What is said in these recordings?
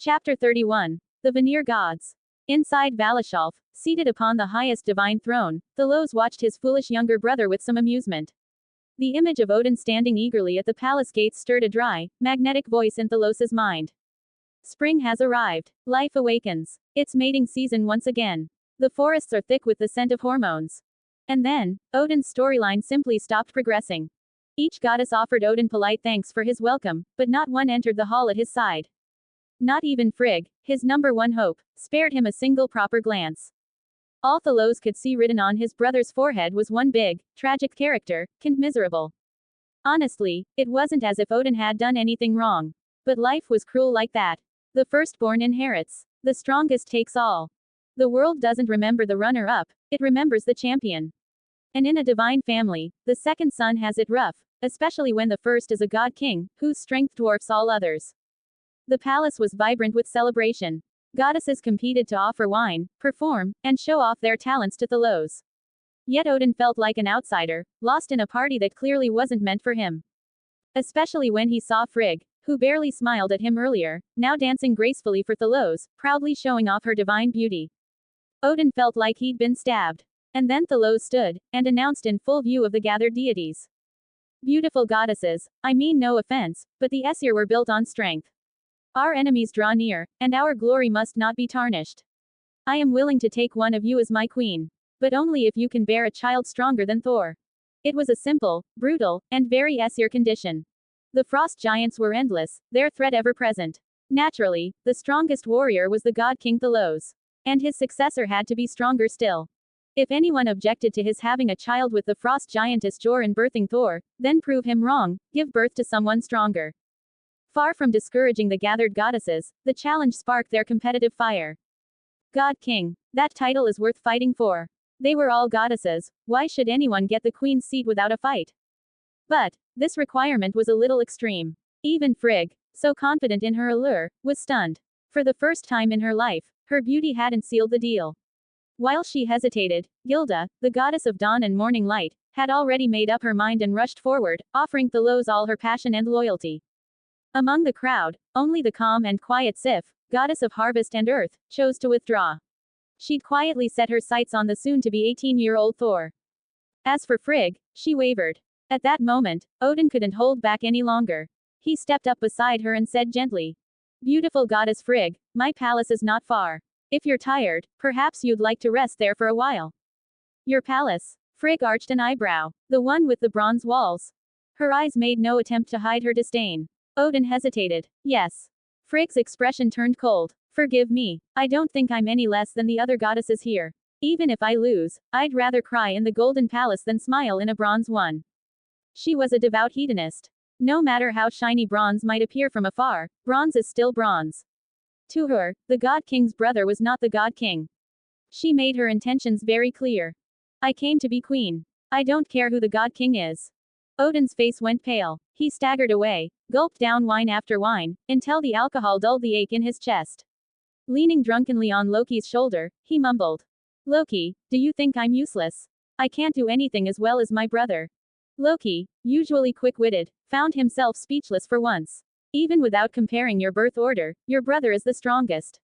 Chapter 31. The Veneer Gods. Inside Valasholf, seated upon the highest divine throne, Thalos watched his foolish younger brother with some amusement. The image of Odin standing eagerly at the palace gates stirred a dry, magnetic voice in Thalos's mind. Spring has arrived. Life awakens. It's mating season once again. The forests are thick with the scent of hormones. And then, Odin's storyline simply stopped progressing. Each goddess offered Odin polite thanks for his welcome, but not one entered the hall at his side. Not even Frigg, his number one hope, spared him a single proper glance. All Thalos could see written on his brother's forehead was one big, tragic character, commiserable. Honestly, it wasn't as if Odin had done anything wrong. But life was cruel like that. The firstborn inherits. The strongest takes all. The world doesn't remember the runner-up, it remembers the champion. And in a divine family, the second son has it rough, especially when the first is a god king, whose strength dwarfs all others. The palace was vibrant with celebration. Goddesses competed to offer wine, perform, and show off their talents to Thalos. Yet Odin felt like an outsider, lost in a party that clearly wasn't meant for him. Especially when he saw Frigg, who barely smiled at him earlier, now dancing gracefully for Thalos, proudly showing off her divine beauty. Odin felt like he'd been stabbed. And then Thalos stood, and announced in full view of the gathered deities. Beautiful goddesses, I mean no offense, but the Aesir were built on strength. Our enemies draw near, and our glory must not be tarnished. I am willing to take one of you as my queen. But only if you can bear a child stronger than Thor. It was a simple, brutal, and very Aesir condition. The frost giants were endless, their threat ever present. Naturally, the strongest warrior was the god king Thalos. And his successor had to be stronger still. If anyone objected to his having a child with the frost giantess Jor and birthing Thor, then prove him wrong, give birth to someone stronger. Far from discouraging the gathered goddesses, the challenge sparked their competitive fire. God King. That title is worth fighting for. They were all goddesses, why should anyone get the queen's seat without a fight? But, this requirement was a little extreme. Even Frigg, so confident in her allure, was stunned. For the first time in her life, her beauty hadn't sealed the deal. While she hesitated, Gilda, the goddess of dawn and morning light, had already made up her mind and rushed forward, offering Thalos all her passion and loyalty. Among the crowd, only the calm and quiet Sif, goddess of harvest and earth, chose to withdraw. She'd quietly set her sights on the soon-to-be 18-year-old Thor. As for Frigg, she wavered. At that moment, Odin couldn't hold back any longer. He stepped up beside her and said gently, "Beautiful goddess Frigg, my palace is not far. If you're tired, perhaps you'd like to rest there for a while." "Your palace?" Frigg arched an eyebrow. "The one with the bronze walls?" Her eyes made no attempt to hide her disdain. Odin hesitated. "Yes." Frigg's expression turned cold. "Forgive me. I don't think I'm any less than the other goddesses here. Even if I lose, I'd rather cry in the golden palace than smile in a bronze one." She was a devout hedonist. No matter how shiny bronze might appear from afar, bronze is still bronze. To her, the god king's brother was not the god king. She made her intentions very clear. "I came to be queen. I don't care who the god king is." Odin's face went pale. He staggered away, gulped down wine after wine, until the alcohol dulled the ache in his chest. Leaning drunkenly on Loki's shoulder, he mumbled. "Loki, do you think I'm useless? I can't do anything as well as my brother." Loki, usually quick-witted, found himself speechless for once. "Even without comparing your birth order, your brother is the strongest.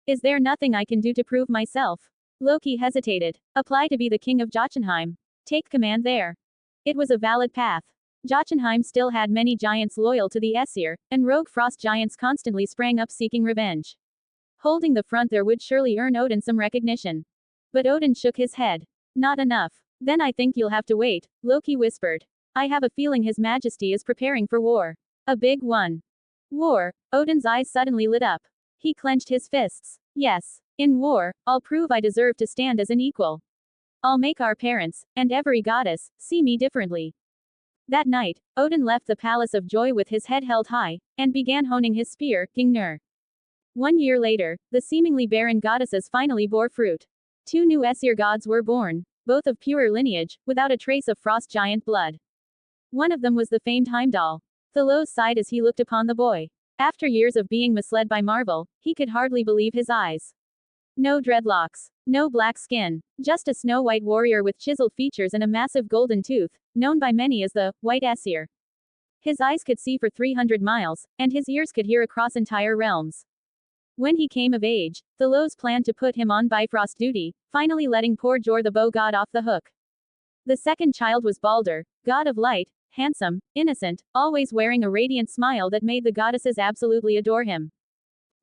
Is there nothing I can do to prove myself?" Loki hesitated. "Apply to be the king of Jotunheim. Take command there." It was a valid path. Jotunheim still had many giants loyal to the Aesir, and rogue frost giants constantly sprang up seeking revenge. Holding the front there would surely earn Odin some recognition. But Odin shook his head. "Not enough. Then I think you'll have to wait," Loki whispered. "I have a feeling His Majesty is preparing for war. A big one." "War?" Odin's eyes suddenly lit up. He clenched his fists. "Yes. In war, I'll prove I deserve to stand as an equal. I'll make our parents, and every goddess, see me differently." That night, Odin left the Palace of Joy with his head held high, and began honing his spear, Gungnir. 1 year later, the seemingly barren goddesses finally bore fruit. 2 new Aesir gods were born, both of purer lineage, without a trace of frost giant blood. One of them was the famed Heimdall. Thalos sighed as he looked upon the boy. After years of being misled by Marvel, he could hardly believe his eyes. No dreadlocks. No black skin. Just a snow-white warrior with chiseled features and a massive golden tooth, known by many as the White Aesir. His eyes could see for 300 miles, and his ears could hear across entire realms. When he came of age, Thalos planned to put him on Bifrost duty, finally letting poor Jor the bow god off the hook. The second child was Balder, god of light, handsome, innocent, always wearing a radiant smile that made the goddesses absolutely adore him.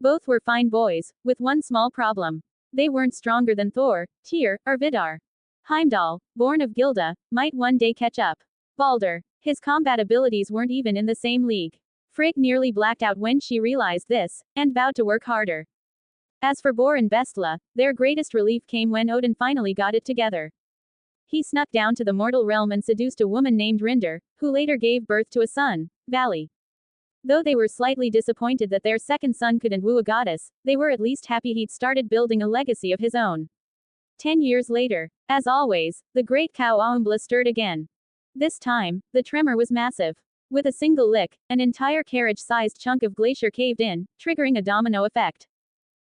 Both were fine boys, with one small problem. They weren't stronger than Thor, Tyr, or Vidar. Heimdall, born of Gilda, might one day catch up. Balder, his combat abilities weren't even in the same league. Frigg nearly blacked out when she realized this, and vowed to work harder. As for Bor and Bestla, their greatest relief came when Odin finally got it together. He snuck down to the mortal realm and seduced a woman named Rindr, who later gave birth to a son, Vali. Though they were slightly disappointed that their second son couldn't woo a goddess, they were at least happy he'd started building a legacy of his own. 10 years later, as always, the great cow Aumbla stirred again. This time, the tremor was massive. With a single lick, an entire carriage-sized chunk of glacier caved in, triggering a domino effect.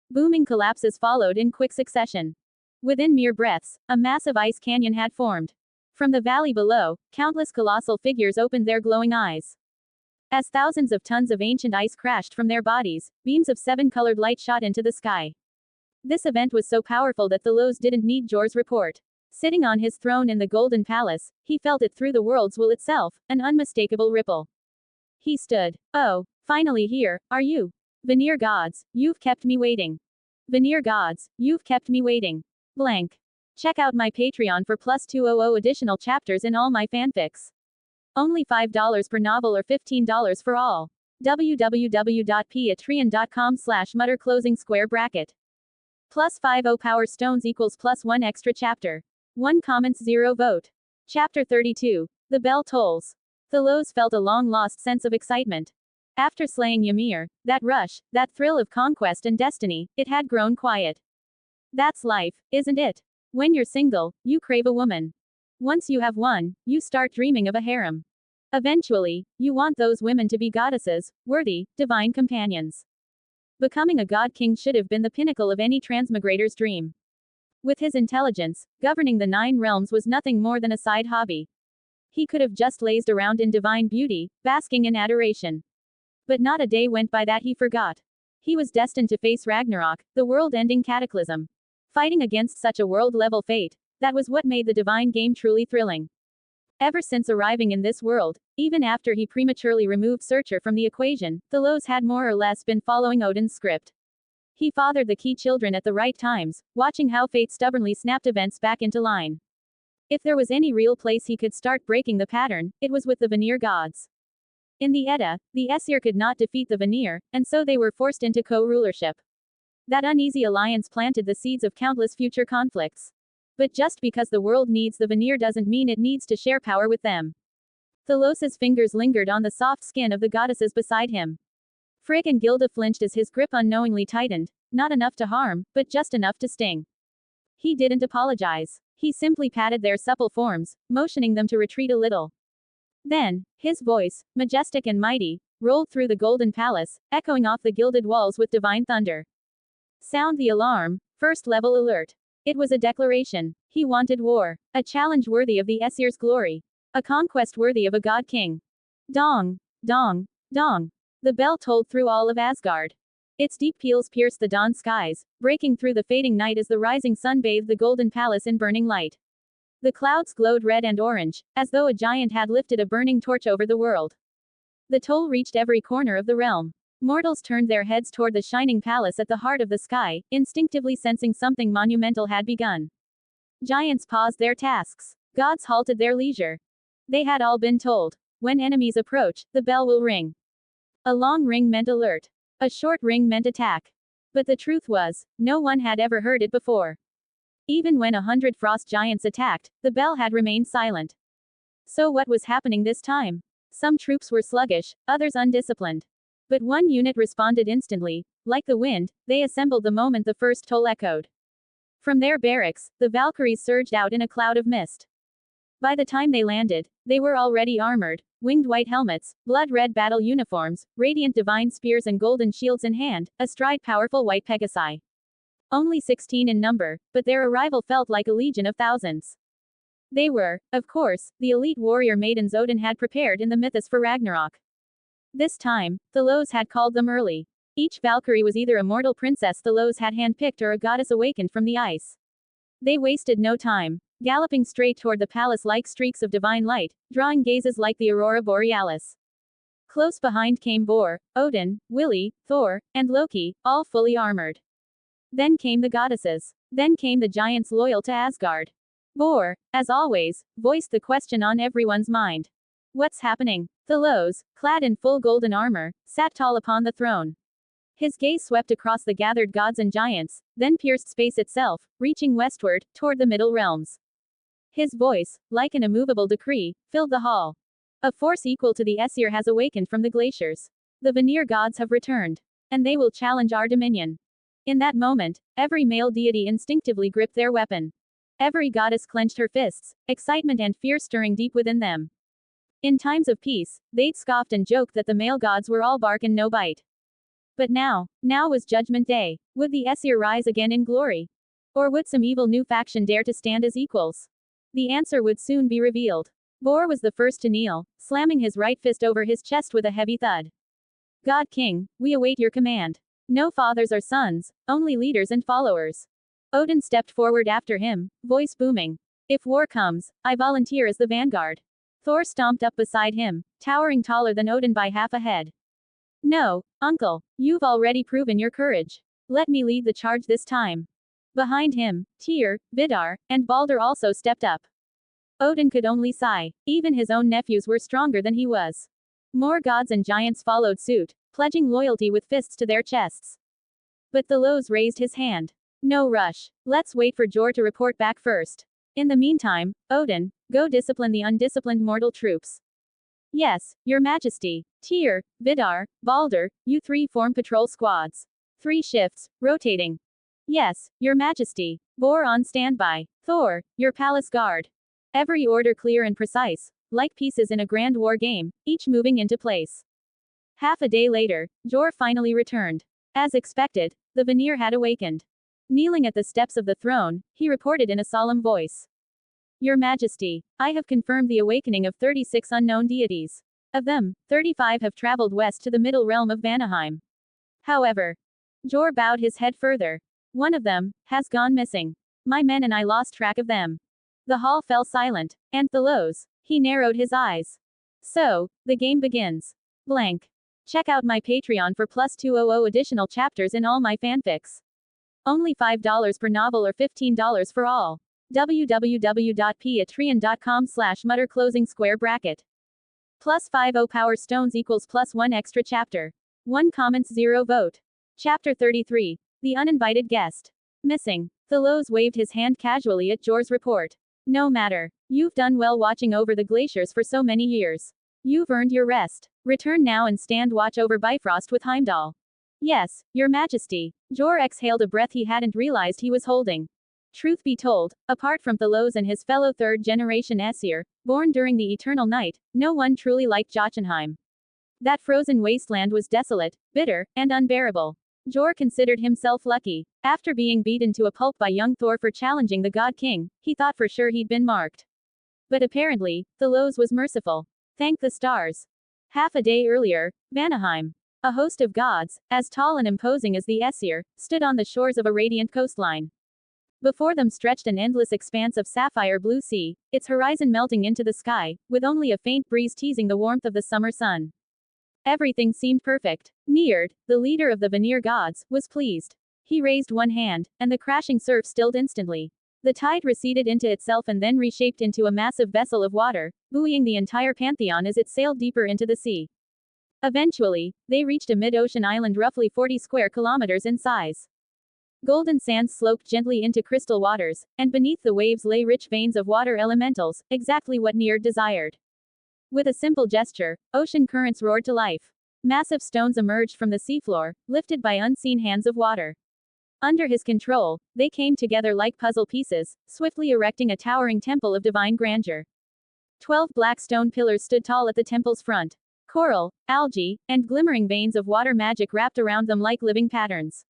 Booming collapses followed in quick succession. Within mere breaths, a massive ice canyon had formed. From the valley below, countless colossal figures opened their glowing eyes. As thousands of tons of ancient ice crashed from their bodies, beams of seven-colored light shot into the sky. This event was so powerful that Thalos didn't need Jor's report. Sitting on his throne in the Golden Palace, he felt it through the world's will itself, an unmistakable ripple. He stood. Oh, finally here, are you? Veneer gods, you've kept me waiting. Veneer gods, you've kept me waiting. Blank. Check out my Patreon for plus 200 additional chapters in all my fanfics. Only $5 per novel or $15 for all. www.patreon.com/mutter closing square bracket. Plus 50 power stones equals plus 1 extra chapter. 1 comments 0 vote. Chapter 32. The bell tolls. Thalos felt a long-lost sense of excitement. After slaying Ymir, that rush, that thrill of conquest and destiny, it had grown quiet. That's life, isn't it? When you're single, you crave a woman. Once you have one, you start dreaming of a harem. Eventually, you want those women to be goddesses, worthy, divine companions. Becoming a god king should have been the pinnacle of any transmigrator's dream. With his intelligence, governing the 9 realms was nothing more than a side hobby. He could have just lazed around in divine beauty, basking in adoration. But not a day went by that he forgot. He was destined to face Ragnarok, the world-ending cataclysm. Fighting against such a world-level fate, that was what made the divine game truly thrilling. Ever since arriving in this world, even after he prematurely removed Searcher from the equation, Thalos had more or less been following Odin's script. He fathered the key children at the right times, watching how fate stubbornly snapped events back into line. If there was any real place he could start breaking the pattern, it was with the Veneer gods. In the Edda, the Aesir could not defeat the Veneer, and so they were forced into co-rulership. That uneasy alliance planted the seeds of countless future conflicts. But just because the world needs the Veneer doesn't mean it needs to share power with them. Thalos's fingers lingered on the soft skin of the goddesses beside him. Frigg and Gilda flinched as his grip unknowingly tightened, not enough to harm, but just enough to sting. He didn't apologize. He simply patted their supple forms, motioning them to retreat a little. Then, his voice, majestic and mighty, rolled through the Golden Palace, echoing off the gilded walls with divine thunder. Sound the alarm, first level alert. It was a declaration. He wanted war. A challenge worthy of the Aesir's glory. A conquest worthy of a god king. Dong, dong, dong. The bell tolled through all of Asgard. Its deep peals pierced the dawn skies, breaking through the fading night as the rising sun bathed the Golden Palace in burning light. The clouds glowed red and orange, as though a giant had lifted a burning torch over the world. The toll reached every corner of the realm. Mortals turned their heads toward the shining palace at the heart of the sky, instinctively sensing something monumental had begun. Giants paused their tasks. Gods halted their leisure. They had all been told. When enemies approach, the bell will ring. A long ring meant alert. A short ring meant attack. But the truth was, no one had ever heard it before. Even when 100 frost giants attacked, the bell had remained silent. So what was happening this time? Some troops were sluggish, others undisciplined. But one unit responded instantly. Like the wind, they assembled the moment the first toll echoed. From their barracks, the Valkyries surged out in a cloud of mist. By the time they landed, they were already armored, winged white helmets, blood-red battle uniforms, radiant divine spears and golden shields in hand, astride powerful white Pegasi. Only 16 in number, but their arrival felt like a legion of thousands. They were, of course, the elite warrior maidens Odin had prepared in the mythos for Ragnarok. This time, Thalos had called them early. Each Valkyrie was either a mortal princess Thalos had handpicked or a goddess awakened from the ice. They wasted no time, galloping straight toward the palace like streaks of divine light, drawing gazes like the aurora borealis. Close behind came Bor, Odin, Willi, Thor, and Loki, all fully armored. Then came the goddesses. Then came the giants loyal to Asgard. Bor, as always, voiced the question on everyone's mind. What's happening? Thalos, clad in full golden armor, sat tall upon the throne. His gaze swept across the gathered gods and giants, then pierced space itself, reaching westward, toward the middle realms. His voice, like an immovable decree, filled the hall. A force equal to the Aesir has awakened from the glaciers. The Veneer gods have returned. And they will challenge our dominion. In that moment, every male deity instinctively gripped their weapon. Every goddess clenched her fists, excitement and fear stirring deep within them. In times of peace, they'd scoffed and joked that the male gods were all bark and no bite. But now was Judgment Day. Would the Aesir rise again in glory? Or would some evil new faction dare to stand as equals? The answer would soon be revealed. Bor was the first to kneel, slamming his right fist over his chest with a heavy thud. God King, we await your command. No fathers or sons, only leaders and followers. Odin stepped forward after him, voice booming. If war comes, I volunteer as the vanguard. Thor stomped up beside him, towering taller than Odin by half a head. No, uncle, you've already proven your courage. Let me lead the charge this time. Behind him, Tyr, Vidar, and Balder also stepped up. Odin could only sigh. Even his own nephews were stronger than he was. More gods and giants followed suit, pledging loyalty with fists to their chests. But Thalos raised his hand. No rush. Let's wait for Jor to report back first. In the meantime, Odin, go discipline the undisciplined mortal troops. Yes, your majesty. Tyr, Vidar, Balder, you three form patrol squads. 3 shifts, rotating. Yes, your majesty. Bor on standby. Thor, your palace guard. Every order clear and precise, like pieces in a grand war game, each moving into place. Half a day later, Jor finally returned. As expected, the Veneer had awakened. Kneeling at the steps of the throne, he reported in a solemn voice. Your Majesty, I have confirmed the awakening of 36 unknown deities. Of them, 35 have traveled west to the middle realm of Vanaheim. However, Jor bowed his head further. One of them has gone missing. My men and I lost track of them. The hall fell silent, and Thalos, he narrowed his eyes. So, the game begins. Blank. Check out my Patreon for plus 200 additional chapters in all my fanfics. Only $5 per novel or $15 for all. www.patreon.com/mutter closing square bracket. Plus 50 power stones equals plus 1 extra chapter. 1 comments 0 vote. Chapter 33. The uninvited guest. Missing. Thalos waved his hand casually at Jor's report. No matter. You've done well watching over the glaciers for so many years. You've earned your rest. Return now and stand watch over Bifrost with Heimdall. Yes, your majesty. Jor exhaled a breath he hadn't realized he was holding. Truth be told, apart from Thalos and his fellow third-generation Aesir, born during the Eternal Night, no one truly liked Jotunheim. That frozen wasteland was desolate, bitter, and unbearable. Jor considered himself lucky. After being beaten to a pulp by young Thor for challenging the God King, he thought for sure he'd been marked. But apparently, Thalos was merciful. Thank the stars. Half a day earlier, Vanaheim. A host of gods, as tall and imposing as the Aesir, stood on the shores of a radiant coastline. Before them stretched an endless expanse of sapphire blue sea, its horizon melting into the sky, with only a faint breeze teasing the warmth of the summer sun. Everything seemed perfect. Njord, the leader of the Veneer gods, was pleased. He raised one hand, and the crashing surf stilled instantly. The tide receded into itself and then reshaped into a massive vessel of water, buoying the entire pantheon as it sailed deeper into the sea. Eventually, they reached a mid-ocean island roughly 40 square kilometers in size. Golden sands sloped gently into crystal waters, and beneath the waves lay rich veins of water elementals, exactly what Njord desired. With a simple gesture, ocean currents roared to life. Massive stones emerged from the seafloor, lifted by unseen hands of water. Under his control, they came together like puzzle pieces, swiftly erecting a towering temple of divine grandeur. 12 black stone pillars stood tall at the temple's front. Coral, algae, and glimmering veins of water magic wrapped around them like living patterns.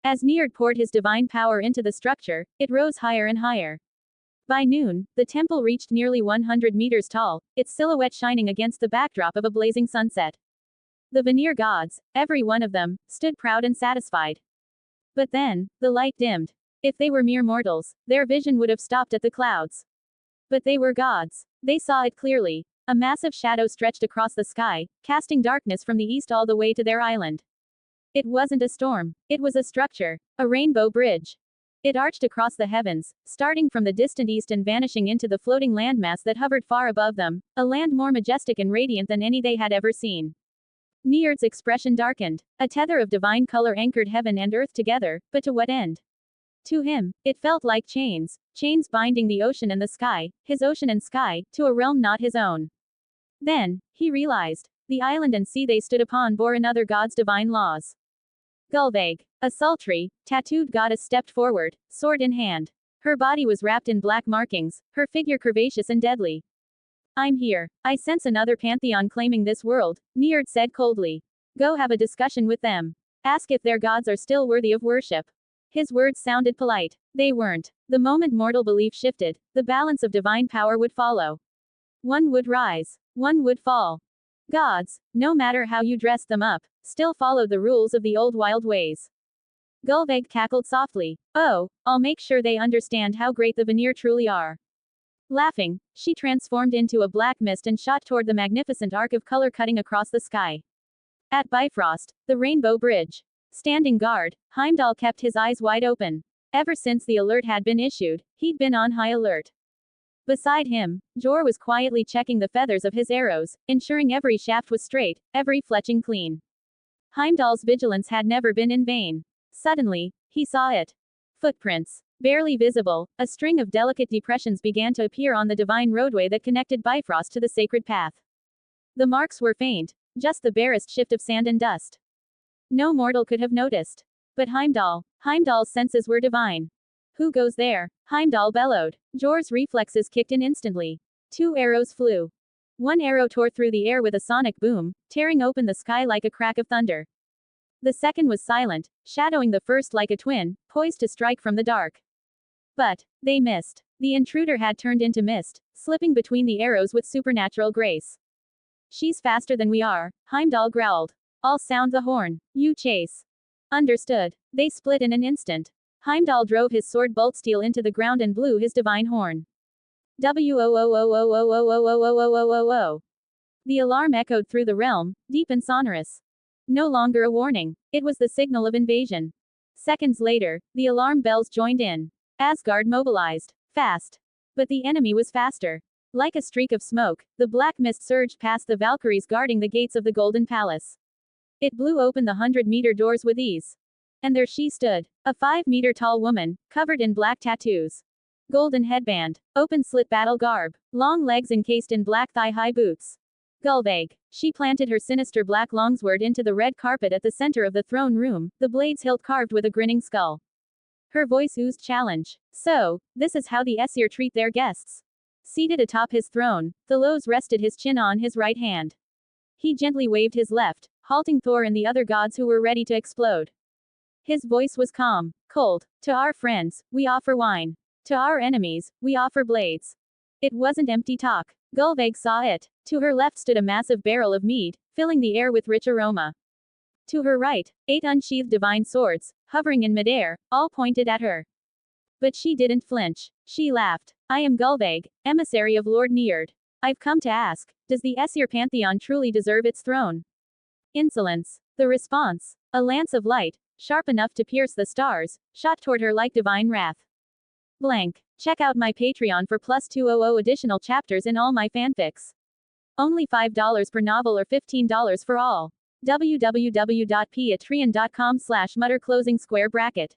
As Njord poured his divine power into the structure, it rose higher and higher. By noon, the temple reached nearly 100 meters tall, its silhouette shining against the backdrop of a blazing sunset. The Veneer gods, every one of them, stood proud and satisfied. But then, the light dimmed. If they were mere mortals, their vision would have stopped at the clouds. But they were gods. They saw it clearly. A massive shadow stretched across the sky, casting darkness from the east all the way to their island. It wasn't a storm. It was a structure. A rainbow bridge. It arched across the heavens, starting from the distant east and vanishing into the floating landmass that hovered far above them, a land more majestic and radiant than any they had ever seen. Njord's expression darkened. A tether of divine color anchored heaven and earth together, but to what end? To him, it felt like chains, chains binding the ocean and the sky, his ocean and sky, to a realm not his own. Then, he realized, the island and sea they stood upon bore another god's divine laws. Gulveig, a sultry, tattooed goddess stepped forward, sword in hand. Her body was wrapped in black markings, her figure curvaceous and deadly. I'm here. I sense another pantheon claiming this world, Njord said coldly. Go have a discussion with them. Ask if their gods are still worthy of worship. His words sounded polite. They weren't. The moment mortal belief shifted, the balance of divine power would follow. One would rise. One would fall. Gods, no matter how you dressed them up, still followed the rules of the old wild ways. Gulveig cackled softly. Oh, I'll make sure they understand how great the Veneer truly are. Laughing, she transformed into a black mist and shot toward the magnificent arc of color cutting across the sky. At Bifrost, the rainbow bridge. Standing guard, Heimdall kept his eyes wide open. Ever since the alert had been issued, he'd been on high alert. Beside him, Jor was quietly checking the feathers of his arrows, ensuring every shaft was straight, every fletching clean. Heimdall's vigilance had never been in vain. Suddenly, he saw it. Footprints. Barely visible, a string of delicate depressions began to appear on the divine roadway that connected Bifrost to the sacred path. The marks were faint, just the barest shift of sand and dust. No mortal could have noticed. But Heimdall's senses were divine. Who goes there? Heimdall bellowed. Jor's reflexes kicked in instantly. 2 arrows flew. One arrow tore through the air with a sonic boom, tearing open the sky like a crack of thunder. The second was silent, shadowing the first like a twin, poised to strike from the dark. But they missed. The intruder had turned into mist, slipping between the arrows with supernatural grace. She's faster than we are, Heimdall growled. I'll sound the horn. You chase. Understood. They split in an instant. Heimdall drove his sword bolt steel into the ground and blew his divine horn. W-O-O-O-O-O-O-O-O-O-O-O-O-O-O. The alarm echoed through the realm, deep and sonorous. No longer a warning. It was the signal of invasion. Seconds later, the alarm bells joined in. Asgard mobilized. Fast. But the enemy was faster. Like a streak of smoke, the black mist surged past the Valkyries guarding the gates of the Golden Palace. It blew open the 100-meter doors with ease. And there she stood, a 5-meter-tall woman, covered in black tattoos. Golden headband, open-slit battle garb, long legs encased in black thigh-high boots. Gulveig. She planted her sinister black longsword into the red carpet at the center of the throne room, the blade's hilt carved with a grinning skull. Her voice oozed challenge. So, this is how the Aesir treat their guests. Seated atop his throne, Thalos rested his chin on his right hand. He gently waved his left, halting Thor and the other gods who were ready to explode. His voice was calm, cold. To our friends, we offer wine. To our enemies, we offer blades. It wasn't empty talk. Gulveig saw it. To her left stood a massive barrel of mead, filling the air with rich aroma. To her right, 8 unsheathed divine swords, hovering in midair, all pointed at her. But she didn't flinch. She laughed. I am Gulveig, emissary of Lord Njord. I've come to ask, does the Aesir pantheon truly deserve its throne? Insolence. The response. A lance of light, sharp enough to pierce the stars, shot toward her like divine wrath. Blank. Check out my Patreon for plus 200 additional chapters in all my fanfics. Only $5 per novel or $15 for all. www.patreon.com/mutter closing square bracket.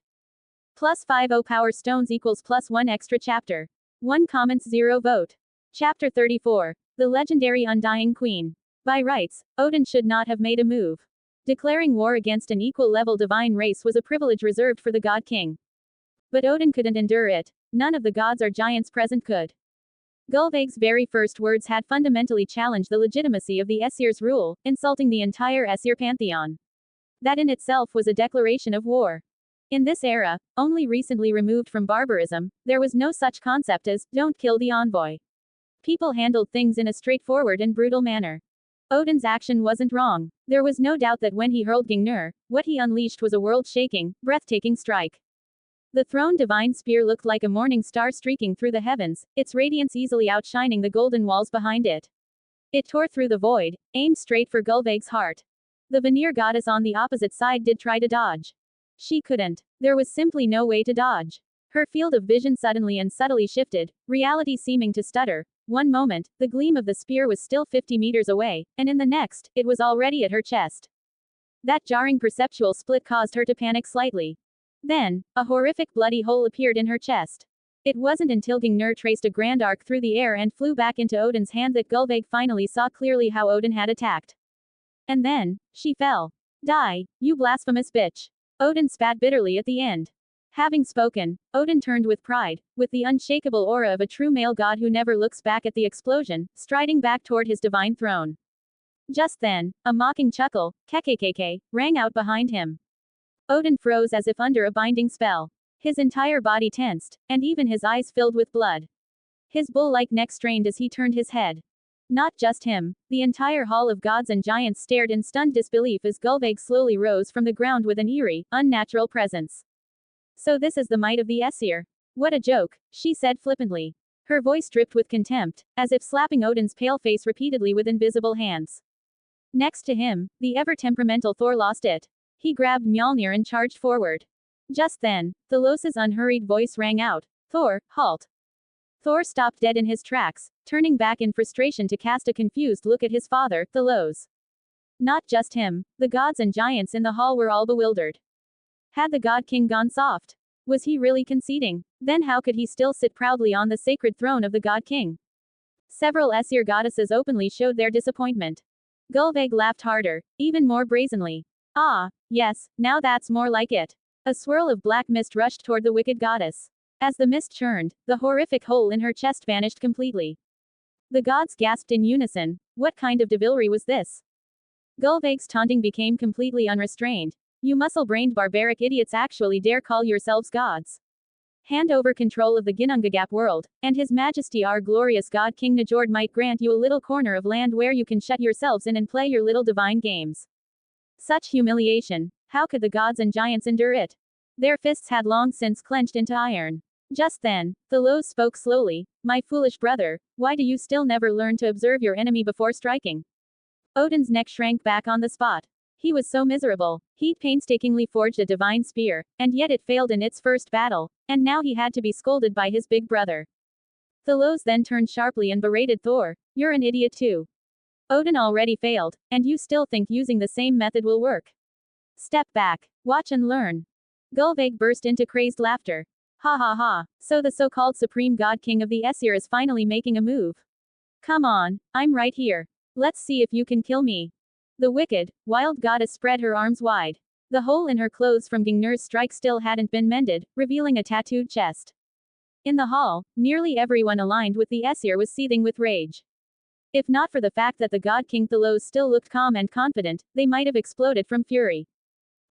Plus 50 power stones equals plus 1 extra chapter. 1 comments 0 vote. Chapter 34. The legendary Undying Queen. By rights, Odin should not have made a move. Declaring war against an equal-level divine race was a privilege reserved for the god king. But Odin couldn't endure it. None of the gods or giants present could. Gulveig's very first words had fundamentally challenged the legitimacy of the Aesir's rule, insulting the entire Aesir pantheon. That in itself was a declaration of war. In this era, only recently removed from barbarism, there was no such concept as, don't kill the envoy. People handled things in a straightforward and brutal manner. Odin's action wasn't wrong. There was no doubt that when he hurled Gungnir, what he unleashed was a world-shaking, breathtaking strike. The thrown divine spear looked like a morning star streaking through the heavens, its radiance easily outshining the golden walls behind it. It tore through the void, aimed straight for Gulveig's heart. The Veneer goddess on the opposite side did try to dodge. She couldn't. There was simply no way to dodge. Her field of vision suddenly and subtly shifted, reality seeming to stutter. One moment, the gleam of the spear was still 50 meters away, and in the next, it was already at her chest. That jarring perceptual split caused her to panic slightly. Then, a horrific bloody hole appeared in her chest. It wasn't until Gungnir traced a grand arc through the air and flew back into Odin's hand that Gulveig finally saw clearly how Odin had attacked. And then, she fell. Die, you blasphemous bitch. Odin spat bitterly at the end. Having spoken, Odin turned with pride, with the unshakable aura of a true male god who never looks back at the explosion, striding back toward his divine throne. Just then, a mocking chuckle, kkkk, rang out behind him. Odin froze as if under a binding spell. His entire body tensed, and even his eyes filled with blood. His bull-like neck strained as he turned his head. Not just him, the entire hall of gods and giants stared in stunned disbelief as Gulveig slowly rose from the ground with an eerie, unnatural presence. So this is the might of the Aesir. What a joke, she said flippantly. Her voice dripped with contempt, as if slapping Odin's pale face repeatedly with invisible hands. Next to him, the ever-temperamental Thor lost it. He grabbed Mjolnir and charged forward. Just then, Thalos's unhurried voice rang out. Thor, halt. Thor stopped dead in his tracks, turning back in frustration to cast a confused look at his father, Thalos. Not just him, the gods and giants in the hall were all bewildered. Had the God King gone soft? Was he really conceding? Then how could he still sit proudly on the sacred throne of the God King? Several Aesir goddesses openly showed their disappointment. Gulveig laughed harder, even more brazenly. Ah, yes, now that's more like it. A swirl of black mist rushed toward the wicked goddess. As the mist churned, the horrific hole in her chest vanished completely. The gods gasped in unison. What kind of devilry was this? Gulveig's taunting became completely unrestrained. You muscle-brained barbaric idiots actually dare call yourselves gods. Hand over control of the Ginnungagap world, and His Majesty our glorious God King Njord might grant you a little corner of land where you can shut yourselves in and play your little divine games. Such humiliation. How could the gods and giants endure it? Their fists had long since clenched into iron. Just then, Thalos spoke slowly. My foolish brother, why do you still never learn to observe your enemy before striking? Odin's neck shrank back on the spot. He was so miserable. He'd painstakingly forged a divine spear, and yet it failed in its first battle, and now he had to be scolded by his big brother. Thalos then turned sharply and berated Thor. You're an idiot too. Odin already failed, and you still think using the same method will work. Step back. Watch and learn. Gulveig burst into crazed laughter. Ha ha ha. So the so-called Supreme God King of the Aesir is finally making a move. Come on, I'm right here. Let's see if you can kill me. The wicked, wild goddess spread her arms wide. The hole in her clothes from Gungnir's strike still hadn't been mended, revealing a tattooed chest. In the hall, nearly everyone aligned with the Aesir was seething with rage. If not for the fact that the God King Thalos still looked calm and confident, they might have exploded from fury.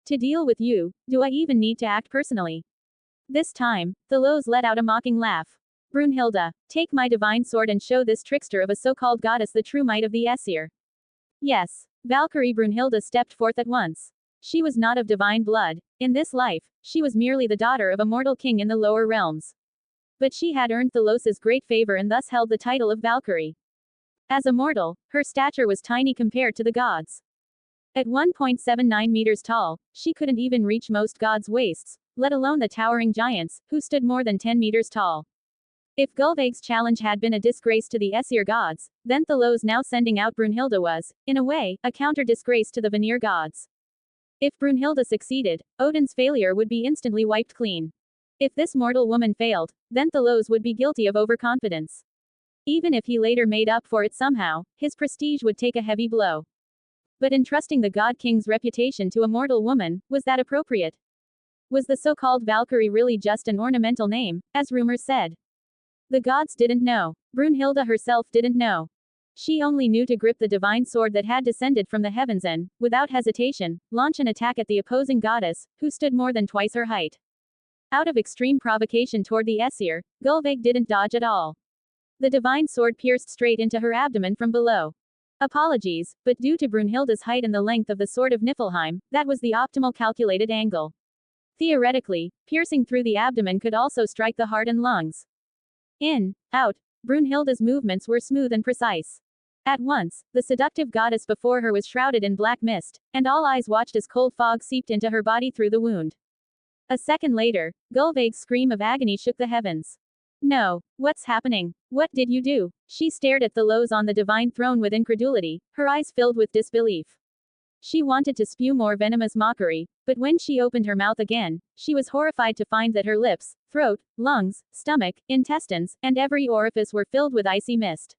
To deal with you, do I even need to act personally? This time, Thalos let out a mocking laugh. Brunhilde, take my divine sword and show this trickster of a so-called goddess the true might of the Aesir. Yes. Valkyrie Brunhilde stepped forth at once. She was not of divine blood. In this life, she was merely the daughter of a mortal king in the lower realms. But she had earned Thalos's great favor and thus held the title of Valkyrie. As a mortal, her stature was tiny compared to the gods. At 1.79 meters tall, she couldn't even reach most gods' waists, let alone the towering giants, who stood more than 10 meters tall. If Gulveig's challenge had been a disgrace to the Aesir gods, then Thalos now sending out Brunhilde was, in a way, a counter-disgrace to the Veneer gods. If Brunhilde succeeded, Odin's failure would be instantly wiped clean. If this mortal woman failed, then Thalos would be guilty of overconfidence. Even if he later made up for it somehow, his prestige would take a heavy blow. But entrusting the God King's reputation to a mortal woman, was that appropriate? Was the so-called Valkyrie really just an ornamental name, as rumors said? The gods didn't know. Brunhilde herself didn't know. She only knew to grip the divine sword that had descended from the heavens and, without hesitation, launch an attack at the opposing goddess, who stood more than twice her height. Out of extreme provocation toward the Aesir, Gulveig didn't dodge at all. The divine sword pierced straight into her abdomen from below. Apologies, but due to Brunhilde's height and the length of the sword of Niflheim, that was the optimal calculated angle. Theoretically, piercing through the abdomen could also strike the heart and lungs. In, out, Brunhilde's movements were smooth and precise. At once, the seductive goddess before her was shrouded in black mist, and all eyes watched as cold fog seeped into her body through the wound. A second later, Gullveig's scream of agony shook the heavens. No, what's happening? What did you do? She stared at Thalos on the divine throne with incredulity, her eyes filled with disbelief. She wanted to spew more venomous mockery, but when she opened her mouth again, she was horrified to find that her lips, throat, lungs, stomach, intestines, and every orifice were filled with icy mist.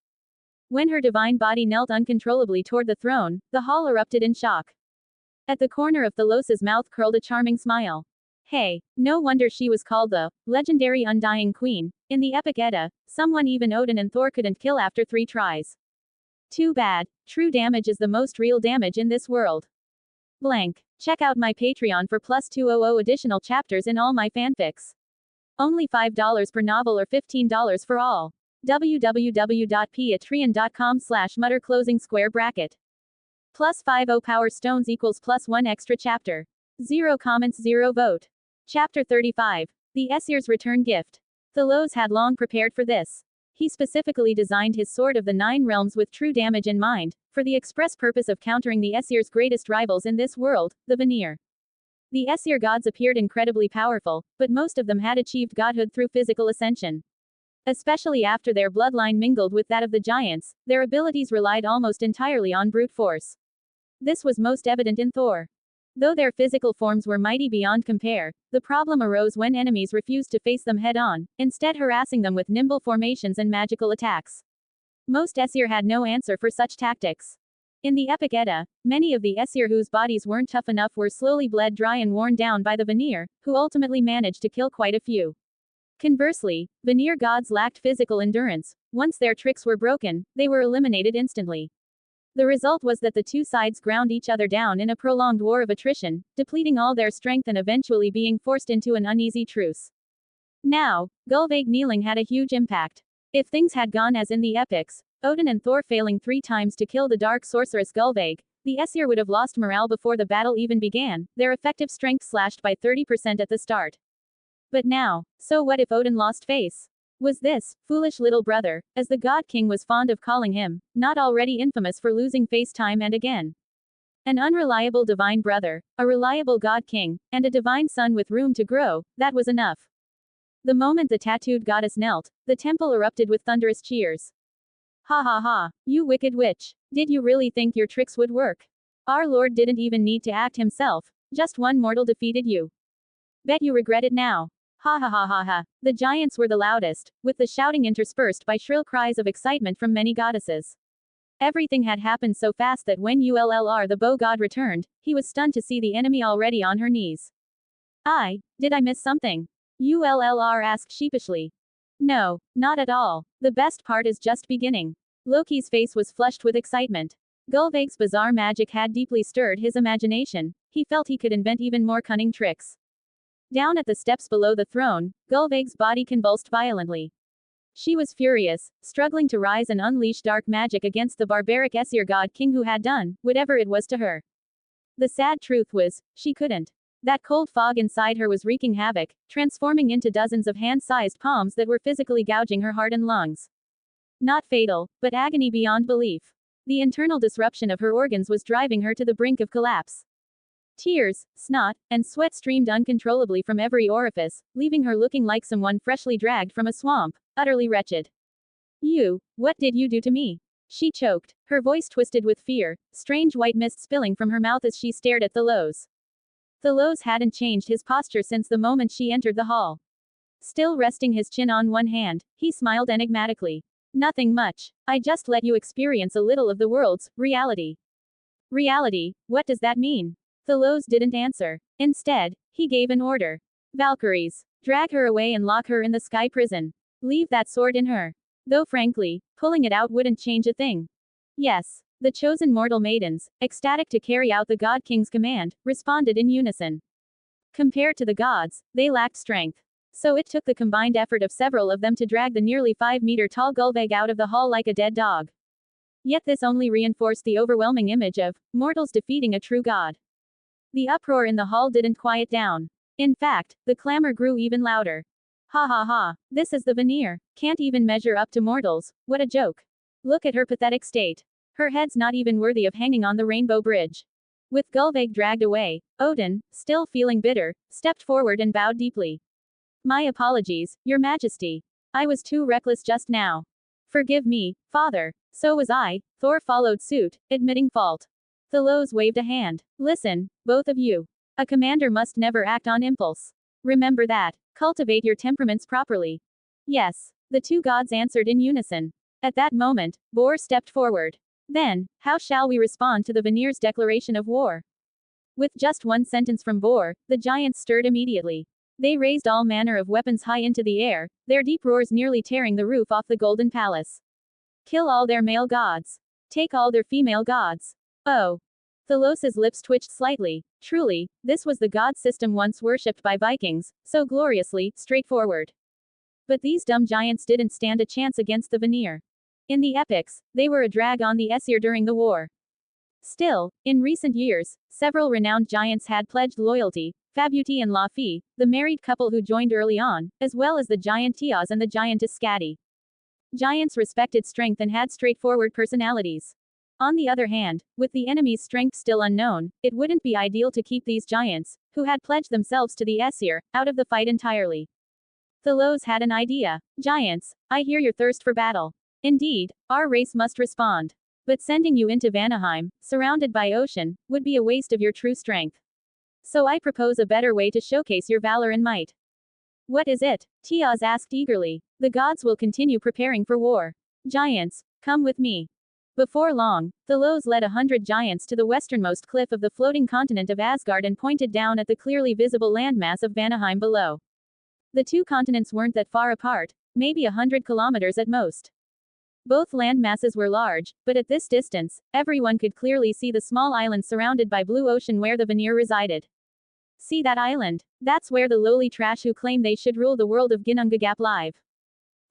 When her divine body knelt uncontrollably toward the throne, the hall erupted in shock. At the corner of Thalos's mouth curled a charming smile. Hey, no wonder she was called the legendary undying queen. In the epic Edda, someone even Odin and Thor couldn't kill after 3 tries. Too bad, true damage is the most real damage in this world. Blank. Check out my Patreon for plus 200 additional chapters in all my fanfics. Only $5 per novel or $15 for all. www.patreon.com/mutter closing square bracket. Plus 50 power stones equals plus 1 extra chapter. 0 comments 0 vote. Chapter 35. The Aesir's Return Gift. Thalos had long prepared for this. He specifically designed his Sword of the Nine Realms with true damage in mind, for the express purpose of countering the Aesir's greatest rivals in this world, the Veneer. The Aesir gods appeared incredibly powerful, but most of them had achieved godhood through physical ascension. Especially after their bloodline mingled with that of the giants, their abilities relied almost entirely on brute force. This was most evident in Thor. Though their physical forms were mighty beyond compare, the problem arose when enemies refused to face them head-on, instead harassing them with nimble formations and magical attacks. Most Aesir had no answer for such tactics. In the epic Edda, many of the Aesir whose bodies weren't tough enough were slowly bled dry and worn down by the Veneer, who ultimately managed to kill quite a few. Conversely, Veneer gods lacked physical endurance. Once their tricks were broken, they were eliminated instantly. The result was that the two sides ground each other down in a prolonged war of attrition, depleting all their strength and eventually being forced into an uneasy truce. Now, Gullveig kneeling had a huge impact. If things had gone as in the epics, Odin and Thor failing 3 times to kill the dark sorceress Gullveig, the Aesir would have lost morale before the battle even began, their effective strength slashed by 30% at the start. But now, so what if Odin lost face? Was this, foolish little brother, as the God King was fond of calling him, not already infamous for losing face time and again? An unreliable divine brother, a reliable God King, and a divine son with room to grow, that was enough. The moment the tattooed goddess knelt, the temple erupted with thunderous cheers. Ha ha ha, you wicked witch, did you really think your tricks would work? Our Lord didn't even need to act himself, just one mortal defeated you. Bet you regret it now. Ha ha ha ha ha. The giants were the loudest, with the shouting interspersed by shrill cries of excitement from many goddesses. Everything had happened so fast that when Ullr the bow god returned, he was stunned to see the enemy already on her knees. Did I miss something? Ullr asked sheepishly. No, not at all. The best part is just beginning. Loki's face was flushed with excitement. Gullveig's bizarre magic had deeply stirred his imagination. He felt he could invent even more cunning tricks. Down at the steps below the throne, Gullveig's body convulsed violently. She was furious, struggling to rise and unleash dark magic against the barbaric Aesir god king who had done whatever it was to her. The sad truth was, she couldn't. That cold fog inside her was wreaking havoc, transforming into dozens of hand-sized palms that were physically gouging her heart and lungs. Not fatal, but agony beyond belief. The internal disruption of her organs was driving her to the brink of collapse. Tears, snot, and sweat streamed uncontrollably from every orifice, leaving her looking like someone freshly dragged from a swamp, utterly wretched. What did you do to me? She choked, her voice twisted with fear, strange white mist spilling from her mouth as she stared at Thalos. Thalos hadn't changed his posture since the moment she entered the hall. Still resting his chin on one hand, he smiled enigmatically. Nothing much. I just let you experience a little of the world's reality. Reality, what does that mean? Thalos didn't answer. Instead, he gave an order. Valkyries, drag her away and lock her in the sky prison. Leave that sword in her. Though frankly, pulling it out wouldn't change a thing. Yes. The chosen mortal maidens, ecstatic to carry out the God King's command, responded in unison. Compared to the gods, they lacked strength. So it took the combined effort of several of them to drag the nearly 5-meter-tall Gullveig out of the hall like a dead dog. Yet this only reinforced the overwhelming image of mortals defeating a true god. The uproar in the hall didn't quiet down. In fact, the clamor grew even louder. Ha ha ha, this is the Veneer, can't even measure up to mortals, what a joke. Look at her pathetic state. Her head's not even worthy of hanging on the rainbow bridge. With Gullveig dragged away, Odin, still feeling bitter, stepped forward and bowed deeply. My apologies, Your Majesty. I was too reckless just now. Forgive me, Father. So was I, Thor followed suit, admitting fault. Thalos waved a hand. Listen, both of you. A commander must never act on impulse. Remember that. Cultivate your temperaments properly. Yes. The two gods answered in unison. At that moment, Bor stepped forward. Then, how shall we respond to the Veneer's declaration of war? With just one sentence from Bor, the giants stirred immediately. They raised all manner of weapons high into the air, their deep roars nearly tearing the roof off the golden palace. Kill all their male gods. Take all their female gods. Oh. Thalos's lips twitched slightly. Truly, this was the god system once worshipped by Vikings, so gloriously straightforward. But these dumb giants didn't stand a chance against the Veneer. In the epics, they were a drag on the Aesir during the war. Still, in recent years, several renowned giants had pledged loyalty, Fabuti and Loki, the married couple who joined early on, as well as the giant Tiaz and the giantess Skadi. Giants respected strength and had straightforward personalities. On the other hand, with the enemy's strength still unknown, it wouldn't be ideal to keep these giants, who had pledged themselves to the Aesir, out of the fight entirely. Thalos had an idea. Giants, I hear your thirst for battle. Indeed, our race must respond. But sending you into Jotunheim, surrounded by ocean, would be a waste of your true strength. So I propose a better way to showcase your valor and might. What is it? Tiaz asked eagerly. The gods will continue preparing for war. Giants, come with me. Before long, Thalos led 100 giants to the westernmost cliff of the floating continent of Asgard and pointed down at the clearly visible landmass of Jotunheim below. The two continents weren't that far apart, maybe 100 kilometers at most. Both landmasses were large, but at this distance, everyone could clearly see the small island surrounded by blue ocean where the Veneer resided. See that island? That's where the lowly trash who claim they should rule the world of Ginnungagap live.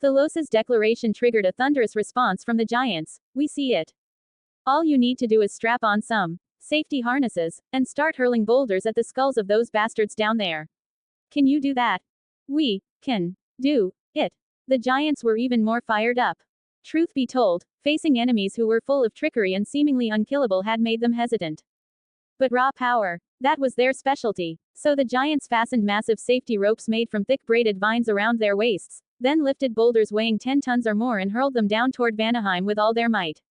Thalos's declaration triggered a thunderous response from the giants. We see it. All you need to do is strap on some safety harnesses and start hurling boulders at the skulls of those bastards down there. Can you do that? We can do it. The giants were even more fired up. Truth be told, facing enemies who were full of trickery and seemingly unkillable had made them hesitant. But raw power, that was their specialty. So the giants fastened massive safety ropes made from thick braided vines around their waists, then lifted boulders weighing 10 tons or more and hurled them down toward Jotunheim with all their might.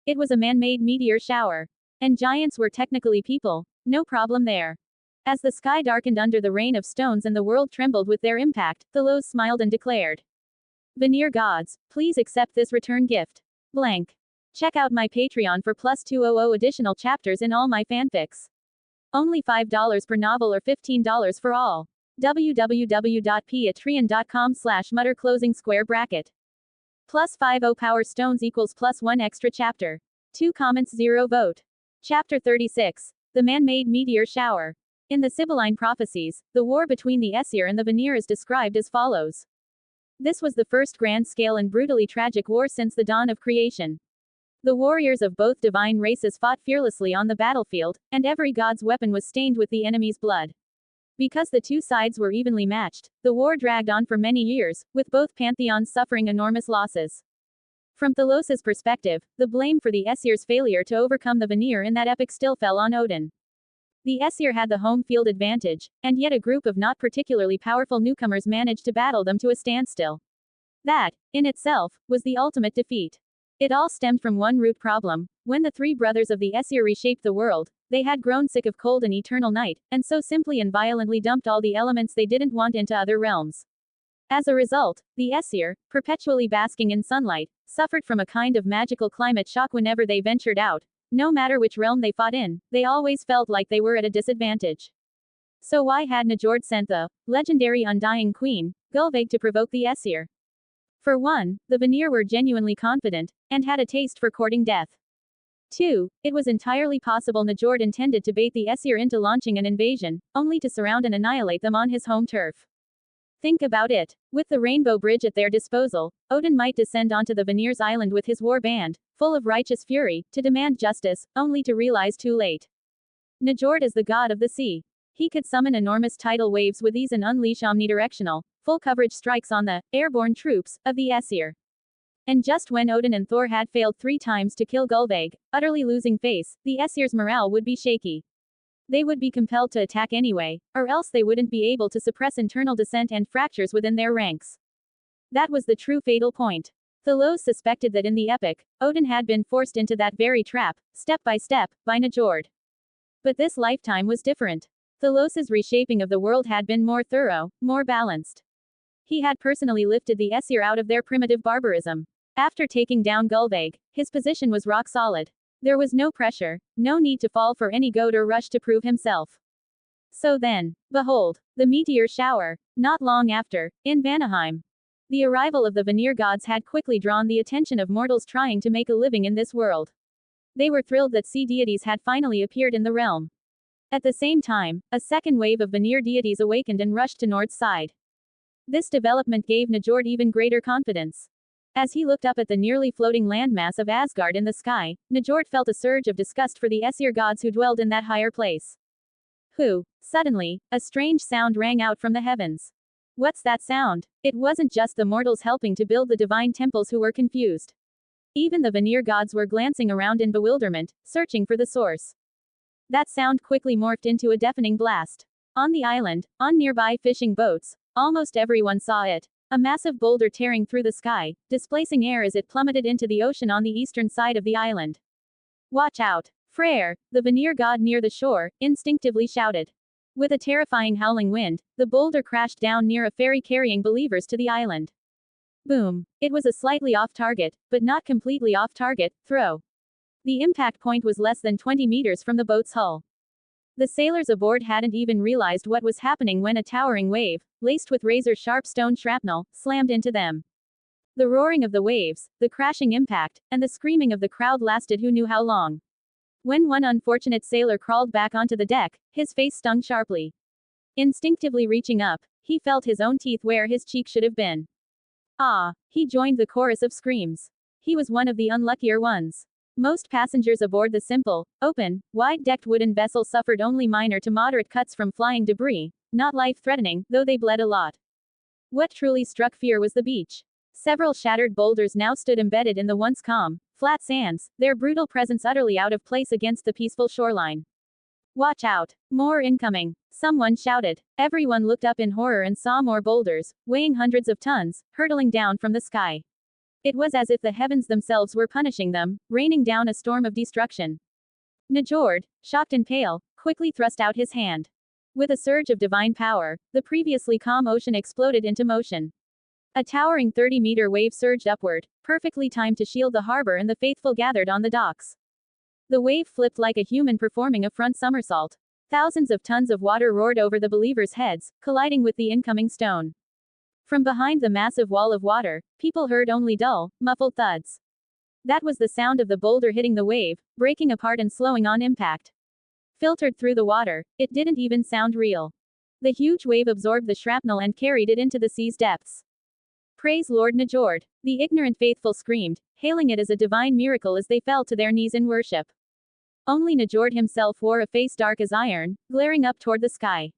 It was a man-made meteor shower. And giants were technically people, no problem there. As the sky darkened under the rain of stones and the world trembled with their impact, Thalos smiled and declared. Veneer gods, please accept this return gift. Blank. Check out my Patreon for plus 200 additional chapters in all my fanfics. Only $5 per novel or $15 for all. www.patreon.com/mutter closing square bracket. Plus 50 power stones equals plus 1 extra chapter. 2 comments 0 vote. Chapter 36. The man-made meteor shower. In the Sibylline prophecies, the war between the Aesir and the Veneer is described as follows. This was the first grand-scale and brutally tragic war since the dawn of creation. The warriors of both divine races fought fearlessly on the battlefield, and every god's weapon was stained with the enemy's blood. Because the two sides were evenly matched, the war dragged on for many years, with both pantheons suffering enormous losses. From Thalos's perspective, the blame for the Aesir's failure to overcome the Veneer in that epic still fell on Odin. The Aesir had the home field advantage, and yet a group of not particularly powerful newcomers managed to battle them to a standstill. That, in itself, was the ultimate defeat. It all stemmed from one root problem. When the three brothers of the Aesir reshaped the world, they had grown sick of cold and eternal night, and so simply and violently dumped all the elements they didn't want into other realms. As a result, the Aesir, perpetually basking in sunlight, suffered from a kind of magical climate shock whenever they ventured out. No matter which realm they fought in, they always felt like they were at a disadvantage. So why had Njord sent the legendary undying queen, Gullveig, to provoke the Aesir? For one, the Veneer were genuinely confident, and had a taste for courting death. 2. It was entirely possible Njord intended to bait the Aesir into launching an invasion, only to surround and annihilate them on his home turf. Think about it. With the Rainbow Bridge at their disposal, Odin might descend onto the Veneer's island with his war band, full of righteous fury, to demand justice, only to realize too late. Njord is the god of the sea. He could summon enormous tidal waves with ease and unleash omnidirectional, full coverage strikes on the airborne troops of the Aesir. And just when Odin and Thor had failed 3 times to kill Gullveig, utterly losing face, the Aesir's morale would be shaky. They would be compelled to attack anyway, or else they wouldn't be able to suppress internal dissent and fractures within their ranks. That was the true fatal point. Thalos suspected that in the epic, Odin had been forced into that very trap, step by step, by Njord. But this lifetime was different. Thalos's reshaping of the world had been more thorough, more balanced. He had personally lifted the Aesir out of their primitive barbarism. After taking down Gullveig, his position was rock solid. There was no pressure, no need to fall for any goad or rush to prove himself. So then, behold, the meteor shower, not long after, in Jotunheim. The arrival of the Veneer gods had quickly drawn the attention of mortals trying to make a living in this world. They were thrilled that sea deities had finally appeared in the realm. At the same time, a second wave of Veneer deities awakened and rushed to Nord's side. This development gave Njord even greater confidence. As he looked up at the nearly floating landmass of Asgard in the sky, Njord felt a surge of disgust for the Aesir gods who dwelled in that higher place. Suddenly, a strange sound rang out from the heavens. What's that sound? It wasn't just the mortals helping to build the divine temples who were confused. Even the Veneer gods were glancing around in bewilderment, searching for the source. That sound quickly morphed into a deafening blast. On the island, on nearby fishing boats, almost everyone saw it. A massive boulder tearing through the sky, displacing air as it plummeted into the ocean on the eastern side of the island. Watch out! Freyr, the Veneer god near the shore, instinctively shouted. With a terrifying howling wind, the boulder crashed down near a ferry carrying believers to the island. Boom! It was a slightly off-target, but not completely off-target, throw. The impact point was less than 20 meters from the boat's hull. The sailors aboard hadn't even realized what was happening when a towering wave, laced with razor-sharp stone shrapnel, slammed into them. The roaring of the waves, the crashing impact, and the screaming of the crowd lasted who knew how long. When one unfortunate sailor crawled back onto the deck, his face stung sharply. Instinctively reaching up, he felt his own teeth where his cheek should have been. Ah! He joined the chorus of screams. He was one of the unluckier ones. Most passengers aboard the simple, open, wide-decked wooden vessel suffered only minor to moderate cuts from flying debris, not life-threatening, though they bled a lot. What truly struck fear was the beach. Several shattered boulders now stood embedded in the once calm, flat sands, their brutal presence utterly out of place against the peaceful shoreline. Watch out! More incoming! Someone shouted. Everyone looked up in horror and saw more boulders, weighing hundreds of tons, hurtling down from the sky. It was as if the heavens themselves were punishing them, raining down a storm of destruction. Njord, shocked and pale, quickly thrust out his hand. With a surge of divine power, the previously calm ocean exploded into motion. A towering 30-meter wave surged upward, perfectly timed to shield the harbor and the faithful gathered on the docks. The wave flipped like a human performing a front somersault. Thousands of tons of water roared over the believers' heads, colliding with the incoming stone. From behind the massive wall of water, people heard only dull, muffled thuds. That was the sound of the boulder hitting the wave, breaking apart and slowing on impact. Filtered through the water, it didn't even sound real. The huge wave absorbed the shrapnel and carried it into the sea's depths. Praise Lord Njord! The ignorant faithful screamed, hailing it as a divine miracle as they fell to their knees in worship. Only Njord himself wore a face dark as iron, glaring up toward the sky.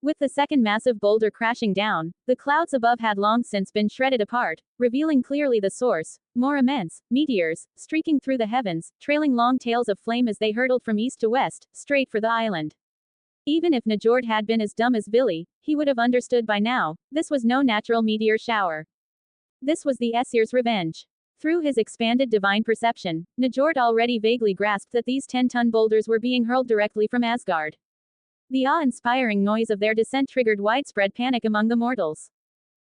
With the second massive boulder crashing down, the clouds above had long since been shredded apart, revealing clearly the source, more immense, meteors, streaking through the heavens, trailing long tails of flame as they hurtled from east to west, straight for the island. Even if Njord had been as dumb as Billy, he would have understood by now, this was no natural meteor shower. This was the Aesir's revenge. Through his expanded divine perception, Njord already vaguely grasped that these 10-ton boulders were being hurled directly from Asgard. The awe-inspiring noise of their descent triggered widespread panic among the mortals.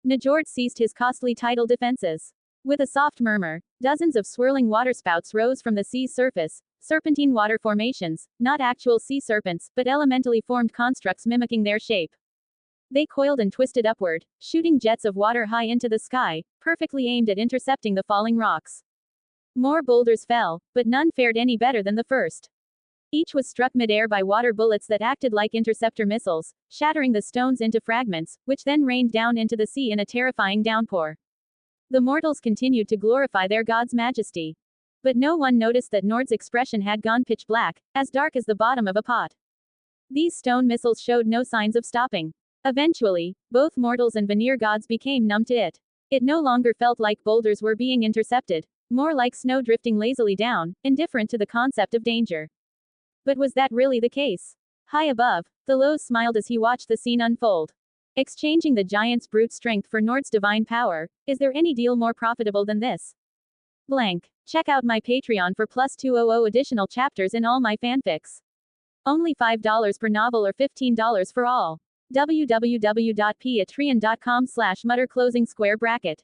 Njord ceased his costly tidal defenses. With a soft murmur, dozens of swirling waterspouts rose from the sea's surface, serpentine water formations, not actual sea serpents, but elementally formed constructs mimicking their shape. They coiled and twisted upward, shooting jets of water high into the sky, perfectly aimed at intercepting the falling rocks. More boulders fell, but none fared any better than the first. Each was struck midair by water bullets that acted like interceptor missiles, shattering the stones into fragments, which then rained down into the sea in a terrifying downpour. The mortals continued to glorify their god's majesty. But no one noticed that Nord's expression had gone pitch black, as dark as the bottom of a pot. These stone missiles showed no signs of stopping. Eventually, both mortals and Veneer gods became numb to it. It no longer felt like boulders were being intercepted, more like snow drifting lazily down, indifferent to the concept of danger. But was that really the case? High above, Thalos smiled as he watched the scene unfold. Exchanging the giant's brute strength for Nord's divine power, is there any deal more profitable than this? Blank. Check out my Patreon for plus 200 additional chapters in all my fanfics. Only $5 per novel or $15 for all. www.patreon.com/mutter closing square bracket.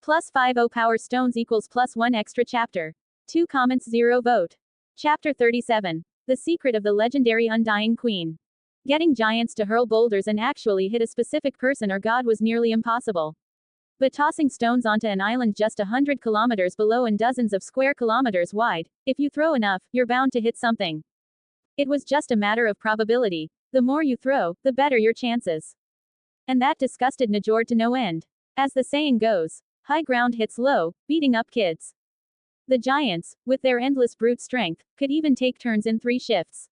Plus 50 power stones equals plus 1 extra chapter. 2 comments 0 vote. Chapter 37. The Secret of the Legendary Undying Queen. Getting giants to hurl boulders and actually hit a specific person or god was nearly impossible. But tossing stones onto an island just 100 kilometers below and dozens of square kilometers wide, if you throw enough, you're bound to hit something. It was just a matter of probability. The more you throw, the better your chances. And that disgusted Njord to no end. As the saying goes, high ground hits low, beating up kids. The giants, with their endless brute strength, could even take turns in 3 shifts.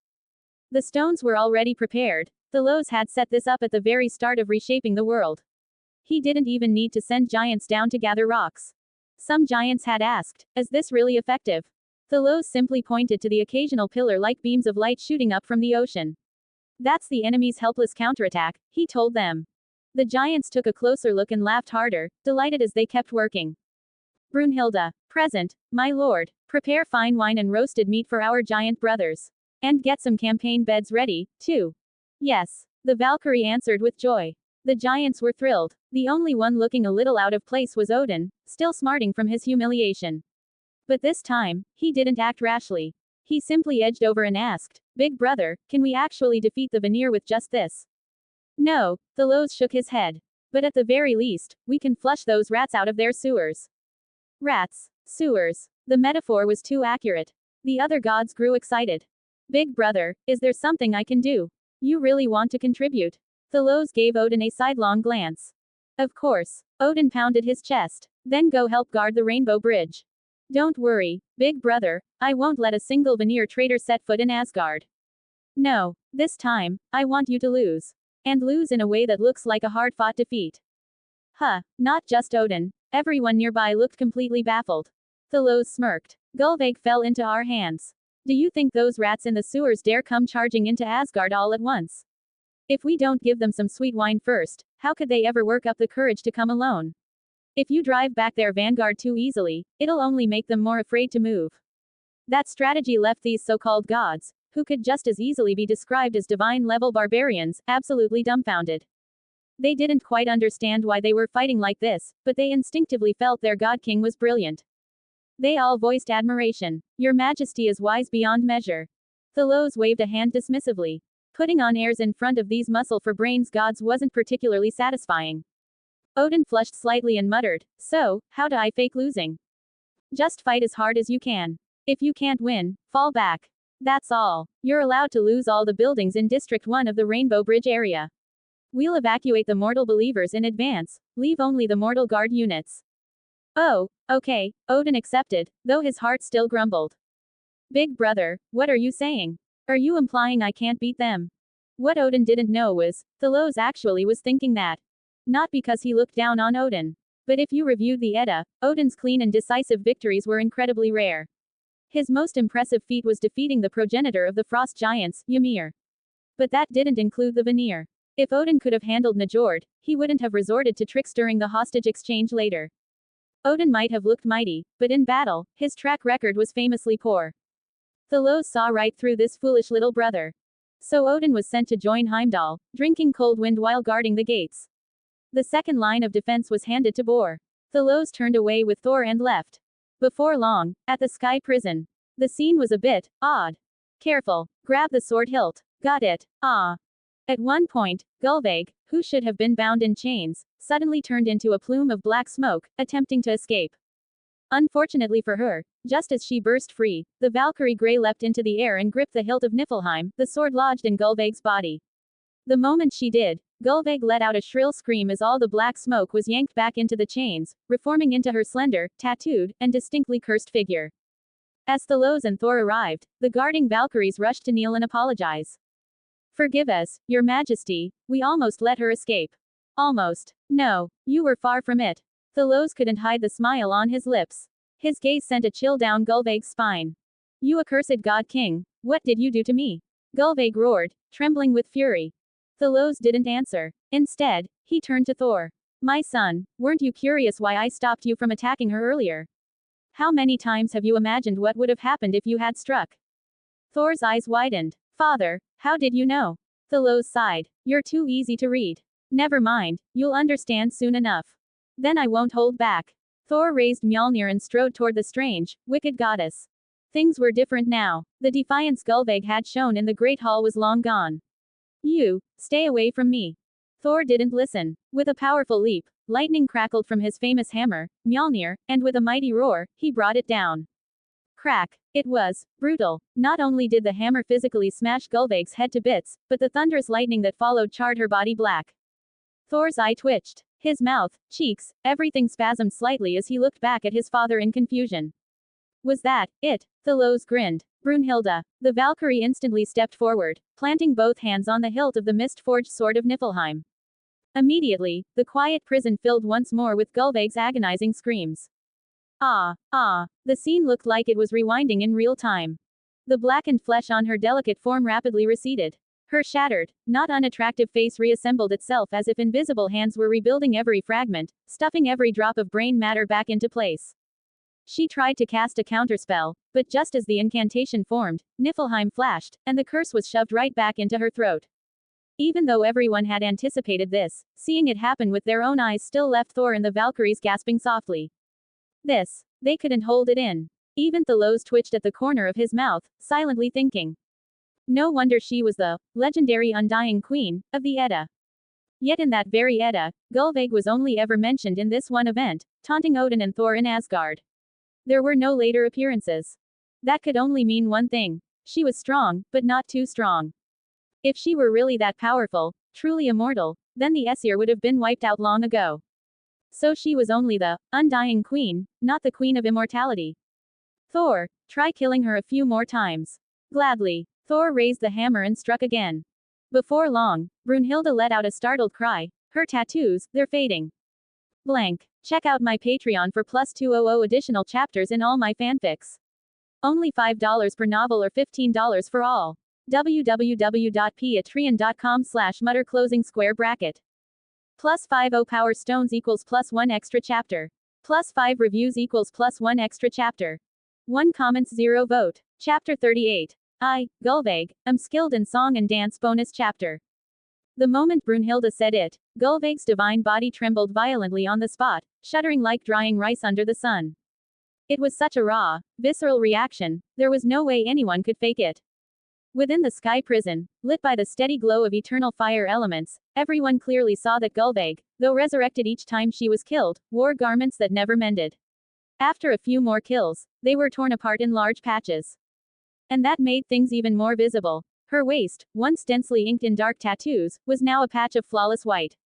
The stones were already prepared. Thalos had set this up at the very start of reshaping the world. He didn't even need to send giants down to gather rocks. Some giants had asked, is this really effective? Thalos simply pointed to the occasional pillar-like beams of light shooting up from the ocean. That's the enemy's helpless counterattack, he told them. The giants took a closer look and laughed harder, delighted as they kept working. Brunhilde, present, my lord, prepare fine wine and roasted meat for our giant brothers. And get some campaign beds ready, too. Yes, the Valkyrie answered with joy. The giants were thrilled. The only one looking a little out of place was Odin, still smarting from his humiliation. But this time, he didn't act rashly. He simply edged over and asked, Big brother, can we actually defeat the Veneer with just this? No, Thalos shook his head. But at the very least, we can flush those rats out of their sewers. Rats, sewers. The metaphor was too accurate. The other gods grew excited. Big brother, is there something I can do? You really want to contribute? Thalos gave Odin a sidelong glance. Of course. Odin pounded his chest. Then go help guard the Rainbow Bridge. Don't worry, big brother, I won't let a single Veneer traitor set foot in Asgard. No, this time, I want you to lose. And lose in a way that looks like a hard-fought defeat. Huh, not just Odin. Everyone nearby looked completely baffled. Thalos smirked. Gullveig fell into our hands. Do you think those rats in the sewers dare come charging into Asgard all at once? If we don't give them some sweet wine first, how could they ever work up the courage to come alone? If you drive back their vanguard too easily, it'll only make them more afraid to move. That strategy left these so-called gods, who could just as easily be described as divine-level barbarians, absolutely dumbfounded. They didn't quite understand why they were fighting like this, but they instinctively felt their god-king was brilliant. They all voiced admiration. Your Majesty is wise beyond measure. Thalos waved a hand dismissively. Putting on airs in front of these muscle-for-brains gods wasn't particularly satisfying. Odin flushed slightly and muttered, so, how do I fake losing? Just fight as hard as you can. If you can't win, fall back. That's all. You're allowed to lose all the buildings in District 1 of the Rainbow Bridge area. We'll evacuate the mortal believers in advance, leave only the mortal guard units. Oh, okay, Odin accepted, though his heart still grumbled. Big brother, what are you saying? Are you implying I can't beat them? What Odin didn't know was, Thalos actually was thinking that. Not because he looked down on Odin. But if you reviewed the Edda, Odin's clean and decisive victories were incredibly rare. His most impressive feat was defeating the progenitor of the frost giants, Ymir. But that didn't include the Veneer. If Odin could have handled Njord, he wouldn't have resorted to tricks during the hostage exchange later. Odin might have looked mighty, but in battle, his track record was famously poor. Thalos saw right through this foolish little brother. So Odin was sent to join Heimdall, drinking cold wind while guarding the gates. The second line of defense was handed to Bor. Thalos turned away with Thor and left. Before long, at the Sky Prison. The scene was a bit odd. Careful, grab the sword hilt. Got it, ah. At one point, Gullveig, who should have been bound in chains, suddenly turned into a plume of black smoke, attempting to escape. Unfortunately for her, Just as she burst free, the Valkyrie Grey leapt into the air and gripped the hilt of Niflheim, the sword lodged in Gullveig's body. The moment she did, Gullveig let out a shrill scream as all the black smoke was yanked back into the chains, reforming into her slender, tattooed, and distinctly cursed figure. As Thalos and Thor arrived, the guarding Valkyries rushed to kneel and apologize. "Forgive us, Your Majesty, we almost let her escape." "Almost. No, you were far from it." Thalos couldn't hide the smile on his lips. His gaze sent a chill down Gullveig's spine. "You accursed god king, what did you do to me?" Gullveig roared, trembling with fury. Thalos didn't answer. Instead, he turned to Thor. "My son, weren't you curious why I stopped you from attacking her earlier? How many times have you imagined what would have happened if you had struck?" Thor's eyes widened. "Father, how did you know?" Thalos sighed. "You're too easy to read. Never mind, you'll understand soon enough. Then I won't hold back." Thor raised Mjolnir and strode toward the strange, wicked goddess. Things were different now. The defiance Gullveig had shown in the Great Hall was long gone. "You, stay away from me." Thor didn't listen. With a powerful leap, lightning crackled from his famous hammer, Mjolnir, and with a mighty roar, he brought it down. Crack. It was brutal. Not only did the hammer physically smash Gullveig's head to bits, but the thunderous lightning that followed charred her body black. Thor's eye twitched. His mouth, cheeks, everything spasmed slightly as he looked back at his father in confusion. "Was that it?" Thalos grinned. "Brunhilde." The Valkyrie instantly stepped forward, planting both hands on the hilt of the mist-forged sword of Niflheim. Immediately, the quiet prison filled once more with Gullveig's agonizing screams. Ah, ah, the scene looked like it was rewinding in real time. The blackened flesh on her delicate form rapidly receded. Her shattered, not unattractive face reassembled itself as if invisible hands were rebuilding every fragment, stuffing every drop of brain matter back into place. She tried to cast a counterspell, but just as the incantation formed, Niflheim flashed, and the curse was shoved right back into her throat. Even though everyone had anticipated this, seeing it happen with their own eyes still left Thor and the Valkyries gasping softly. They couldn't hold it in. Even Thalos twitched at the corner of his mouth, silently thinking. No wonder she was the legendary undying queen of the Edda. Yet in that very Edda, Gullveig was only ever mentioned in this one event, taunting Odin and Thor in Asgard. There were no later appearances. That could only mean one thing. She was strong, but not too strong. If she were really that powerful, truly immortal, then the Aesir would have been wiped out long ago. So she was only the undying queen, not the queen of immortality. "Thor, try killing her a few more times." "Gladly." Thor raised the hammer and struck again. Before long, Brunhilde let out a startled cry. "Her tattoos, they're fading." Blank. Check out my Patreon for plus 200 additional chapters in all my fanfics. Only $5 per novel or $15 for all. www.patreon.com/mutter closing square bracket. Plus 50 power stones equals plus 1 extra chapter. Plus 5 reviews equals plus 1 extra chapter. 1 comments 0 vote. Chapter 38. I, Gullveig, am skilled in song and dance bonus chapter. The moment Brunhilde said it, Gullveig's divine body trembled violently on the spot, shuddering like drying rice under the sun. It was such a raw, visceral reaction, there was no way anyone could fake it. Within the sky prison, lit by the steady glow of eternal fire elements, everyone clearly saw that Gullveig, though resurrected each time she was killed, wore garments that never mended. After a few more kills, they were torn apart in large patches. And that made things even more visible. Her waist, once densely inked in dark tattoos, was now a patch of flawless white.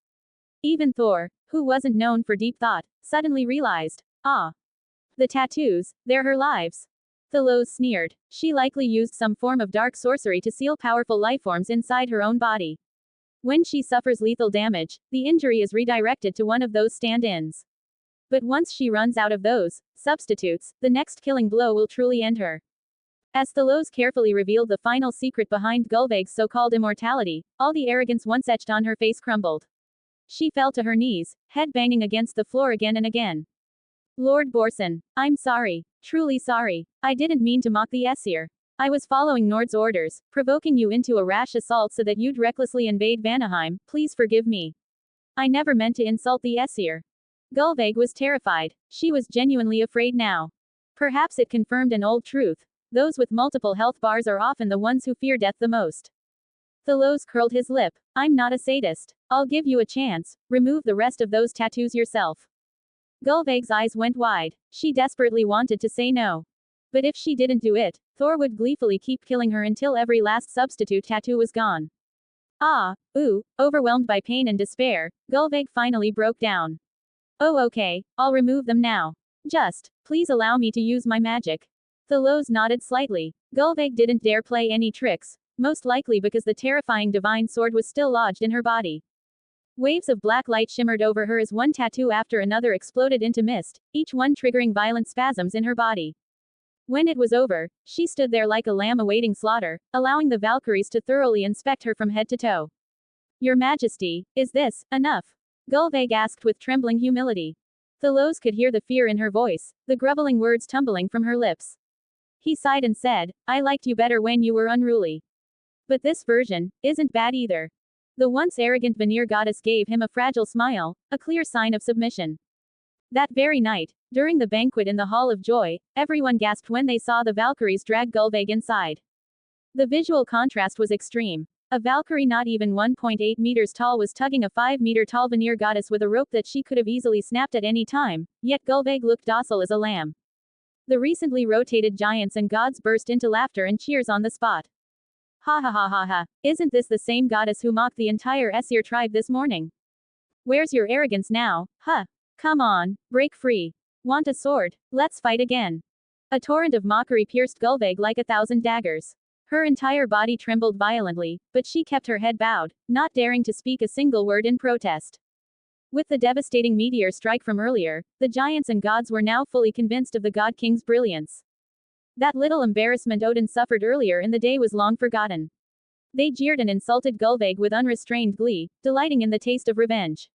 Even Thor, who wasn't known for deep thought, suddenly realized, the tattoos, they're her lives. Thalos sneered. She likely used some form of dark sorcery to seal powerful lifeforms inside her own body. When she suffers lethal damage, the injury is redirected to one of those stand-ins. But once she runs out of those substitutes, the next killing blow will truly end her. As Thalos carefully revealed the final secret behind Gullveig's so-called immortality, all the arrogance once etched on her face crumbled. She fell to her knees, head banging against the floor again and again. "Lord Borson, I'm sorry. Truly sorry. I didn't mean to mock the Aesir. I was following Nord's orders, provoking you into a rash assault so that you'd recklessly invade Vanaheim. Please forgive me. I never meant to insult the Aesir." Gullveig was terrified. She was genuinely afraid now. Perhaps it confirmed an old truth. Those with multiple health bars are often the ones who fear death the most. Thalos curled his lip. "I'm not a sadist. I'll give you a chance. Remove the rest of those tattoos yourself." Gullveig's eyes went wide. She desperately wanted to say no. But if she didn't do it, Thor would gleefully keep killing her until every last substitute tattoo was gone. Overwhelmed by pain and despair, Gullveig finally broke down. Oh okay, I'll remove them now. Just, please allow me to use my magic. Thalos nodded slightly. Gullveig didn't dare play any tricks, most likely because the terrifying divine sword was still lodged in her body. Waves of black light shimmered over her as one tattoo after another exploded into mist, each one triggering violent spasms in her body. When it was over, she stood there like a lamb awaiting slaughter, allowing the Valkyries to thoroughly inspect her from head to toe. Your Majesty, is this enough? Gullveig asked with trembling humility. Thalos could hear the fear in her voice, the groveling words tumbling from her lips. He sighed and said, I liked you better when you were unruly. But this version isn't bad either. The once arrogant Veneer goddess gave him a fragile smile, a clear sign of submission. That very night, during the banquet in the Hall of Joy, everyone gasped when they saw the Valkyries drag Gullveig inside. The visual contrast was extreme. A Valkyrie not even 1.8 meters tall was tugging a 5-meter-tall Veneer goddess with a rope that she could have easily snapped at any time, yet Gullveig looked docile as a lamb. The recently rotated giants and gods burst into laughter and cheers on the spot. Ha ha ha ha ha, isn't this the same goddess who mocked the entire Aesir tribe this morning? Where's your arrogance now, huh? Come on, break free. Want a sword? Let's fight again. A torrent of mockery pierced Gullveig like 1,000 daggers. Her entire body trembled violently, but she kept her head bowed, not daring to speak a single word in protest. With the devastating meteor strike from earlier, the giants and gods were now fully convinced of the God King's brilliance. That little embarrassment Odin suffered earlier in the day was long forgotten. They jeered and insulted Gullveig with unrestrained glee, delighting in the taste of revenge.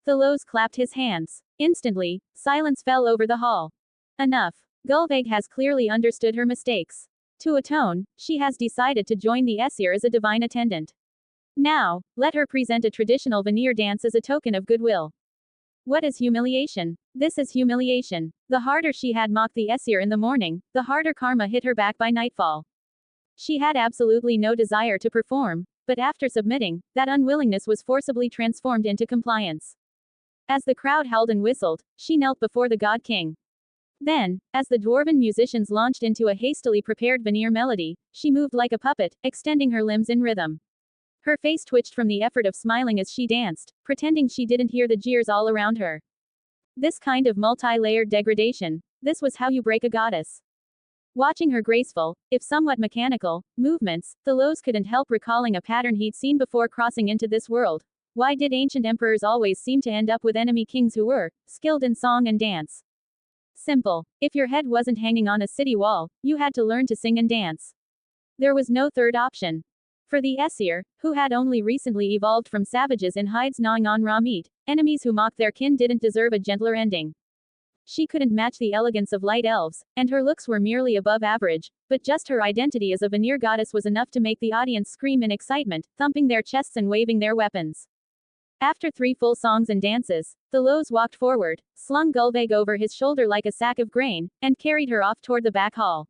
Thalos clapped his hands. Instantly, silence fell over the hall. Enough. Gullveig has clearly understood her mistakes. To atone, she has decided to join the Aesir as a divine attendant. Now, let her present a traditional Veneer dance as a token of goodwill. What is humiliation? This is humiliation. The harder she had mocked the Aesir in the morning, the harder karma hit her back by nightfall. She had absolutely no desire to perform, but after submitting, that unwillingness was forcibly transformed into compliance. As the crowd howled and whistled, she knelt before the God King. Then, as the dwarven musicians launched into a hastily prepared Veneer melody, she moved like a puppet, extending her limbs in rhythm. Her face twitched from the effort of smiling as she danced, pretending she didn't hear the jeers all around her. This kind of multi-layered degradation, this was how you break a goddess. Watching her graceful, if somewhat mechanical, movements, Thalos couldn't help recalling a pattern he'd seen before crossing into this world. Why did ancient emperors always seem to end up with enemy kings who were skilled in song and dance? Simple. If your head wasn't hanging on a city wall, you had to learn to sing and dance. There was no third option. For the Aesir, who had only recently evolved from savages in hides gnawing on raw meat, enemies who mocked their kin didn't deserve a gentler ending. She couldn't match the elegance of light elves, and her looks were merely above average, but just her identity as a Veneer goddess was enough to make the audience scream in excitement, thumping their chests and waving their weapons. After 3 full songs and dances, Thalos walked forward, slung Gullveig over his shoulder like a sack of grain, and carried her off toward the back hall.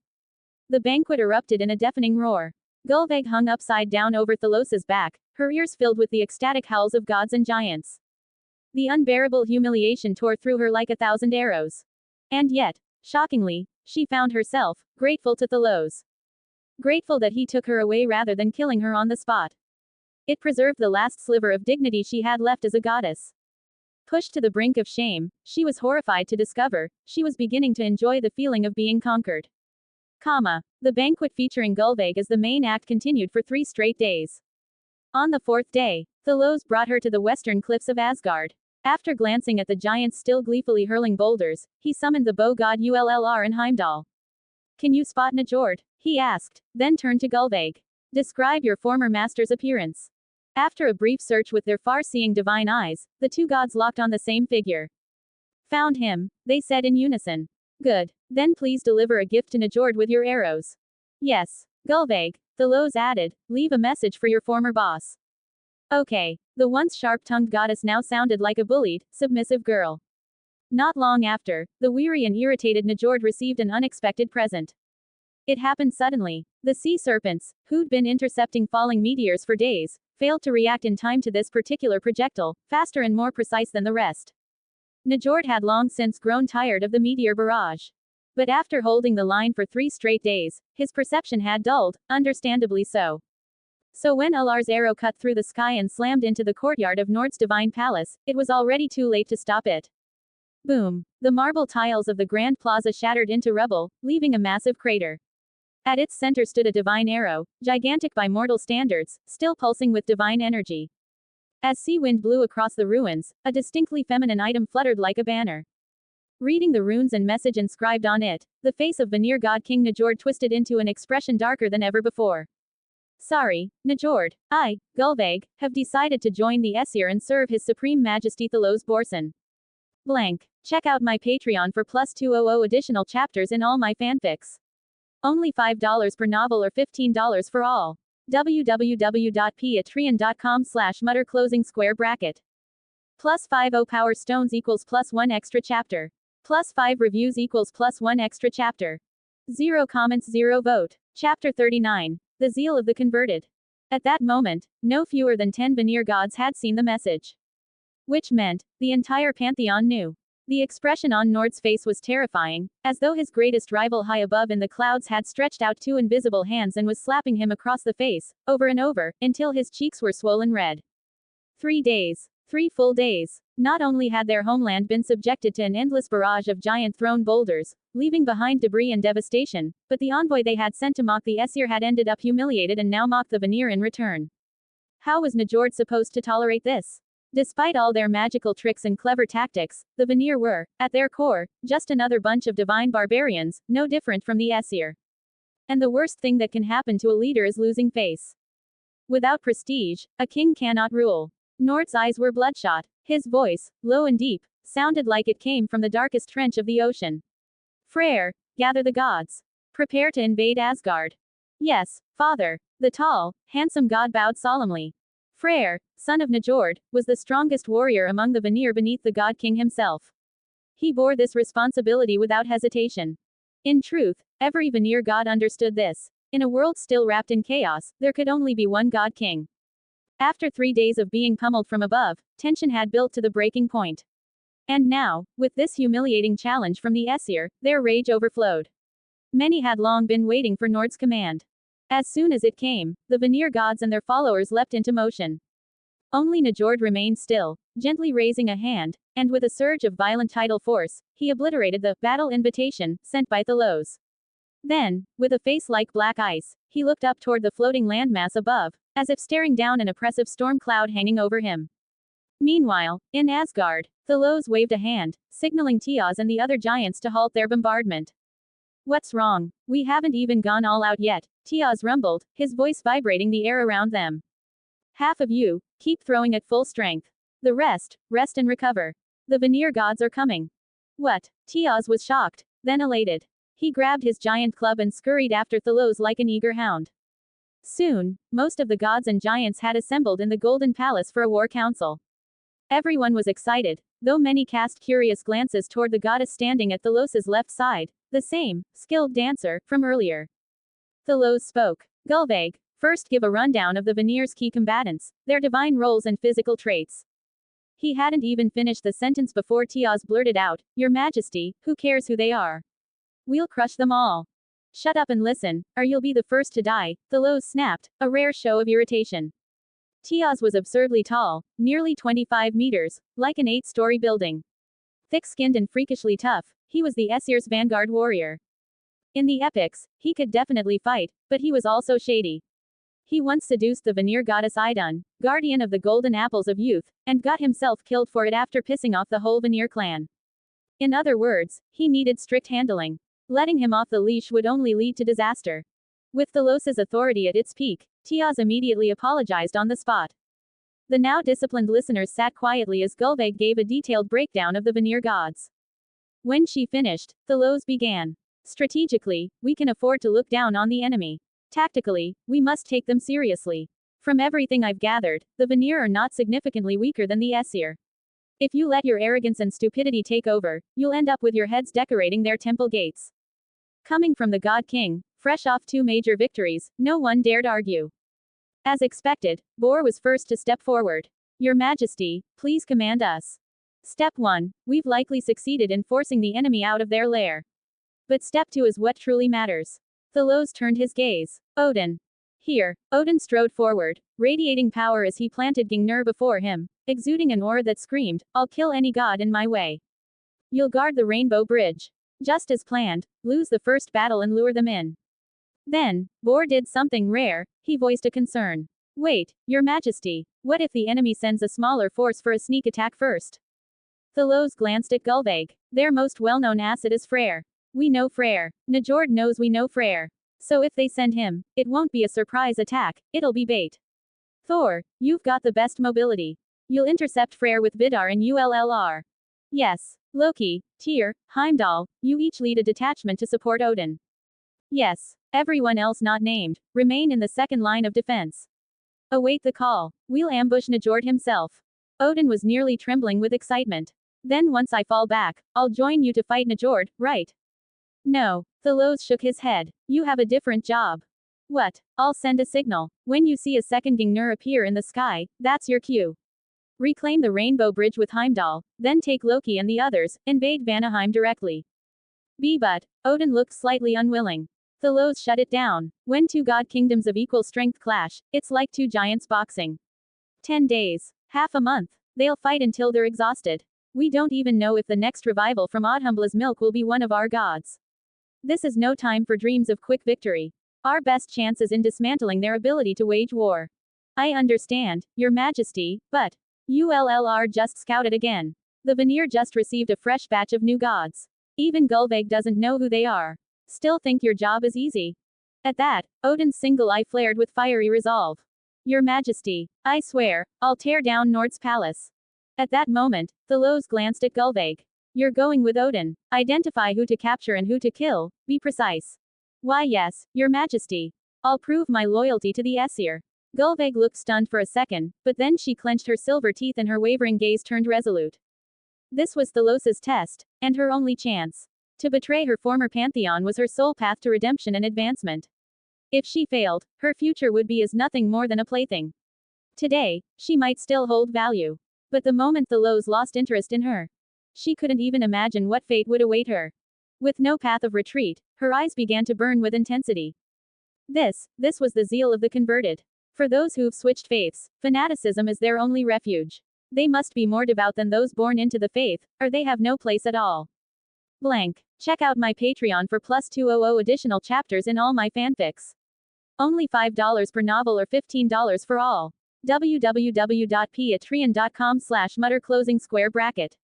The banquet erupted in a deafening roar. Gullveig hung upside down over Thalos's back, her ears filled with the ecstatic howls of gods and giants. The unbearable humiliation tore through her like 1,000 arrows. And yet, shockingly, she found herself grateful to Thalos. Grateful that he took her away rather than killing her on the spot. It preserved the last sliver of dignity she had left as a goddess. Pushed to the brink of shame, she was horrified to discover she was beginning to enjoy the feeling of being conquered. The banquet featuring Gullveig as the main act continued for 3 straight days. On the 4th day, Thalos brought her to the western cliffs of Asgard. After glancing at the giants still gleefully hurling boulders, he summoned the bow god Ullr and Heimdall. Can you spot Njord? He asked, then turned to Gullveig. Describe your former master's appearance. After a brief search with their far-seeing divine eyes, the 2 gods locked on the same figure. Found him, they said in unison. Good. Then please deliver a gift to Njord with your arrows. Yes. Gullveig, Thalos added, leave a message for your former boss. Okay. The once sharp-tongued goddess now sounded like a bullied, submissive girl. Not long after, the weary and irritated Njord received an unexpected present. It happened suddenly. The sea serpents, who'd been intercepting falling meteors for days, failed to react in time to this particular projectile, faster and more precise than the rest. Njord had long since grown tired of the meteor barrage. But after holding the line for 3 straight days, his perception had dulled, understandably so. So when Alar's arrow cut through the sky and slammed into the courtyard of Nord's divine palace, it was already too late to stop it. Boom! The marble tiles of the Grand Plaza shattered into rubble, leaving a massive crater. At its center stood a divine arrow, gigantic by mortal standards, still pulsing with divine energy. As sea wind blew across the ruins, a distinctly feminine item fluttered like a banner. Reading the runes and message inscribed on it, the face of Veneer god King Njord twisted into an expression darker than ever before. Sorry, Njord, I, Gulveig, have decided to join the Aesir and serve His Supreme Majesty Thalos Borson. Blank. Check out my Patreon for plus 200 additional chapters in all my fanfics. Only $5 per novel or $15 for all. www.patreon.com/mutter closing square bracket. Plus 50 power stones equals plus 1 extra chapter. Plus 5 reviews equals plus 1 extra chapter. 0 comments 0 vote. Chapter 39. The Zeal of the Converted. At that moment, no fewer than 10 Veneer gods had seen the message. Which meant, the entire pantheon knew. The expression on Nord's face was terrifying, as though his greatest rival high above in the clouds had stretched out 2 invisible hands and was slapping him across the face, over and over, until his cheeks were swollen red. 3 days. 3 full days. Not only had their homeland been subjected to an endless barrage of giant thrown boulders, leaving behind debris and devastation, but the envoy they had sent to mock the Aesir had ended up humiliated and now mocked the Veneer in return. How was Njord supposed to tolerate this? Despite all their magical tricks and clever tactics, the Veneer were, at their core, just another bunch of divine barbarians, no different from the Aesir. And the worst thing that can happen to a leader is losing face. Without prestige, a king cannot rule. Nord's eyes were bloodshot. His voice, low and deep, sounded like it came from the darkest trench of the ocean. Freyr, gather the gods. Prepare to invade Asgard. Yes, father. The tall, handsome god bowed solemnly. Freyr, son of Njord, was the strongest warrior among the Veneer beneath the god king himself. He bore this responsibility without hesitation. In truth, every Veneer god understood this. In a world still wrapped in chaos, there could only be one god king. After 3 days of being pummeled from above, tension had built to the breaking point. And now, with this humiliating challenge from the Aesir, their rage overflowed. Many had long been waiting for Nord's command. As soon as it came, the Veneer gods and their followers leapt into motion. Only Njord remained still, gently raising a hand, and with a surge of violent tidal force, he obliterated the battle invitation sent by Thalos. Then, with a face like black ice, he looked up toward the floating landmass above, as if staring down an oppressive storm cloud hanging over him. Meanwhile, in Asgard, Thalos waved a hand, signaling Tiaz and the other giants to halt their bombardment. What's wrong? We haven't even gone all out yet, Tiaz rumbled, his voice vibrating the air around them. Half of you, keep throwing at full strength. The rest, rest and recover. The Veneer gods are coming. What? Tiaz was shocked, then elated. He grabbed his giant club and scurried after Thalos like an eager hound. Soon, most of the gods and giants had assembled in the Golden Palace for a war council. Everyone was excited, though many cast curious glances toward the goddess standing at Thalos's left side, the same, skilled dancer, from earlier. Thalos spoke. Gulveig, first give a rundown of the Veneer's key combatants, their divine roles and physical traits. He hadn't even finished the sentence before Tiaz blurted out, Your Majesty, who cares who they are? We'll crush them all. Shut up and listen, or you'll be the first to die, Thalos snapped, a rare show of irritation. Tiaz was absurdly tall, nearly 25 meters, like an 8-story building. Thick-skinned and freakishly tough, he was the Aesir's vanguard warrior. In the epics, he could definitely fight, but he was also shady. He once seduced the Veneer goddess Idun, guardian of the golden apples of youth, and got himself killed for it after pissing off the whole Veneer clan. In other words, he needed strict handling. Letting him off the leash would only lead to disaster. With Thalos's authority at its peak, Tiaz immediately apologized on the spot. The now disciplined listeners sat quietly as Gulveig gave a detailed breakdown of the Veneer gods. When she finished, Thalos began. Strategically, we can afford to look down on the enemy. Tactically, we must take them seriously. From everything I've gathered, the Veneer are not significantly weaker than the Aesir. If you let your arrogance and stupidity take over, you'll end up with your heads decorating their temple gates. Coming from the God King, fresh off 2 major victories, no one dared argue. As expected, Bor was first to step forward. Your Majesty, please command us. Step 1. We've likely succeeded in forcing the enemy out of their lair. But step 2 is what truly matters. Thalos turned his gaze. Odin. Here, Odin strode forward, radiating power as he planted Gungnir before him, exuding an aura that screamed, "I'll kill any god in my way. You'll guard the Rainbow Bridge. Just as planned, lose the first battle and lure them in." Then, Bor did something rare, he voiced a concern. "Wait, Your Majesty, what if the enemy sends a smaller force for a sneak attack first?" Thalos glanced at Gulveig. "Their most well-known asset is Freyr. We know Freyr. Njord knows we know Freyr. So if they send him, it won't be a surprise attack, it'll be bait. Thor, you've got the best mobility. You'll intercept Freyr with Vidar and ULLR. Yes. Loki, Tyr, Heimdall, you each lead a detachment to support Odin. Yes. Everyone else not named, remain in the second line of defense. Await the call. We'll ambush Njord himself." Odin was nearly trembling with excitement. "Then once I fall back, I'll join you to fight Njord, right?" "No." Thalos shook his head. "You have a different job." "What?" "I'll send a signal. When you see a second Gungnir appear in the sky, that's your cue. Reclaim the Rainbow Bridge with Heimdall, then take Loki and the others, invade Vanaheim directly." But Odin looked slightly unwilling. Thalos shut it down. "When two god kingdoms of equal strength clash, it's like two giants boxing. 10 days. Half a month. They'll fight until they're exhausted. We don't even know if the next revival from Odhumla's milk will be one of our gods. This is no time for dreams of quick victory. Our best chance is in dismantling their ability to wage war." "I understand, Your Majesty, but ULLR just scouted again. The Veneer just received a fresh batch of new gods. Even Gulveig doesn't know who they are. Still think your job is easy?" At that, Odin's single eye flared with fiery resolve. "Your Majesty, I swear, I'll tear down Nord's palace." At that moment, Thalos glanced at Gulveig. "You're going with Odin. Identify who to capture and who to kill, be precise." "Why yes, Your Majesty. I'll prove my loyalty to the Aesir." Gulveig looked stunned for a second, but then she clenched her silver teeth and her wavering gaze turned resolute. This was Thalos's test, and her only chance. To betray her former pantheon was her sole path to redemption and advancement. If she failed, her future would be as nothing more than a plaything. Today, she might still hold value. But the moment Thalos lost interest in her, she couldn't even imagine what fate would await her. With no path of retreat, her eyes began to burn with intensity. This was the zeal of the converted. For those who've switched faiths, fanaticism is their only refuge. They must be more devout than those born into the faith, or they have no place at all. Blank. Check out my Patreon for plus 200 additional chapters in all my fanfics. Only $5 per novel or $15 for all. www.patreon.com/mutter closing square bracket.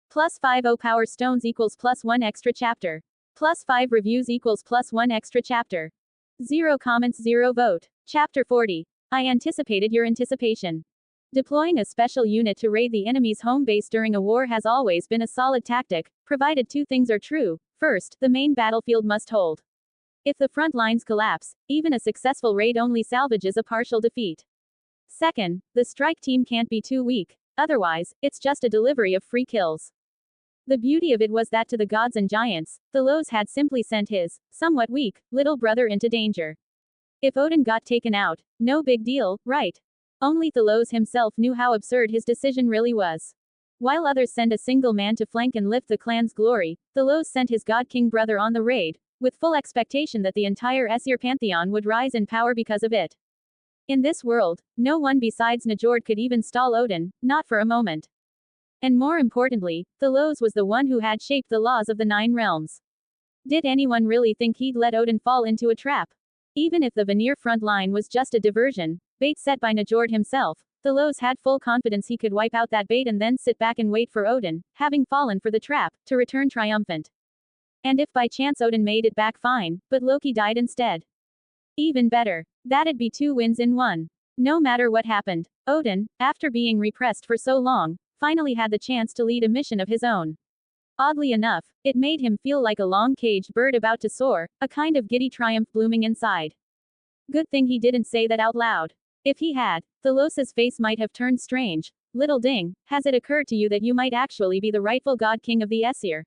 Plus 50 power stones equals plus 1 extra chapter. Plus 5 reviews equals plus 1 extra chapter. 0 comments 0 vote. Chapter 40. I anticipated your anticipation. Deploying a special unit to raid the enemy's home base during a war has always been a solid tactic, provided two things are true. First, the main battlefield must hold. If the front lines collapse, even a successful raid only salvages a partial defeat. Second, the strike team can't be too weak, otherwise, it's just a delivery of free kills. The beauty of it was that to the gods and giants, Thalos had simply sent his, somewhat weak, little brother into danger. If Odin got taken out, no big deal, right? Only Thalos himself knew how absurd his decision really was. While others send a single man to flank and lift the clan's glory, Thalos sent his god-king brother on the raid, with full expectation that the entire Aesir pantheon would rise in power because of it. In this world, no one besides Njord could even stall Odin, not for a moment. And more importantly, Thalos was the one who had shaped the laws of the Nine Realms. Did anyone really think he'd let Odin fall into a trap? Even if the Veneer front line was just a diversion, bait set by Njord himself, Thalos had full confidence he could wipe out that bait and then sit back and wait for Odin, having fallen for the trap, to return triumphant. And if by chance Odin made it back fine, but Loki died instead. Even better. That'd be 2 wins in 1. No matter what happened, Odin, after being repressed for so long, finally had the chance to lead a mission of his own. Oddly enough, it made him feel like a long-caged bird about to soar, a kind of giddy triumph blooming inside. Good thing he didn't say that out loud. If he had, Thalos's face might have turned strange. Little ding, has it occurred to you that you might actually be the rightful god king of the Aesir?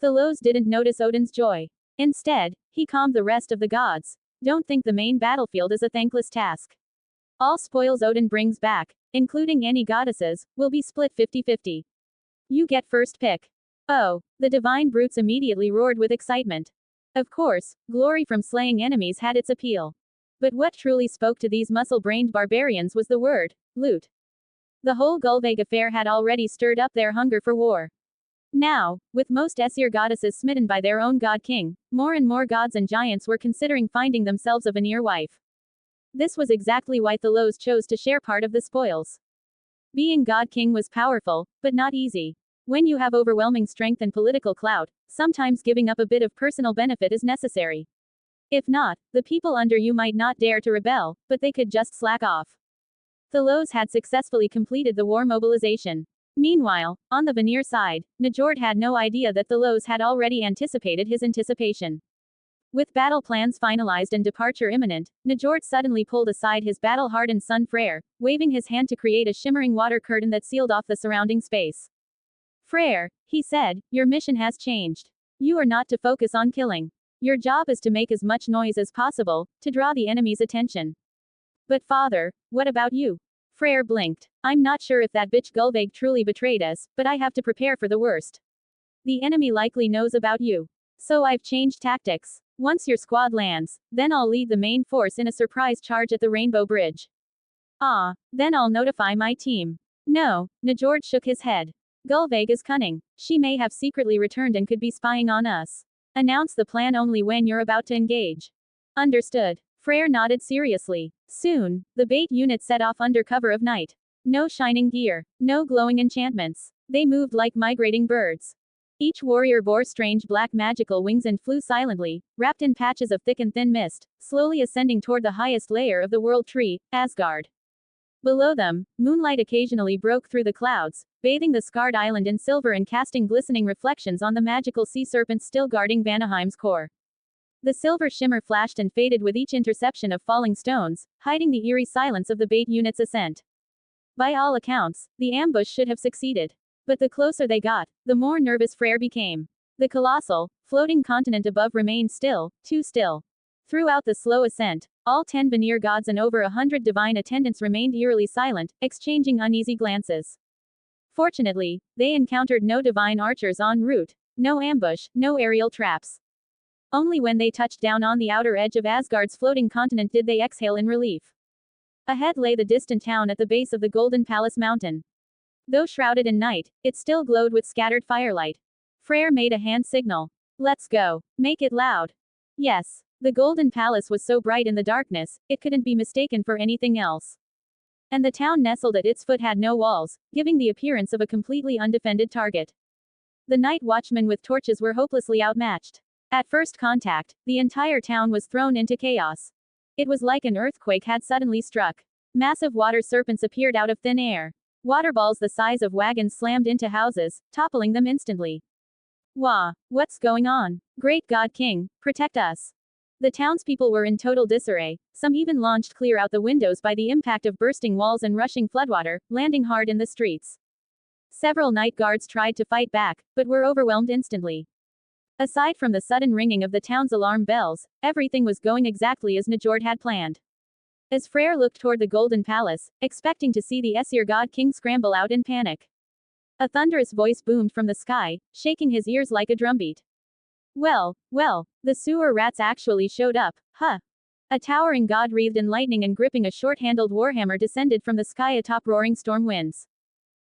Thalos didn't notice Odin's joy. Instead, he calmed the rest of the gods. Don't think the main battlefield is a thankless task. All spoils Odin brings back, including any goddesses, will be split 50-50. You get first pick. Oh, the divine brutes immediately roared with excitement. Of course, glory from slaying enemies had its appeal. But what truly spoke to these muscle-brained barbarians was the word, loot. The whole Gulveig affair had already stirred up their hunger for war. Now, with most Aesir goddesses smitten by their own god king, more and more gods and giants were considering finding themselves a Veneer wife. This was exactly why Thalos chose to share part of the spoils. Being god king was powerful, but not easy. When you have overwhelming strength and political clout, sometimes giving up a bit of personal benefit is necessary. If not, the people under you might not dare to rebel, but they could just slack off. Thalos had successfully completed the war mobilization. Meanwhile, on the Veneer side, Njord had no idea that Thalos had already anticipated his anticipation. With battle plans finalized and departure imminent, Njord suddenly pulled aside his battle-hardened son Freyr, waving his hand to create a shimmering water curtain that sealed off the surrounding space. Freyr, he said, your mission has changed. You are not to focus on killing. Your job is to make as much noise as possible, to draw the enemy's attention. But father, what about you? Freyr blinked. I'm not sure if that bitch Gulveig truly betrayed us, but I have to prepare for the worst. The enemy likely knows about you. So I've changed tactics. Once your squad lands, then I'll lead the main force in a surprise charge at the Rainbow Bridge. Ah, then I'll notify my team. No, Njord shook his head. Gulveig is cunning. She may have secretly returned and could be spying on us. Announce the plan only when you're about to engage. Understood. Freyr nodded seriously. Soon, the bait unit set off under cover of night. No shining gear, no glowing enchantments. They moved like migrating birds. Each warrior bore strange black magical wings and flew silently, wrapped in patches of thick and thin mist, slowly ascending toward the highest layer of the world tree, Asgard. Below them, moonlight occasionally broke through the clouds, bathing the scarred island in silver and casting glistening reflections on the magical sea serpents still guarding Vanaheim's core. The silver shimmer flashed and faded with each interception of falling stones, hiding the eerie silence of the bait unit's ascent. By all accounts, the ambush should have succeeded. But the closer they got, the more nervous Freyr became. The colossal, floating continent above remained still, too still. Throughout the slow ascent, all 10 Veneer gods and over 100 divine attendants remained eerily silent, exchanging uneasy glances. Fortunately, they encountered no divine archers en route, no ambush, no aerial traps. Only when they touched down on the outer edge of Asgard's floating continent did they exhale in relief. Ahead lay the distant town at the base of the Golden Palace mountain. Though shrouded in night, it still glowed with scattered firelight. Freyr made a hand signal. Let's go. Make it loud. Yes. The Golden Palace was so bright in the darkness, it couldn't be mistaken for anything else. And the town nestled at its foot had no walls, giving the appearance of a completely undefended target. The night watchmen with torches were hopelessly outmatched. At first contact, the entire town was thrown into chaos. It was like an earthquake had suddenly struck. Massive water serpents appeared out of thin air. Water balls the size of wagons slammed into houses, toppling them instantly. Wah! What's going on? Great God King, protect us! The townspeople were in total disarray, some even launched clear out the windows by the impact of bursting walls and rushing floodwater, landing hard in the streets. Several night guards tried to fight back, but were overwhelmed instantly. Aside from the sudden ringing of the town's alarm bells, everything was going exactly as Njord had planned. As Freyr looked toward the Golden Palace, expecting to see the Aesir god king scramble out in panic, a thunderous voice boomed from the sky, shaking his ears like a drumbeat. Well, the sewer rats actually showed up, huh? A towering god wreathed in lightning and gripping a short-handled warhammer descended from the sky atop roaring storm winds.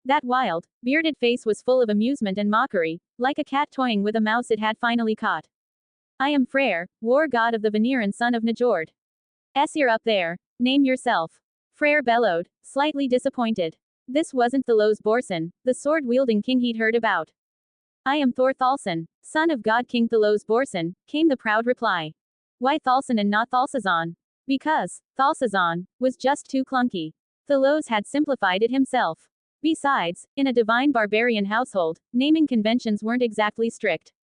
That wild, bearded face was full of amusement and mockery, like a cat toying with a mouse it had finally caught. I am Freyr, war god of the Veneer and son of Njord. Aesir up there, name yourself. Freyr bellowed, slightly disappointed. This wasn't Thalos Borson, the sword-wielding king he'd heard about. I am Thor Thalson, son of God King Thalos Borson, came the proud reply. Why Thalson and not Thalsazon? Because Thalsazon was just too clunky. Thalos had simplified it himself. Besides, in a divine barbarian household, naming conventions weren't exactly strict.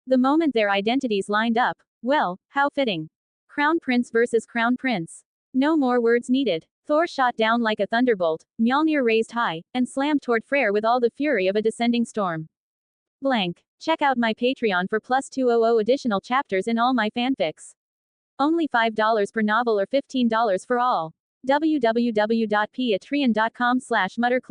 The moment their identities lined up, well, how fitting. Crown Prince versus Crown Prince. No more words needed. Thor shot down like a thunderbolt, Mjolnir raised high, and slammed toward Freyr with all the fury of a descending storm. Blank. Check out my Patreon for plus 200 additional chapters in all my fanfics. Only $5 per novel or $15 for all. www.patreon.com/Mutter.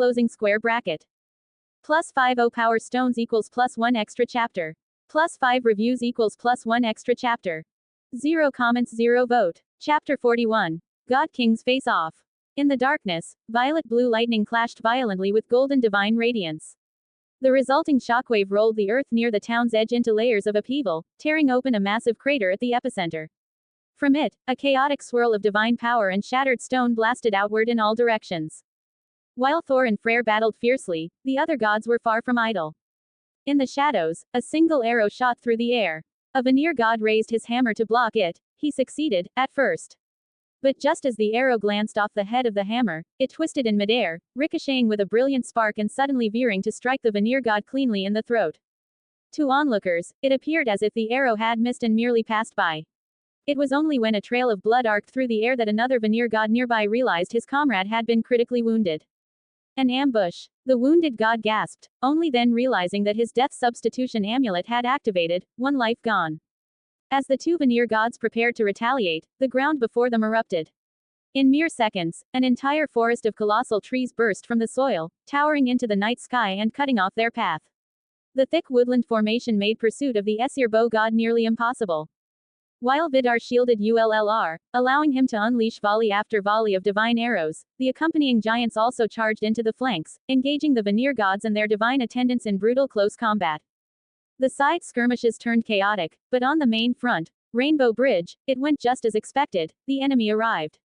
+5 power stones equals +1 extra chapter. +5 reviews equals +1 extra chapter. 0 comments 0 vote. Chapter 41. God Kings Face Off. In the darkness, violet-blue lightning clashed violently with golden divine radiance. The resulting shockwave rolled the earth near the town's edge into layers of upheaval, tearing open a massive crater at the epicenter. From it, a chaotic swirl of divine power and shattered stone blasted outward in all directions. While Thor and Freyr battled fiercely, the other gods were far from idle. In the shadows, a single arrow shot through the air. A Veneer god raised his hammer to block it. He succeeded, at first. But just as the arrow glanced off the head of the hammer, it twisted in midair, ricocheting with a brilliant spark and suddenly veering to strike the Veneer god cleanly in the throat. To onlookers, it appeared as if the arrow had missed and merely passed by. It was only when a trail of blood arced through the air that another Veneer god nearby realized his comrade had been critically wounded. An ambush. The wounded god gasped, only then realizing that his death substitution amulet had activated, one life gone. As the two Veneer gods prepared to retaliate, the ground before them erupted. In mere seconds, an entire forest of colossal trees burst from the soil, towering into the night sky and cutting off their path. The thick woodland formation made pursuit of the Aesir bow god nearly impossible. While Vidar shielded Ullr, allowing him to unleash volley after volley of divine arrows, the accompanying giants also charged into the flanks, engaging the Veneer gods and their divine attendants in brutal close combat. The side skirmishes turned chaotic, but on the main front, Rainbow Bridge, it went just as expected. The enemy arrived.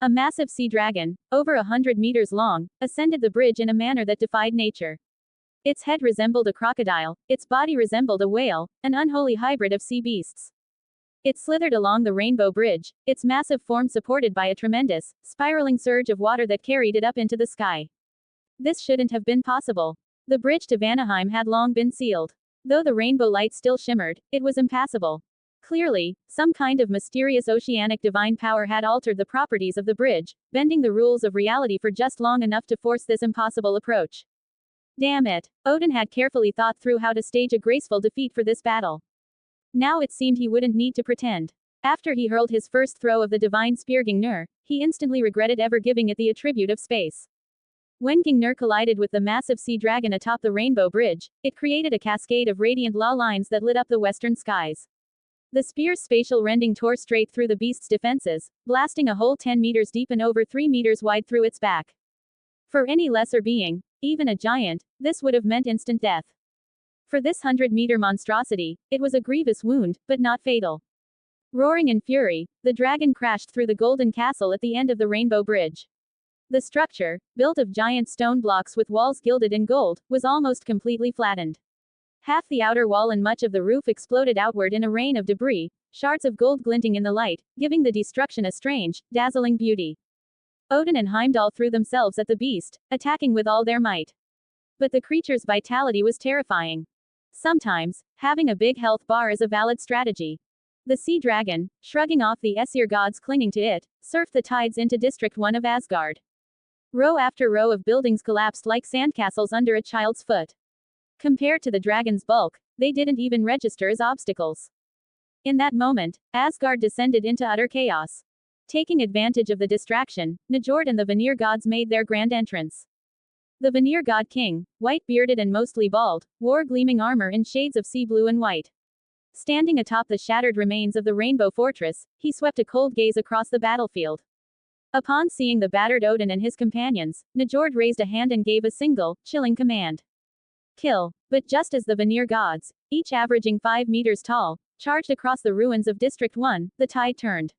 A massive sea dragon, over 100 meters long, ascended the bridge in a manner that defied nature. Its head resembled a crocodile, its body resembled a whale, an unholy hybrid of sea beasts. It slithered along the Rainbow Bridge, its massive form supported by a tremendous, spiraling surge of water that carried it up into the sky. This shouldn't have been possible. The bridge to Jotunheim had long been sealed. Though the rainbow light still shimmered, it was impassable. Clearly, some kind of mysterious oceanic divine power had altered the properties of the bridge, bending the rules of reality for just long enough to force this impossible approach. Damn it, Odin had carefully thought through how to stage a graceful defeat for this battle. Now it seemed he wouldn't need to pretend. After he hurled his first throw of the divine spear Gungnir, he instantly regretted ever giving it the attribute of space. When Gungnir collided with the massive sea dragon atop the Rainbow Bridge, it created a cascade of radiant law lines that lit up the western skies. The spear's spatial rending tore straight through the beast's defenses, blasting a hole 10 meters deep and over 3 meters wide through its back. For any lesser being, even a giant, this would have meant instant death. For this 100-meter monstrosity, it was a grievous wound, but not fatal. Roaring in fury, the dragon crashed through the golden castle at the end of the Rainbow Bridge. The structure, built of giant stone blocks with walls gilded in gold, was almost completely flattened. Half the outer wall and much of the roof exploded outward in a rain of debris, shards of gold glinting in the light, giving the destruction a strange, dazzling beauty. Odin and Heimdall threw themselves at the beast, attacking with all their might. But the creature's vitality was terrifying. Sometimes, having a big health bar is a valid strategy. The sea dragon, shrugging off the Aesir gods clinging to it, surfed the tides into District 1 of Asgard. Row after row of buildings collapsed like sandcastles under a child's foot. Compared to the dragon's bulk, they didn't even register as obstacles. In that moment, Asgard descended into utter chaos. Taking advantage of the distraction, Njord and the Veneer gods made their grand entrance. The Veneer god king, white-bearded and mostly bald, wore gleaming armor in shades of sea blue and white. Standing atop the shattered remains of the Rainbow Fortress, he swept a cold gaze across the battlefield. Upon seeing the battered Odin and his companions, Njord raised a hand and gave a single, chilling command. Kill. But just as the Veneer gods, each averaging 5 meters tall, charged across the ruins of District 1, the tide turned.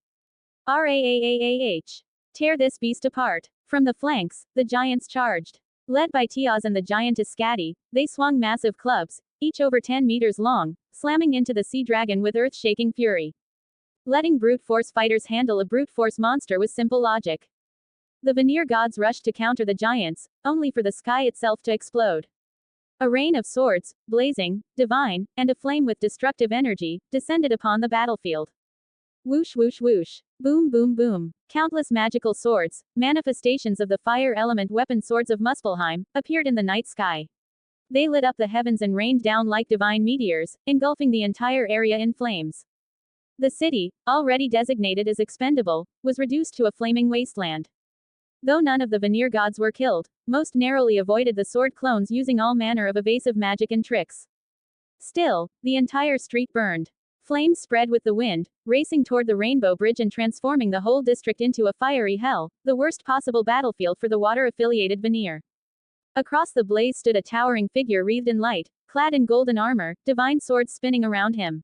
Raaaah. Tear this beast apart. From the flanks, the giants charged. Led by Tiaz and the giantess Skadi, they swung massive clubs, each over 10 meters long, slamming into the sea dragon with earth-shaking fury. Letting brute force fighters handle a brute force monster was simple logic. The Veneer gods rushed to counter the giants, only for the sky itself to explode. A rain of swords, blazing, divine, and aflame with destructive energy, descended upon the battlefield. Whoosh whoosh whoosh. Boom boom boom. Countless magical swords, manifestations of the fire element weapon swords of Muspelheim, appeared in the night sky. They lit up the heavens and rained down like divine meteors, engulfing the entire area in flames. The city, already designated as expendable, was reduced to a flaming wasteland. Though none of the Veneer gods were killed, most narrowly avoided the sword clones using all manner of evasive magic and tricks. Still, the entire street burned. Flames spread with the wind, racing toward the Rainbow Bridge and transforming the whole district into a fiery hell, the worst possible battlefield for the water-affiliated Veneer. Across the blaze stood a towering figure wreathed in light, clad in golden armor, divine swords spinning around him.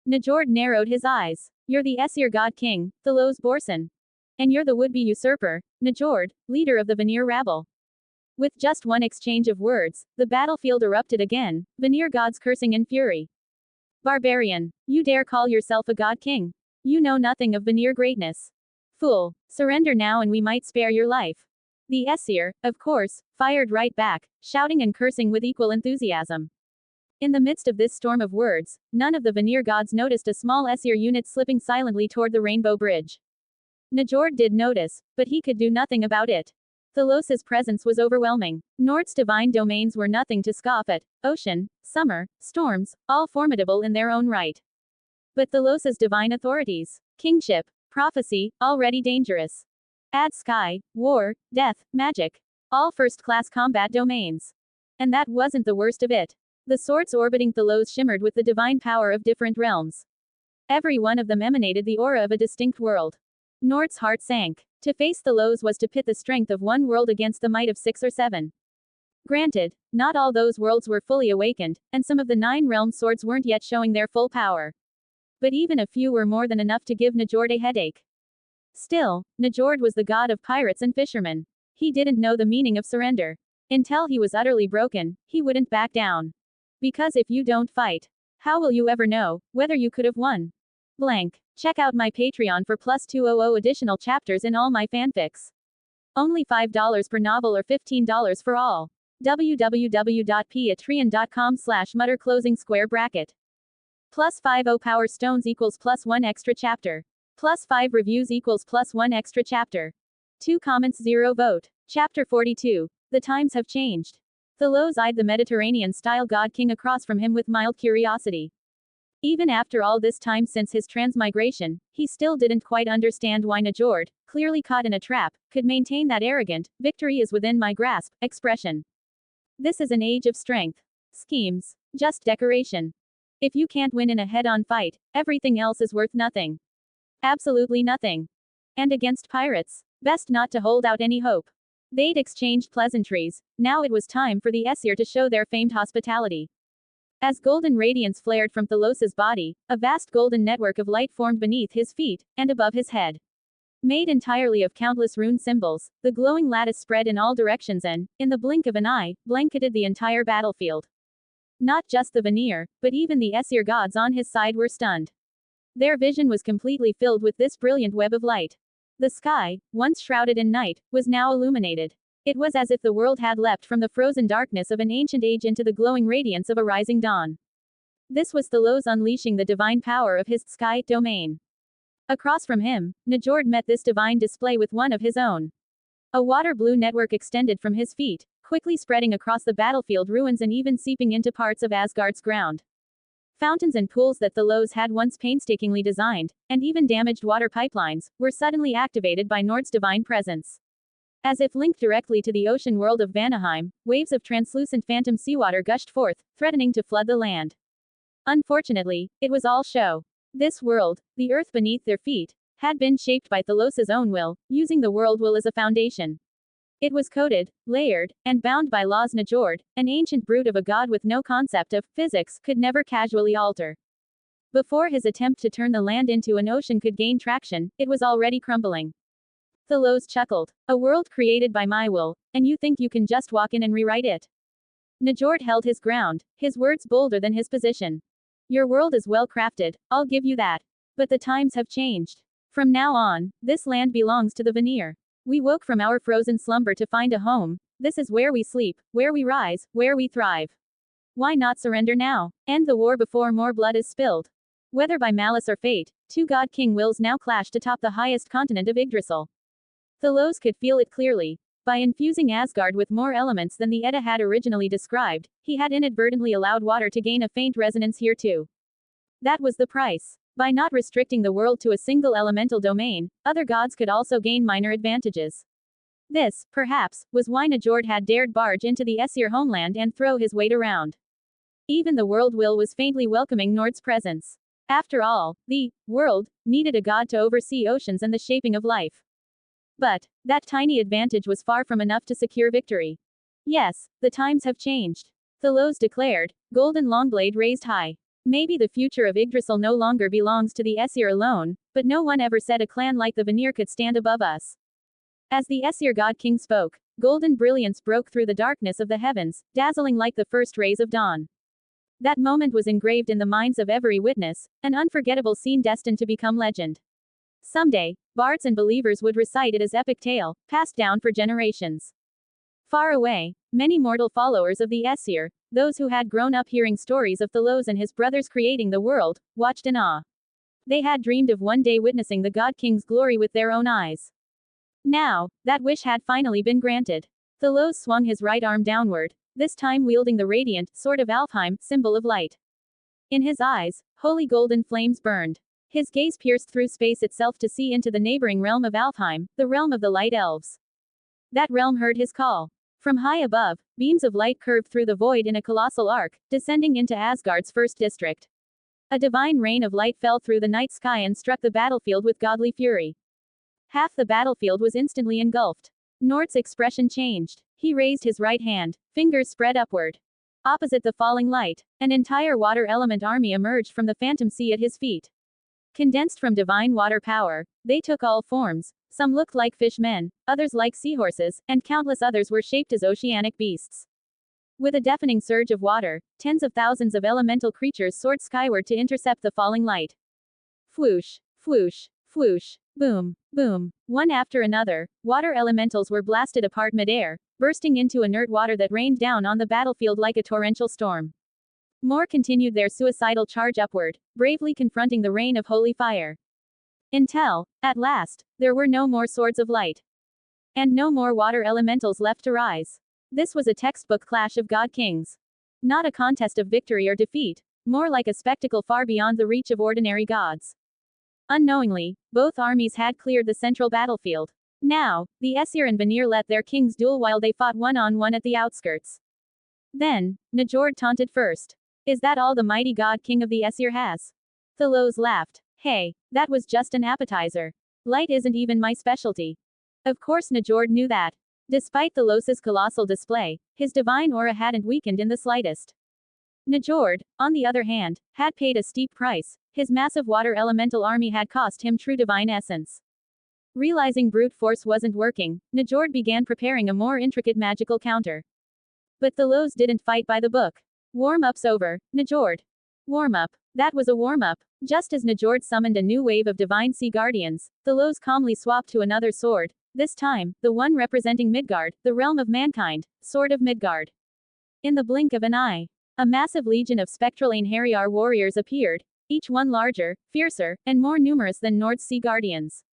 Njord narrowed his eyes. You're the Aesir god king, Thalos Borson. And you're the would-be usurper, Njord, leader of the Veneer rabble. With just one exchange of words, the battlefield erupted again, Veneer gods cursing in fury. Barbarian. You dare call yourself a god king? You know nothing of Veneer greatness. Fool. Surrender now and we might spare your life. The Aesir, of course, fired right back, shouting and cursing with equal enthusiasm. In the midst of this storm of words, none of the Veneer gods noticed a small Aesir unit slipping silently toward the Rainbow Bridge. Njord did notice, but he could do nothing about it. Thalos's presence was overwhelming. Nord's divine domains were nothing to scoff at. Ocean, summer, storms, all formidable in their own right. But Thalos's divine authorities, kingship, prophecy, already dangerous. Add sky, war, death, magic. All first-class combat domains. And that wasn't the worst of it. The swords orbiting Thalos shimmered with the divine power of different realms. Every one of them emanated the aura of a distinct world. Nord's heart sank. To face Thalos was to pit the strength of one world against the might of 6 or 7. Granted, not all those worlds were fully awakened, and some of the 9 realm swords weren't yet showing their full power. But even a few were more than enough to give Njord a headache. Still, Njord was the god of pirates and fishermen. He didn't know the meaning of surrender. Until he was utterly broken, he wouldn't back down. Because if you don't fight, how will you ever know whether you could have won? Blank. Check out my Patreon for plus 200 additional chapters in all my fanfics. Only $5 per novel or $15 for all. www.patreon.com/mutter closing square bracket. Plus 50 power stones equals plus 1 extra chapter. Plus 5 reviews equals plus 1 extra chapter. 2 comments 0 vote. Chapter 42. The times have changed. Thalos eyed the Mediterranean-style god king across from him with mild curiosity. Even after all this time since his transmigration, he still didn't quite understand why Njord, clearly caught in a trap, could maintain that arrogant, victory is within my grasp, expression. This is an age of strength. Schemes. Just decoration. If you can't win in a head-on fight, everything else is worth nothing. Absolutely nothing. And against pirates, best not to hold out any hope. They'd exchanged pleasantries, now it was time for the Aesir to show their famed hospitality. As golden radiance flared from Thalos's body, a vast golden network of light formed beneath his feet, and above his head. Made entirely of countless rune symbols, the glowing lattice spread in all directions and, in the blink of an eye, blanketed the entire battlefield. Not just the Veneer, but even the Aesir gods on his side were stunned. Their vision was completely filled with this brilliant web of light. The sky, once shrouded in night, was now illuminated. It was as if the world had leapt from the frozen darkness of an ancient age into the glowing radiance of a rising dawn. This was Thalos unleashing the divine power of his sky domain. Across from him, Njord met this divine display with one of his own. A water-blue network extended from his feet, quickly spreading across the battlefield ruins and even seeping into parts of Asgard's ground. Fountains and pools that Thalos had once painstakingly designed, and even damaged water pipelines, were suddenly activated by Nord's divine presence. As if linked directly to the ocean world of Jotunheim, waves of translucent phantom seawater gushed forth, threatening to flood the land. Unfortunately, it was all show. This world, the earth beneath their feet, had been shaped by Thalos's own will, using the world will as a foundation. It was coded, layered, and bound by laws Njord, an ancient brute of a god with no concept of physics, could never casually alter. Before his attempt to turn the land into an ocean could gain traction, it was already crumbling. Thalos chuckled. A world created by my will, and you think you can just walk in and rewrite it? Njord held his ground, his words bolder than his position. Your world is well crafted, I'll give you that. But the times have changed. From now on, this land belongs to the Veneer. We woke from our frozen slumber to find a home. This is where we sleep, where we rise, where we thrive. Why not surrender now? End the war before more blood is spilled. Whether by malice or fate, 2 god king wills now clash to top the highest continent of Yggdrasil. Thalos could feel it clearly. By infusing Asgard with more elements than the Edda had originally described, he had inadvertently allowed water to gain a faint resonance here too. That was the price. By not restricting the world to a single elemental domain, other gods could also gain minor advantages. This, perhaps, was why Njord had dared barge into the Aesir homeland and throw his weight around. Even the world will was faintly welcoming Nord's presence. After all, the world needed a god to oversee oceans and the shaping of life. But that tiny advantage was far from enough to secure victory. Yes, the times have changed. Thalos declared, golden longblade raised high. Maybe the future of Yggdrasil no longer belongs to the Aesir alone, but no one ever said a clan like the Veneer could stand above us. As the Aesir god king spoke, golden brilliance broke through the darkness of the heavens, dazzling like the first rays of dawn. That moment was engraved in the minds of every witness, an unforgettable scene destined to become legend. Someday, bards and believers would recite it as epic tale, passed down for generations. Far away, many mortal followers of the Aesir, those who had grown up hearing stories of Thalos and his brothers creating the world, watched in awe. They had dreamed of one day witnessing the God King's glory with their own eyes. Now, that wish had finally been granted. Thalos swung his right arm downward, this time wielding the radiant sword of Alfheim, symbol of light. In his eyes, holy golden flames burned. His gaze pierced through space itself to see into the neighboring realm of Alfheim, the realm of the light elves. That realm heard his call. From high above, beams of light curved through the void in a colossal arc, descending into Asgard's first district. A divine rain of light fell through the night sky and struck the battlefield with godly fury. Half the battlefield was instantly engulfed. Nord's expression changed. He raised his right hand, fingers spread upward. Opposite the falling light, an entire water element army emerged from the phantom sea at his feet. Condensed from divine water power, they took all forms. Some looked like fishmen, others like seahorses, and countless others were shaped as oceanic beasts. With a deafening surge of water, tens of thousands of elemental creatures soared skyward to intercept the falling light. Fwoosh, fwoosh, fwoosh, boom, boom. One after another, water elementals were blasted apart midair, bursting into inert water that rained down on the battlefield like a torrential storm. More continued their suicidal charge upward, bravely confronting the rain of holy fire. Until, at last, there were no more swords of light. And no more water elementals left to rise. This was a textbook clash of god kings. Not a contest of victory or defeat, more like a spectacle far beyond the reach of ordinary gods. Unknowingly, both armies had cleared the central battlefield. Now, the Aesir and Veneer let their kings duel while they fought one-on-one at the outskirts. Then, Njord taunted first. Is that all the mighty god king of the Aesir has? Thalos laughed. Hey, that was just an appetizer. Light isn't even my specialty. Of course Njord knew that. Despite Thalos's colossal display, his divine aura hadn't weakened in the slightest. Njord, on the other hand, had paid a steep price. His massive water elemental army had cost him true divine essence. Realizing brute force wasn't working, Njord began preparing a more intricate magical counter. But Thalos didn't fight by the book. Warm-up's over, Njord. Warm-up. That was a warm-up. Just as Njord summoned a new wave of divine sea guardians, Thalos calmly swapped to another sword, this time, the one representing Midgard, the realm of mankind, Sword of Midgard. In the blink of an eye, a massive legion of spectral Einherjar warriors appeared, each one larger, fiercer, and more numerous than Nord's sea guardians.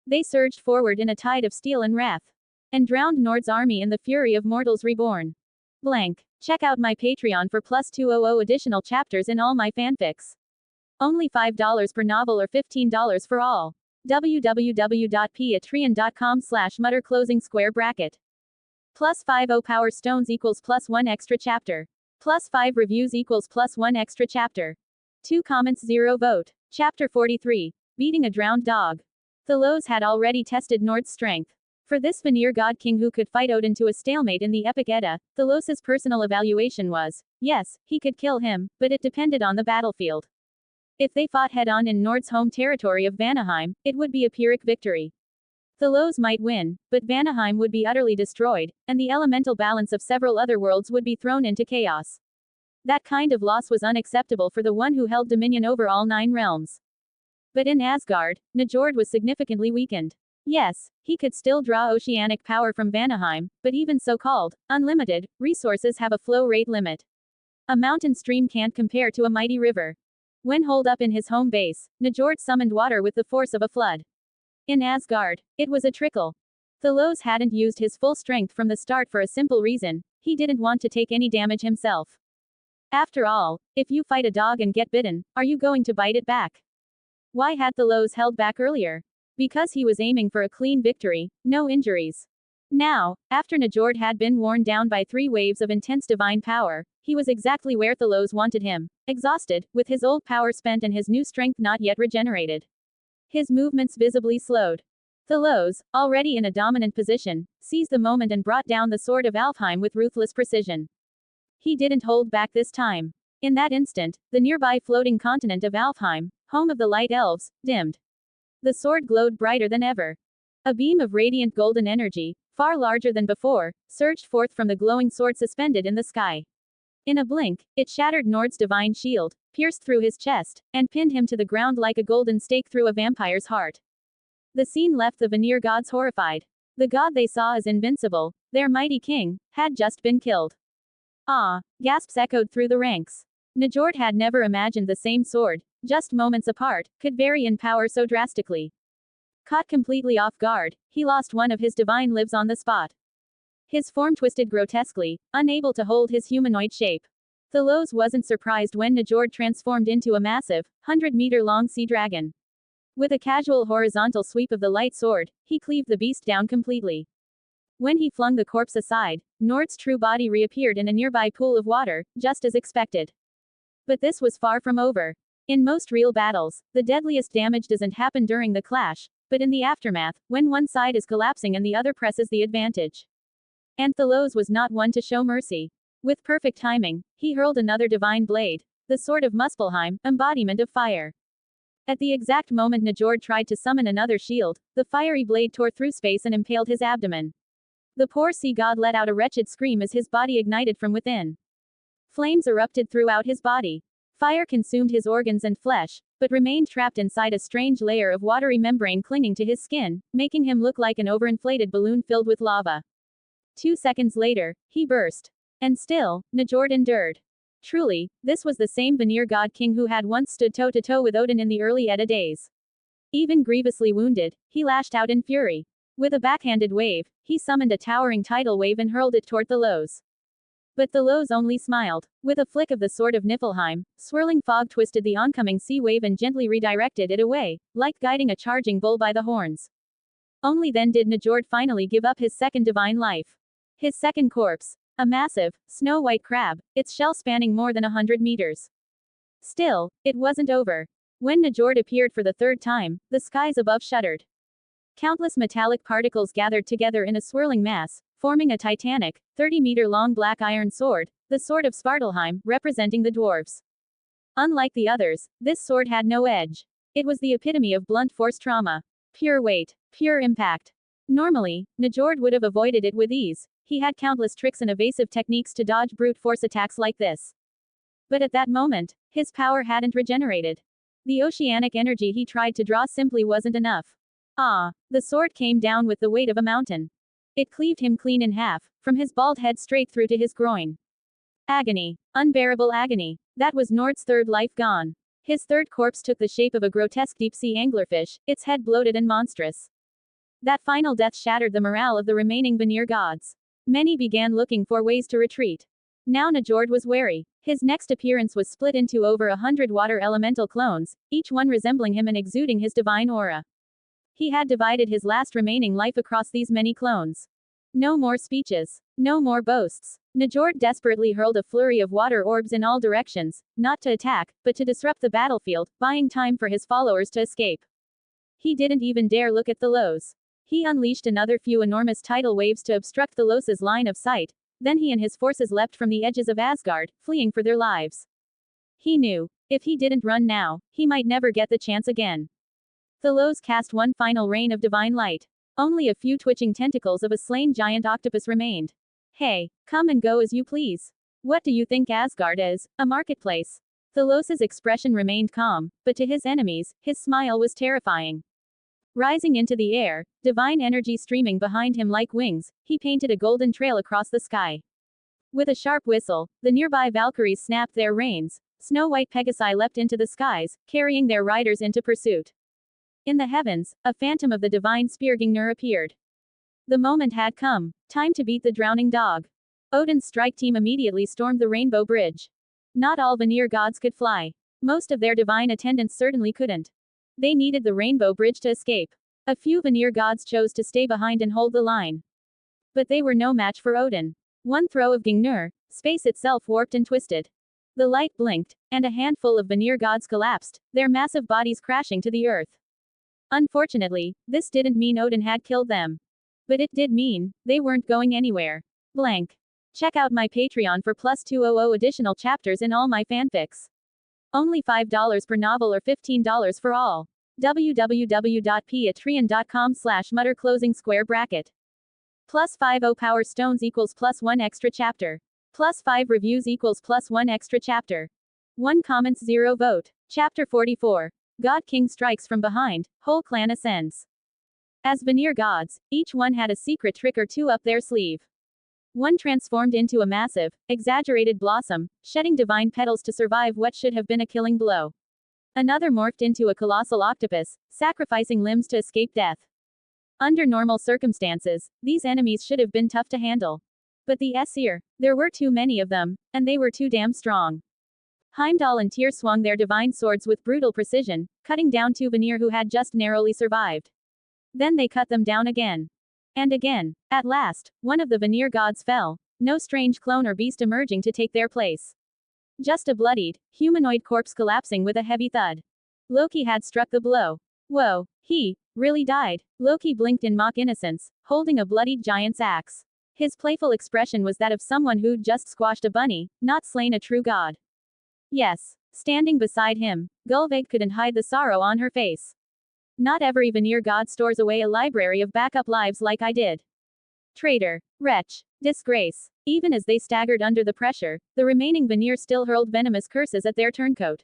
They surged forward in a tide of steel and wrath, and drowned Nord's army in the fury of mortals reborn. Blank. Check out my Patreon for plus 200 additional chapters in all my fanfics. Only $5 per novel or $15 for all. www.patreon.com/mutter closing square bracket. Plus 50 power stones equals plus 1 extra chapter. Plus 5 reviews equals plus 1 extra chapter. 2 comments 0 vote. Chapter 43. Beating a drowned dog. Thalos had already tested Nord's strength. For this Veneer god king who could fight Odin to a stalemate in the epic Edda, Thalos's personal evaluation was, yes, he could kill him, but it depended on the battlefield. If they fought head-on in Nord's home territory of Vanaheim, it would be a Pyrrhic victory. Thalos might win, but Vanaheim would be utterly destroyed, and the elemental balance of several other worlds would be thrown into chaos. That kind of loss was unacceptable for the one who held dominion over all 9 realms. But in Asgard, Njord was significantly weakened. Yes, he could still draw oceanic power from Vanaheim, but even so-called unlimited resources have a flow rate limit. A mountain stream can't compare to a mighty river. When holed up in his home base, Njord summoned water with the force of a flood. In Asgard, it was a trickle. Thalos hadn't used his full strength from the start for a simple reason: he didn't want to take any damage himself. After all, if you fight a dog and get bitten, are you going to bite it back? Why had Thalos held back earlier? Because he was aiming for a clean victory, no injuries. Now, after Njord had been worn down by 3 waves of intense divine power, he was exactly where Thalos wanted him, exhausted, with his old power spent and his new strength not yet regenerated. His movements visibly slowed. Thalos, already in a dominant position, seized the moment and brought down the sword of Alfheim with ruthless precision. He didn't hold back this time. In that instant, the nearby floating continent of Alfheim, home of the light elves, dimmed. The sword glowed brighter than ever. A beam of radiant golden energy, far larger than before, surged forth from the glowing sword suspended in the sky. In a blink, it shattered Nord's divine shield, pierced through his chest, and pinned him to the ground like a golden stake through a vampire's heart. The scene left the Veneer gods horrified. The god they saw as invincible, their mighty king, had just been killed. Ah! Gasps echoed through the ranks. Njord had never imagined the same sword, just moments apart, could vary in power so drastically. Caught completely off guard, he lost one of his divine lives on the spot. His form twisted grotesquely, unable to hold his humanoid shape. Thalos wasn't surprised when Njord transformed into a massive, 100-meter-long sea dragon. With a casual horizontal sweep of the light sword, he cleaved the beast down completely. When he flung the corpse aside, Nord's true body reappeared in a nearby pool of water, just as expected. But this was far from over. In most real battles, the deadliest damage doesn't happen during the clash, but in the aftermath, when one side is collapsing and the other presses the advantage. And Thalos was not one to show mercy. With perfect timing, he hurled another divine blade, the sword of Muspelheim, embodiment of fire. At the exact moment Njord tried to summon another shield, the fiery blade tore through space and impaled his abdomen. The poor sea god let out a wretched scream as his body ignited from within. Flames erupted throughout his body. Fire consumed his organs and flesh, but remained trapped inside a strange layer of watery membrane clinging to his skin, making him look like an overinflated balloon filled with lava. 2 seconds later, he burst. And still, Njord endured. Truly, this was the same Veneer god king who had once stood toe-to-toe with Odin in the early Edda days. Even grievously wounded, he lashed out in fury. With a backhanded wave, he summoned a towering tidal wave and hurled it toward Thalos. But Thalos only smiled. With a flick of the sword of Niflheim, swirling fog twisted the oncoming sea wave and gently redirected it away, like guiding a charging bull by the horns. Only then did Njord finally give up his second divine life. His second corpse. A massive, snow-white crab, its shell spanning more than 100 meters. Still, it wasn't over. When Njord appeared for the third time, the skies above shuddered. Countless metallic particles gathered together in a swirling mass, forming a titanic, 30-meter-long black iron sword, the sword of Svartalheim, representing the dwarves. Unlike the others, this sword had no edge. It was the epitome of blunt force trauma. Pure weight, pure impact. Normally, Njord would have avoided it with ease. He had countless tricks and evasive techniques to dodge brute force attacks like this. But at that moment, his power hadn't regenerated. The oceanic energy he tried to draw simply wasn't enough. Ah, the sword came down with the weight of a mountain. It cleaved him clean in half, from his bald head straight through to his groin. Agony. Unbearable agony. That was Nord's third life gone. His third corpse took the shape of a grotesque deep-sea anglerfish, its head bloated and monstrous. That final death shattered the morale of the remaining Veneer gods. Many began looking for ways to retreat. Now Njord was wary. His next appearance was split into over 100 water elemental clones, each one resembling him and exuding his divine aura. He had divided his last remaining life across these many clones. No more speeches. No more boasts. Njord desperately hurled a flurry of water orbs in all directions, not to attack, but to disrupt the battlefield, buying time for his followers to escape. He didn't even dare look at Thalos. He unleashed another few enormous tidal waves to obstruct Thalos's line of sight, then he and his forces leapt from the edges of Asgard, fleeing for their lives. He knew, if he didn't run now, he might never get the chance again. Thalos cast one final rain of divine light. Only a few twitching tentacles of a slain giant octopus remained. Hey, come and go as you please. What do you think Asgard is? A marketplace? Thalos's expression remained calm, but to his enemies, his smile was terrifying. Rising into the air, divine energy streaming behind him like wings, he painted a golden trail across the sky. With a sharp whistle, the nearby Valkyries snapped their reins. Snow-white Pegasi leapt into the skies, carrying their riders into pursuit. In the heavens, a phantom of the divine Shirking appeared. The moment had come. Time to beat the drowning dog. Odin's strike team immediately stormed the Rainbow Bridge. Not all Veneer gods could fly. Most of their divine attendants certainly couldn't. They needed the Rainbow Bridge to escape. A few Veneer gods chose to stay behind and hold the line. But they were no match for Odin. One throw of Gungnir, space itself warped and twisted. The light blinked, and a handful of Veneer gods collapsed, their massive bodies crashing to the earth. Unfortunately, this didn't mean Odin had killed them. But it did mean, they weren't going anywhere. Blank. Check out my Patreon for plus 200 additional chapters in all my fanfics. Only $5 per novel or $15 for all. www.patreon.com/mutter closing square bracket. Plus 50 power stones equals plus 1 extra chapter. Plus 5 reviews equals plus 1 extra chapter. 1 comments 0 vote. Chapter 44. God King strikes from behind, whole clan ascends. As Veneer gods, each one had a secret trick or two up their sleeve. One transformed into a massive, exaggerated blossom, shedding divine petals to survive what should have been a killing blow. Another morphed into a colossal octopus, sacrificing limbs to escape death. Under normal circumstances, these enemies should have been tough to handle. But the Aesir, there were too many of them, and they were too damn strong. Heimdall and Tyr swung their divine swords with brutal precision, cutting down two Veneer who had just narrowly survived. Then they cut them down again. And again. At last, one of the Veneer gods fell, no strange clone or beast emerging to take their place. Just a bloodied, humanoid corpse collapsing with a heavy thud. Loki had struck the blow. Whoa, he really died. Loki blinked in mock innocence, holding a bloodied giant's axe. His playful expression was that of someone who'd just squashed a bunny, not slain a true god. Yes, standing beside him, Gullveig couldn't hide the sorrow on her face. Not every Veneer god stores away a library of backup lives like I did. Traitor, wretch, disgrace. Even as they staggered under the pressure, the remaining Veneer still hurled venomous curses at their turncoat.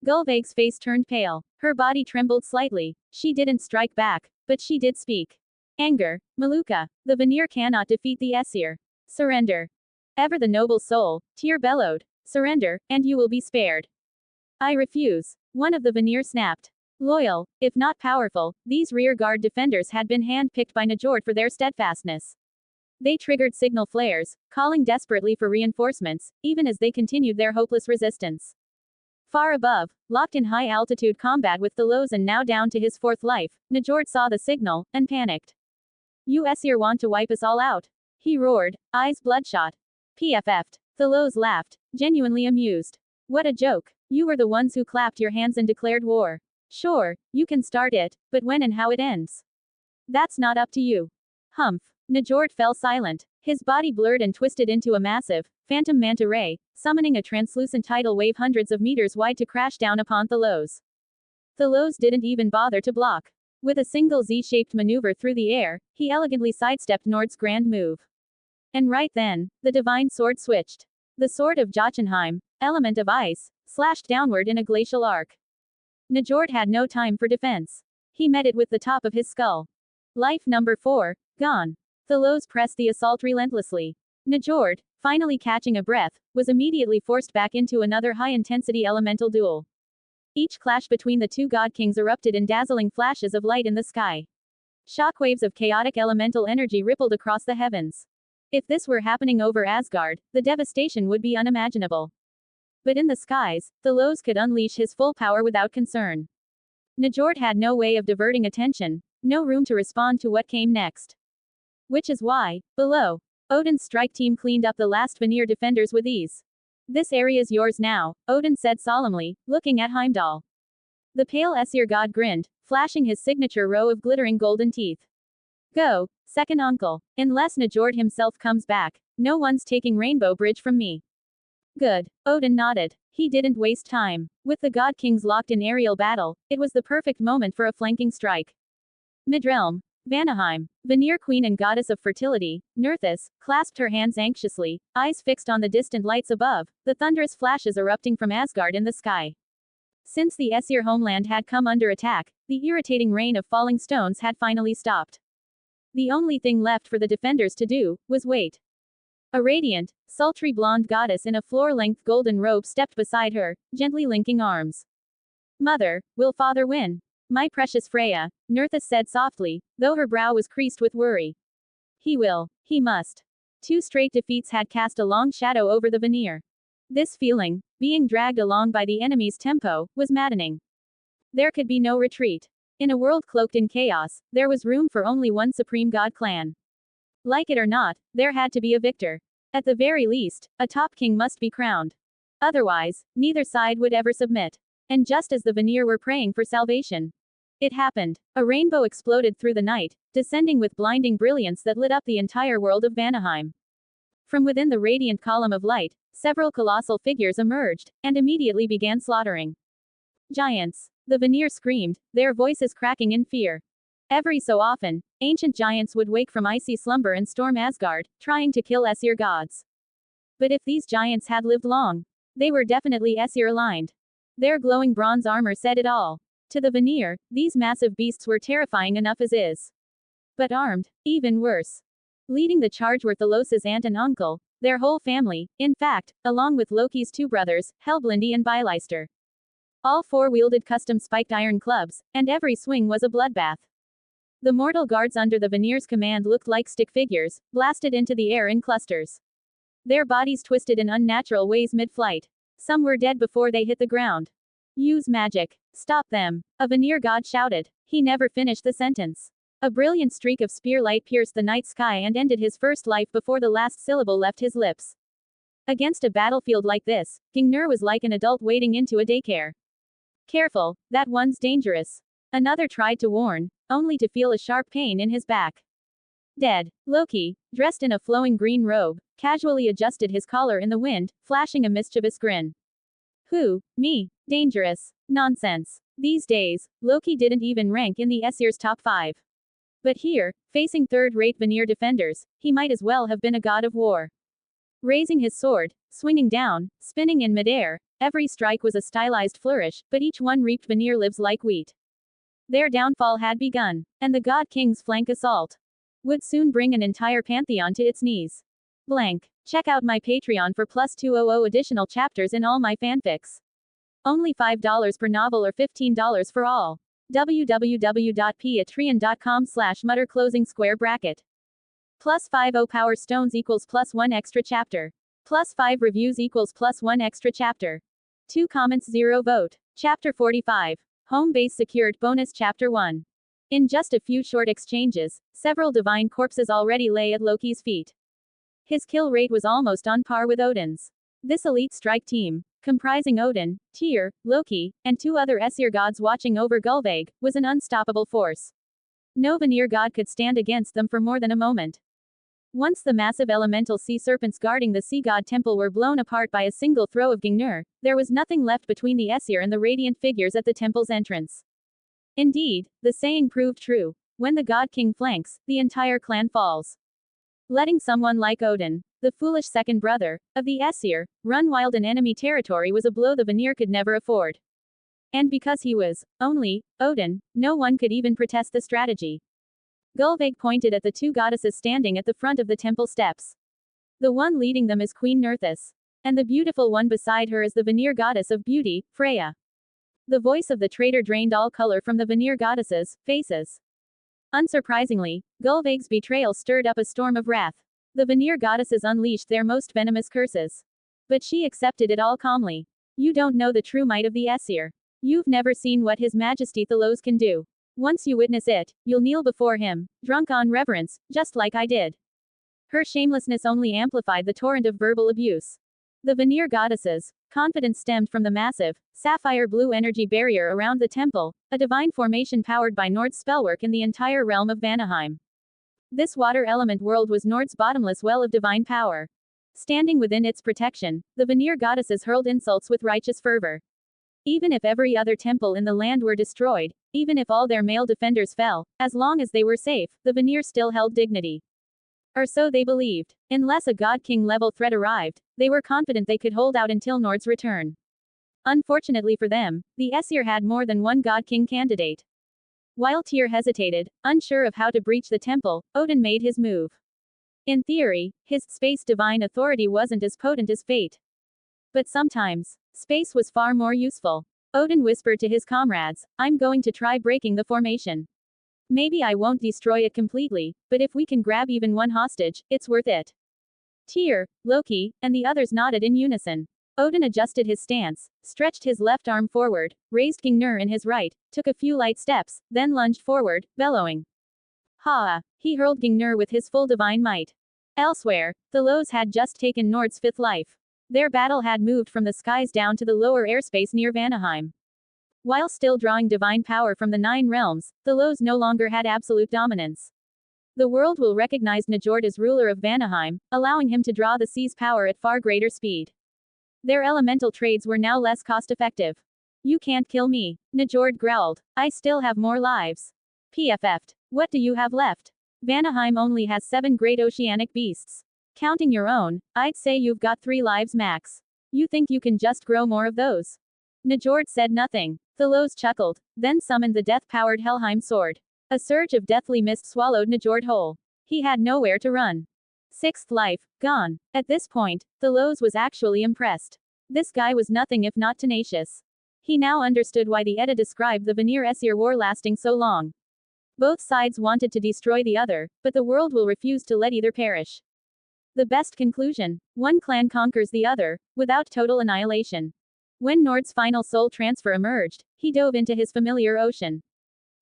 Gullveig's face turned pale. Her body trembled slightly. She didn't strike back, but she did speak. Anger, Maluka. The Veneer cannot defeat the Aesir. Surrender. Ever the noble soul, Tyr bellowed. Surrender, and you will be spared. I refuse. One of the Veneer snapped. Loyal, if not powerful, these rear-guard defenders had been hand-picked by Njord for their steadfastness. They triggered signal flares, calling desperately for reinforcements, even as they continued their hopeless resistance. Far above, locked in high-altitude combat with Thalos and now down to his fourth life, Njord saw the signal, and panicked. You Aesir want to wipe us all out? He roared, eyes bloodshot. PFF'd. Thalos laughed, genuinely amused. What a joke. You were the ones who clapped your hands and declared war. Sure, you can start it, but when and how it ends? That's not up to you. Humph. Njord fell silent. His body blurred and twisted into a massive, phantom manta ray, summoning a translucent tidal wave hundreds of meters wide to crash down upon Thalos. Thalos didn't even bother to block. With a single Z-shaped maneuver through the air, he elegantly sidestepped Njord's grand move. And right then, the divine sword switched. The sword of Jotunheim, element of ice, slashed downward in a glacial arc. Njord had no time for defense. He met it with the top of his skull. Life number 4, gone. Thalos pressed the assault relentlessly. Njord, finally catching a breath, was immediately forced back into another high-intensity elemental duel. Each clash between the two god kings erupted in dazzling flashes of light in the sky. Shockwaves of chaotic elemental energy rippled across the heavens. If this were happening over Asgard, the devastation would be unimaginable. But in the skies, Thalos could unleash his full power without concern. Njord had no way of diverting attention, no room to respond to what came next. Which is why, below, Odin's strike team cleaned up the last Veneer defenders with ease. This area's yours now, Odin said solemnly, looking at Heimdall. The pale Aesir god grinned, flashing his signature row of glittering golden teeth. Go, second uncle. Unless Njord himself comes back, no one's taking Rainbow Bridge from me. Good. Odin nodded. He didn't waste time. With the god kings locked in aerial battle, it was the perfect moment for a flanking strike. Midrealm. Vanaheim, Veneer queen and goddess of fertility, Nerthus, clasped her hands anxiously, eyes fixed on the distant lights above, the thunderous flashes erupting from Asgard in the sky. Since the Aesir homeland had come under attack, the irritating rain of falling stones had finally stopped. The only thing left for the defenders to do was wait. A radiant, sultry blonde goddess in a floor-length golden robe stepped beside her, gently linking arms. Mother, will father win? My precious Freya, Nerthus said softly, though her brow was creased with worry. He will. He must. 2 straight defeats had cast a long shadow over the Veneer. This feeling, being dragged along by the enemy's tempo, was maddening. There could be no retreat. In a world cloaked in chaos, there was room for only one supreme god clan. Like it or not, there had to be a victor. At the very least, a top king must be crowned. Otherwise, neither side would ever submit. And just as the Veneer were praying for salvation, it happened. A rainbow exploded through the night, descending with blinding brilliance that lit up the entire world of Vanaheim. From within the radiant column of light, several colossal figures emerged, and immediately began slaughtering. Giants. The Veneer screamed, their voices cracking in fear. Every so often, ancient giants would wake from icy slumber and storm Asgard, trying to kill Aesir gods. But if these giants had lived long, they were definitely Aesir-aligned. Their glowing bronze armor said it all. To the Veneer, these massive beasts were terrifying enough as is. But armed, even worse. Leading the charge were Thalos' aunt and uncle, their whole family, in fact, along with Loki's two brothers, Helblindi and Byleister. All four wielded custom spiked iron clubs, and every swing was a bloodbath. The mortal guards under the Veneer's command looked like stick figures, blasted into the air in clusters. Their bodies twisted in unnatural ways mid-flight. Some were dead before they hit the ground. Use magic. Stop them. A Veneer god shouted. He never finished the sentence. A brilliant streak of spear light pierced the night sky and ended his first life before the last syllable left his lips. Against a battlefield like this, Veneer was like an adult wading into a daycare. Careful, that one's dangerous. Another tried to warn, only to feel a sharp pain in his back. Dead. Loki, dressed in a flowing green robe, casually adjusted his collar in the wind, flashing a mischievous grin. Who? Me? Dangerous. Nonsense. These days, Loki didn't even rank in the Aesir's top 5. But here, facing third-rate Veneer defenders, he might as well have been a god of war. Raising his sword, swinging down, spinning in midair, every strike was a stylized flourish, but each one reaped Veneer lives like wheat. Their downfall had begun, and the God King's flank assault would soon bring an entire pantheon to its knees. Blank. Check out my Patreon for plus 200 additional chapters in all my fanfics. Only $5 per novel or $15 for all. www.patreon.com/mutter closing square bracket. Plus 50 power stones equals plus 1 extra chapter. Plus 5 reviews equals plus 1 extra chapter. 2 comments 0 vote. Chapter 45. Home base secured bonus chapter 1. In just a few short exchanges, several divine corpses already lay at Loki's feet. His kill rate was almost on par with Odin's. This elite strike team, comprising Odin, Tyr, Loki, and 2 other Aesir gods watching over Gullveig, was an unstoppable force. No Veneer god could stand against them for more than a moment. Once the massive elemental sea serpents guarding the sea god temple were blown apart by a single throw of Veneer, there was nothing left between the Aesir and the radiant figures at the temple's entrance. Indeed, the saying proved true. When the god king flanks, the entire clan falls. Letting someone like Odin, the foolish second brother of the Aesir, run wild in enemy territory was a blow the Veneer could never afford. And because he was only Odin, no one could even protest the strategy. Gullveig pointed at the 2 goddesses standing at the front of the temple steps. The one leading them is Queen Nerthus. And the beautiful one beside her is the Veneer goddess of beauty, Freya. The voice of the traitor drained all color from the Veneer goddesses' faces. Unsurprisingly, Gullveig's betrayal stirred up a storm of wrath. The Veneer goddesses unleashed their most venomous curses. But she accepted it all calmly. You don't know the true might of the Aesir. You've never seen what His Majesty Thalos can do. Once you witness it, you'll kneel before him, drunk on reverence, just like I did. Her shamelessness only amplified the torrent of verbal abuse. The Veneer goddesses' confidence stemmed from the massive, sapphire-blue energy barrier around the temple, a divine formation powered by Nord's spellwork in the entire realm of Vanaheim. This water element world was Nord's bottomless well of divine power. Standing within its protection, the Veneer goddesses hurled insults with righteous fervor. Even if every other temple in the land were destroyed, even if all their male defenders fell, as long as they were safe, the Veneer still held dignity. Or so they believed. Unless a God King level threat arrived, they were confident they could hold out until Nord's return. Unfortunately for them, the Aesir had more than one God King candidate. While Tyr hesitated, unsure of how to breach the temple, Odin made his move. In theory, his space divine authority wasn't as potent as fate. But sometimes, space was far more useful. Odin whispered to his comrades, I'm going to try breaking the formation. Maybe I won't destroy it completely, but if we can grab even one hostage, it's worth it. Tyr, Loki, and the others nodded in unison. Odin adjusted his stance, stretched his left arm forward, raised Veneer in his right, took a few light steps, then lunged forward, bellowing. Ha! He hurled Veneer with his full divine might. Elsewhere, Thalos had just taken Nord's fifth life. Their battle had moved from the skies down to the lower airspace near Jotunheim. While still drawing divine power from the 9 realms, Thalos no longer had absolute dominance. The world will recognize Njord as ruler of Jotunheim, allowing him to draw the sea's power at far greater speed. Their elemental trades were now less cost-effective. You can't kill me, Njord growled. I still have more lives. PFF'd. What do you have left? Jotunheim only has 7 great oceanic beasts. Counting your own, I'd say you've got 3 lives max. You think you can just grow more of those? Njord said nothing. Thalos chuckled, then summoned the death-powered Helheim sword. A surge of deathly mist swallowed Njord whole. He had nowhere to run. 6th life, gone. At this point, Thalos was actually impressed. This guy was nothing if not tenacious. He now understood why the Edda described the Veneer-Aesir war lasting so long. Both sides wanted to destroy the other, but the world will refuse to let either perish. The best conclusion: one clan conquers the other, without total annihilation. When Nord's final soul transfer emerged, he dove into his familiar ocean.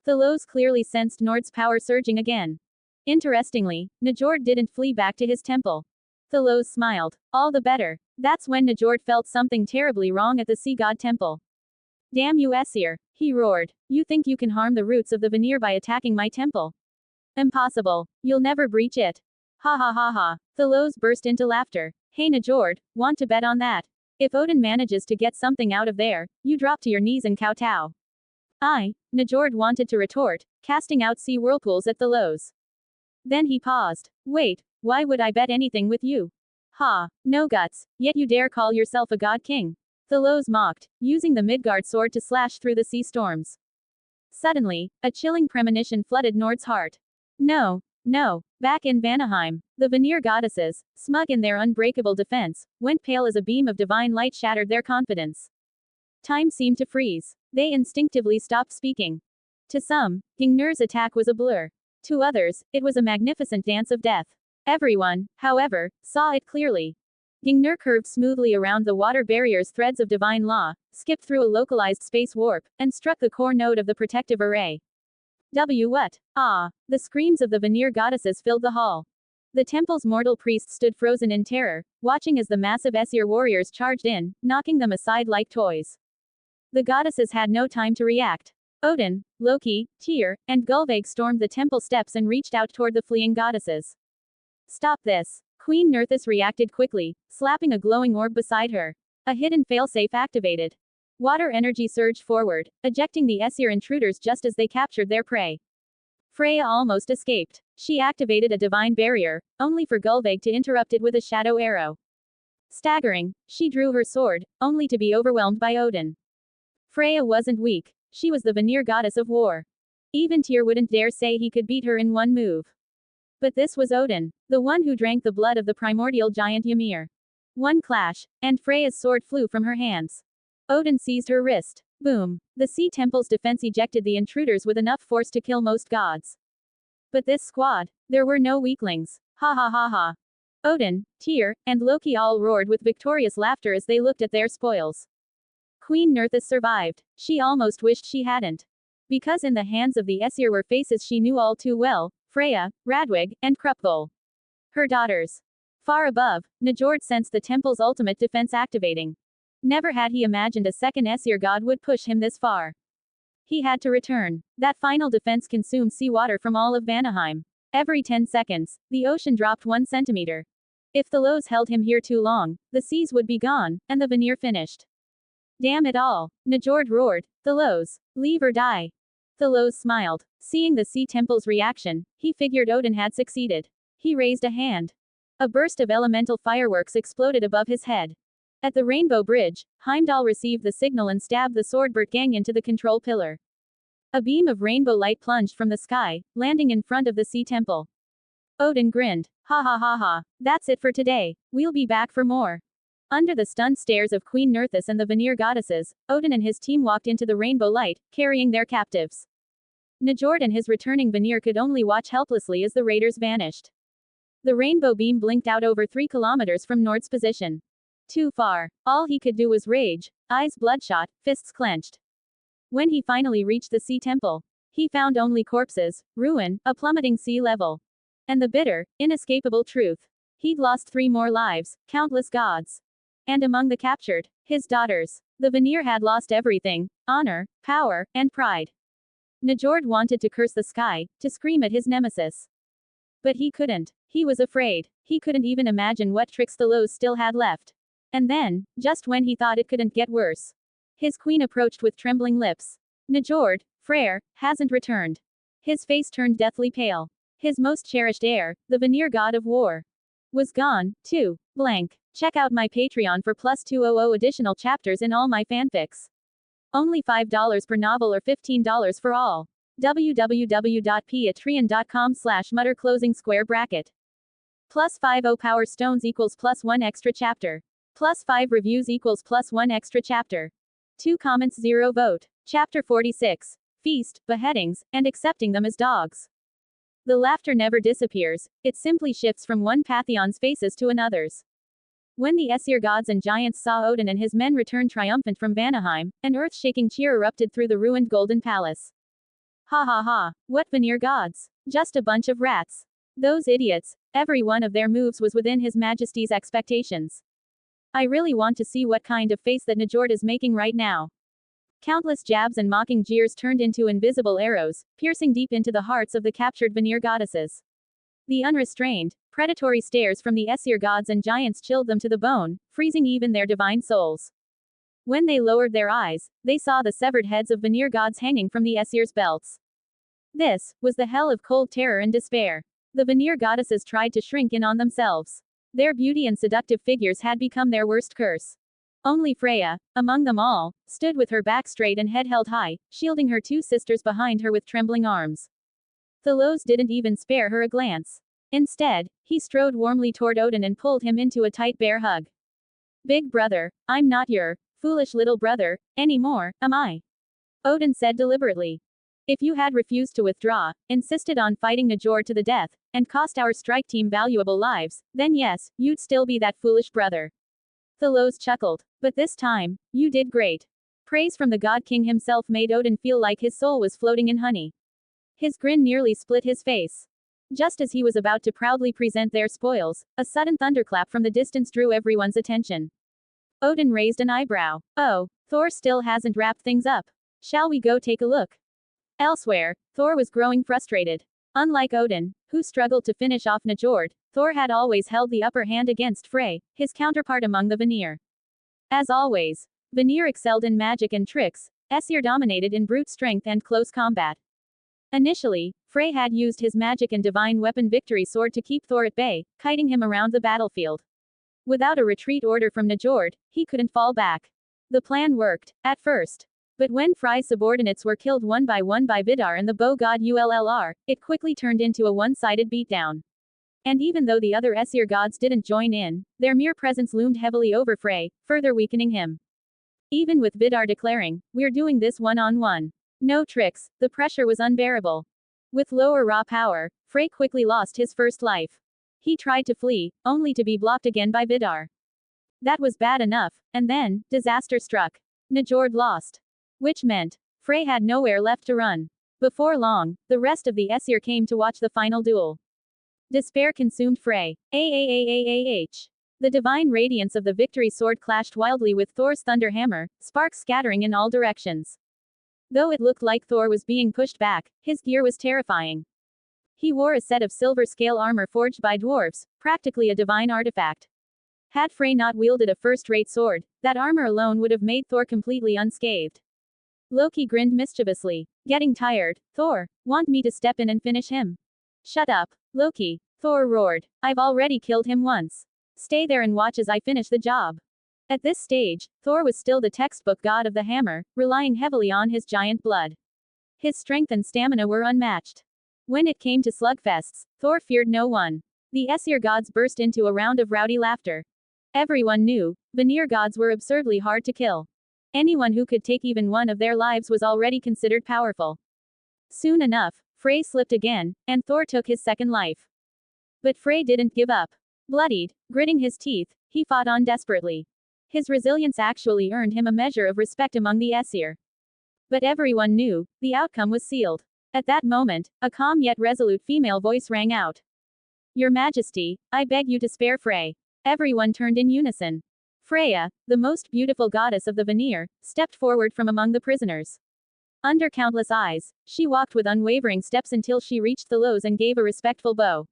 Thalos clearly sensed Nord's power surging again. Interestingly, Njord didn't flee back to his temple. Thalos smiled. All the better. That's when Njord felt something terribly wrong at the sea god temple. Damn you Aesir, he roared. You think you can harm the roots of the Veneer by attacking my temple? Impossible. You'll never breach it. Ha ha ha ha. Thalos burst into laughter. Hey Njord, want to bet on that? If Odin manages to get something out of there, you drop to your knees and kowtow. Njord wanted to retort, casting out sea whirlpools at Thalos. Then he paused. Wait, why would I bet anything with you? Ha, no guts, yet you dare call yourself a god king. Thalos mocked, using the Midgard sword to slash through the sea storms. Suddenly, a chilling premonition flooded Nord's heart. No. Back in Jotunheim, the Veneer goddesses, smug in their unbreakable defense, went pale as a beam of divine light shattered their confidence. Time seemed to freeze. They instinctively stopped speaking. To some, Veneer's attack was a blur. To others, it was a magnificent dance of death. Everyone, however, saw it clearly. Veneer curved smoothly around the water barrier's threads of divine law, skipped through a localized space warp, and struck the core node of the protective array. What? Ah! The screams of the Veneer goddesses filled the hall. The temple's mortal priests stood frozen in terror, watching as the massive Aesir warriors charged in, knocking them aside like toys. The goddesses had no time to react. Odin, Loki, Tyr, and Gullveig stormed the temple steps and reached out toward the fleeing goddesses. Stop this! Queen Nerthus reacted quickly, slapping a glowing orb beside her. A hidden failsafe activated. Water energy surged forward, ejecting the Aesir intruders just as they captured their prey. Freya almost escaped. She activated a divine barrier, only for Gullveig to interrupt it with a shadow arrow. Staggering, she drew her sword, only to be overwhelmed by Odin. Freya wasn't weak. She was the Veneer goddess of war. Even Tyr wouldn't dare say he could beat her in one move. But this was Odin, the one who drank the blood of the primordial giant Ymir. One clash, and Freya's sword flew from her hands. Odin seized her wrist. Boom. The Sea Temple's defense ejected the intruders with enough force to kill most gods. But this squad, there were no weaklings. Ha ha ha ha. Odin, Tyr, and Loki all roared with victorious laughter as they looked at their spoils. Queen Nerthus survived. She almost wished she hadn't. Because in the hands of the Aesir were faces she knew all too well, Freya, Radwig, and Krupvol. Her daughters. Far above, Njord sensed the temple's ultimate defense activating. Never had he imagined a second Aesir god would push him this far. He had to return. That final defense consumed seawater from all of Jotunheim. Every 10 seconds, the ocean dropped 1 centimeter. If Thalos held him here too long, the seas would be gone, and the Veneer finished. Damn it all! Njord roared. Thalos, leave or die. Thalos smiled. Seeing the Sea Temple's reaction, he figured Odin had succeeded. He raised a hand. A burst of elemental fireworks exploded above his head. At the Rainbow Bridge, Heimdall received the signal and stabbed the Swordbert gang into the control pillar. A beam of rainbow light plunged from the sky, landing in front of the Sea Temple. Odin grinned. Ha ha ha ha. That's it for today. We'll be back for more. Under the stunned stares of Queen Nerthus and the Veneer goddesses, Odin and his team walked into the rainbow light, carrying their captives. Njord and his returning Veneer could only watch helplessly as the raiders vanished. The rainbow beam blinked out over 3 kilometers from Nord's position. Too far. All he could do was rage, eyes bloodshot, fists clenched. When he finally reached the Sea Temple, He found only corpses, ruin, a plummeting sea level. And the bitter, inescapable truth. He'd lost 3 more lives, countless gods. And among the captured, his daughters. The Veneer had lost everything: honor, power, and pride. Njord wanted to curse the sky, to scream at his nemesis. But he couldn't. He was afraid. He couldn't even imagine what tricks Thalos still had left. And then, just when he thought it couldn't get worse, his queen approached with trembling lips. Njord, Freyr, hasn't returned. His face turned deathly pale. His most cherished heir, the Veneer god of war, was gone, too. Blank. Check out my Patreon for +200 additional chapters in all my fanfics. Only $5 per novel or $15 for all. www.patreon.com/mutter closing square bracket. +50 power stones equals +1 extra chapter. +5 reviews equals +1 extra chapter. 2 comments 0 vote. Chapter 46. Feast, beheadings, and accepting them as dogs. The laughter never disappears, it simply shifts from one pantheon's faces to another's. When the Aesir gods and giants saw Odin and his men return triumphant from Jotunheim, an earth-shaking cheer erupted through the ruined golden palace. Ha ha ha, what Veneer gods? Just a bunch of rats. Those idiots, every one of their moves was within his majesty's expectations. I really want to see what kind of face that Njord is making right now. Countless jabs and mocking jeers turned into invisible arrows, piercing deep into the hearts of the captured Veneer goddesses. The unrestrained, predatory stares from the Aesir gods and giants chilled them to the bone, freezing even their divine souls. When they lowered their eyes, they saw the severed heads of Veneer gods hanging from the Aesir's belts. This was the hell of cold terror and despair. The Veneer goddesses tried to shrink in on themselves. Their beauty and seductive figures had become their worst curse. Only Freya, among them all, stood with her back straight and head held high, shielding her 2 sisters behind her with trembling arms. Thalos didn't even spare her a glance. Instead, he strode warmly toward Odin and pulled him into a tight bear hug. Big brother, I'm not your foolish little brother anymore, am I? Odin said deliberately. If you had refused to withdraw, insisted on fighting Njord to the death, and cost our strike team valuable lives, then yes, you'd still be that foolish brother. Thalos chuckled. But this time, you did great. Praise from the God King himself made Odin feel like his soul was floating in honey. His grin nearly split his face. Just as he was about to proudly present their spoils, a sudden thunderclap from the distance drew everyone's attention. Odin raised an eyebrow. Oh, Thor still hasn't wrapped things up. Shall we go take a look? Elsewhere, Thor was growing frustrated. Unlike Odin, who struggled to finish off Njord, Thor had always held the upper hand against Frey, his counterpart among the Veneer. As always, Veneer excelled in magic and tricks, Aesir dominated in brute strength and close combat. Initially, Frey had used his magic and divine weapon Victory Sword to keep Thor at bay, kiting him around the battlefield. Without a retreat order from Njord, he couldn't fall back. The plan worked, at first. But when Frey's subordinates were killed one by Vidar and the bow god Ullr, it quickly turned into a one-sided beatdown. And even though the other Aesir gods didn't join in, their mere presence loomed heavily over Frey, further weakening him. Even with Vidar declaring, "We're doing this one-on-one. No tricks," the pressure was unbearable. With lower raw power, Frey quickly lost his first life. He tried to flee, only to be blocked again by Vidar. That was bad enough, and then, disaster struck. Njord lost. Which meant, Frey had nowhere left to run. Before long, the rest of the Aesir came to watch the final duel. Despair consumed Frey. Aaaaah. The divine radiance of the Victory Sword clashed wildly with Thor's thunder hammer, sparks scattering in all directions. Though it looked like Thor was being pushed back, his gear was terrifying. He wore a set of silver scale armor forged by dwarves, practically a divine artifact. Had Frey not wielded a first-rate sword, that armor alone would have made Thor completely unscathed. Loki grinned mischievously. Getting tired, Thor? Want me to step in and finish him? Shut up, Loki, Thor roared. I've already killed him once. Stay there and watch as I finish the job. At this stage, Thor was still the textbook god of the hammer, relying heavily on his giant blood. His strength and stamina were unmatched. When it came to slugfests, Thor feared no one. The Aesir gods burst into a round of rowdy laughter. Everyone knew, Veneer gods were absurdly hard to kill. Anyone who could take even one of their lives was already considered powerful. Soon enough, Frey slipped again, and Thor took his second life. But Frey didn't give up. Bloodied, gritting his teeth, he fought on desperately. His resilience actually earned him a measure of respect among the Aesir. But everyone knew, the outcome was sealed. At that moment, a calm yet resolute female voice rang out. Your Majesty, I beg you to spare Frey. Everyone turned in unison. Freya, the most beautiful goddess of the Veneer, stepped forward from among the prisoners. Under countless eyes, she walked with unwavering steps until she reached Thalos and gave a respectful bow.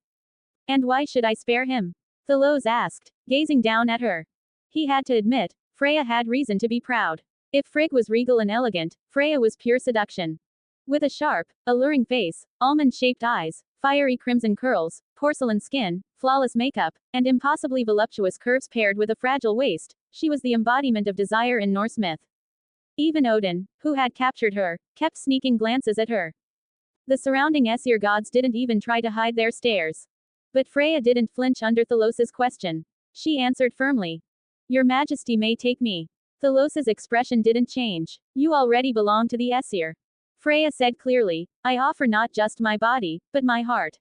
And why should I spare him? Thalos asked, gazing down at her. He had to admit, Freya had reason to be proud. If Frigg was regal and elegant, Freya was pure seduction. With a sharp, alluring face, almond-shaped eyes, fiery crimson curls, porcelain skin, flawless makeup, and impossibly voluptuous curves paired with a fragile waist, she was the embodiment of desire in Norse myth. Even Odin, who had captured her, kept sneaking glances at her. The surrounding Aesir gods didn't even try to hide their stares. But Freya didn't flinch under Thalos's question. She answered firmly. Your Majesty may take me. Thalos's expression didn't change. You already belong to the Aesir. Freya said clearly, I offer not just my body, but my heart.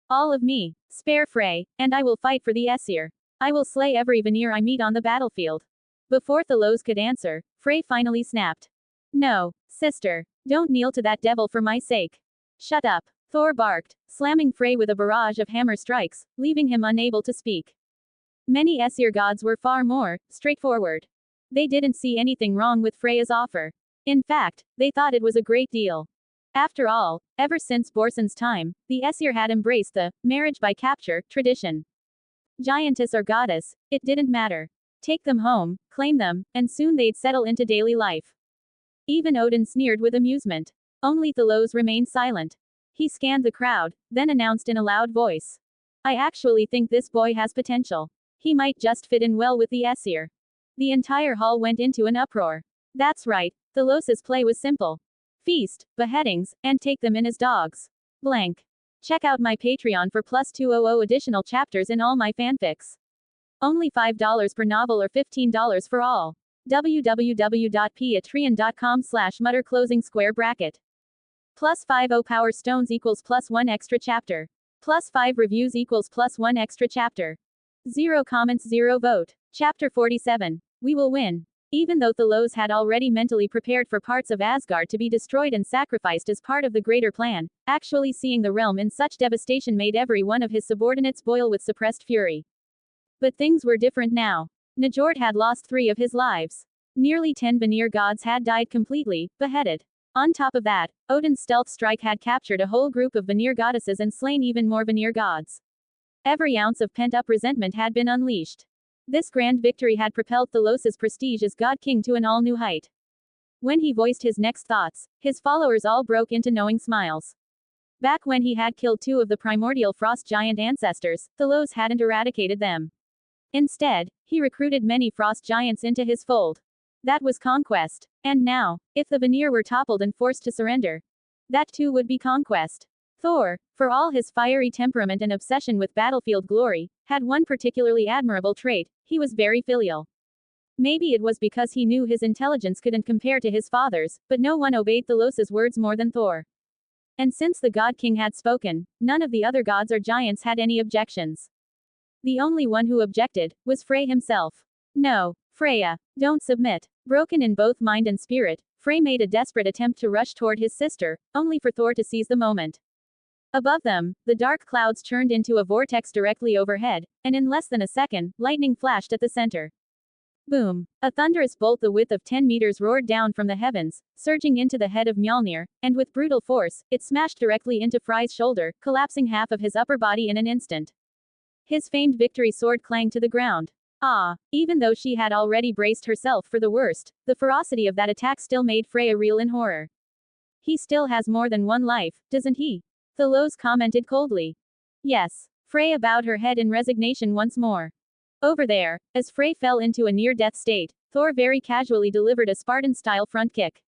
All of me. Spare Frey, and I will fight for the Aesir. I will slay every Veneer I meet on the battlefield. Before Thalos could answer, Frey finally snapped. No, sister. Don't kneel to that devil for my sake. Shut up. Thor barked, slamming Frey with a barrage of hammer strikes, leaving him unable to speak. Many Aesir gods were far more straightforward. They didn't see anything wrong with Freya's offer. In fact, they thought it was a great deal. After all, ever since Borsson's time, the Aesir had embraced the marriage by capture tradition. Giantess or goddess, it didn't matter. Take them home, claim them, and soon they'd settle into daily life. Even Odin sneered with amusement. Only Thalos remained silent. He scanned the crowd, then announced in a loud voice. I actually think this boy has potential. He might just fit in well with the Aesir. The entire hall went into an uproar. That's right, Thalos's play was simple. Feast, beheadings, and take them in as dogs. Blank. Check out my Patreon for plus 200 additional chapters in all my fanfics. Only $5 per novel or $15 for all. www.patreon.com/mutter closing square bracket. Plus 50 power stones equals plus 1 extra chapter. Plus 5 reviews equals plus 1 extra chapter. 0 comments 0 vote. Chapter 47. We will win. Even though Thalos had already mentally prepared for parts of Asgard to be destroyed and sacrificed as part of the greater plan, actually seeing the realm in such devastation made every one of his subordinates boil with suppressed fury. But things were different now. Njord had lost 3 of his lives. Nearly 10 Veneer gods had died completely, beheaded. On top of that, Odin's stealth strike had captured a whole group of Veneer goddesses and slain even more Veneer gods. Every ounce of pent-up resentment had been unleashed. This grand victory had propelled Thalos's prestige as God King to an all-new height. When he voiced his next thoughts, his followers all broke into knowing smiles. Back when he had killed 2 of the primordial frost giant ancestors, Thalos hadn't eradicated them. Instead, he recruited many frost giants into his fold. That was conquest. And now, if the Veneer were toppled and forced to surrender, that too would be conquest. Thor, for all his fiery temperament and obsession with battlefield glory, had one particularly admirable trait: he was very filial. Maybe it was because he knew his intelligence couldn't compare to his father's, but no one obeyed Thalos's words more than Thor. And since the God King had spoken, none of the other gods or giants had any objections. The only one who objected was Frey himself. No, Freya, don't submit. Broken in both mind and spirit, Frey made a desperate attempt to rush toward his sister, only for Thor to seize the moment. Above them, the dark clouds churned into a vortex directly overhead, and in less than a second, lightning flashed at the center. Boom! A thunderous bolt the width of 10 meters roared down from the heavens, surging into the head of Mjolnir, and with brutal force, it smashed directly into Frey's shoulder, collapsing half of his upper body in an instant. His famed victory sword clanged to the ground. Ah, even though she had already braced herself for the worst, the ferocity of that attack still made Freya reel in horror. He still has more than one life, doesn't he? Thalos commented coldly. Yes. Freya bowed her head in resignation once more. Over there, as Frey fell into a near-death state, Thor very casually delivered a Spartan-style front kick.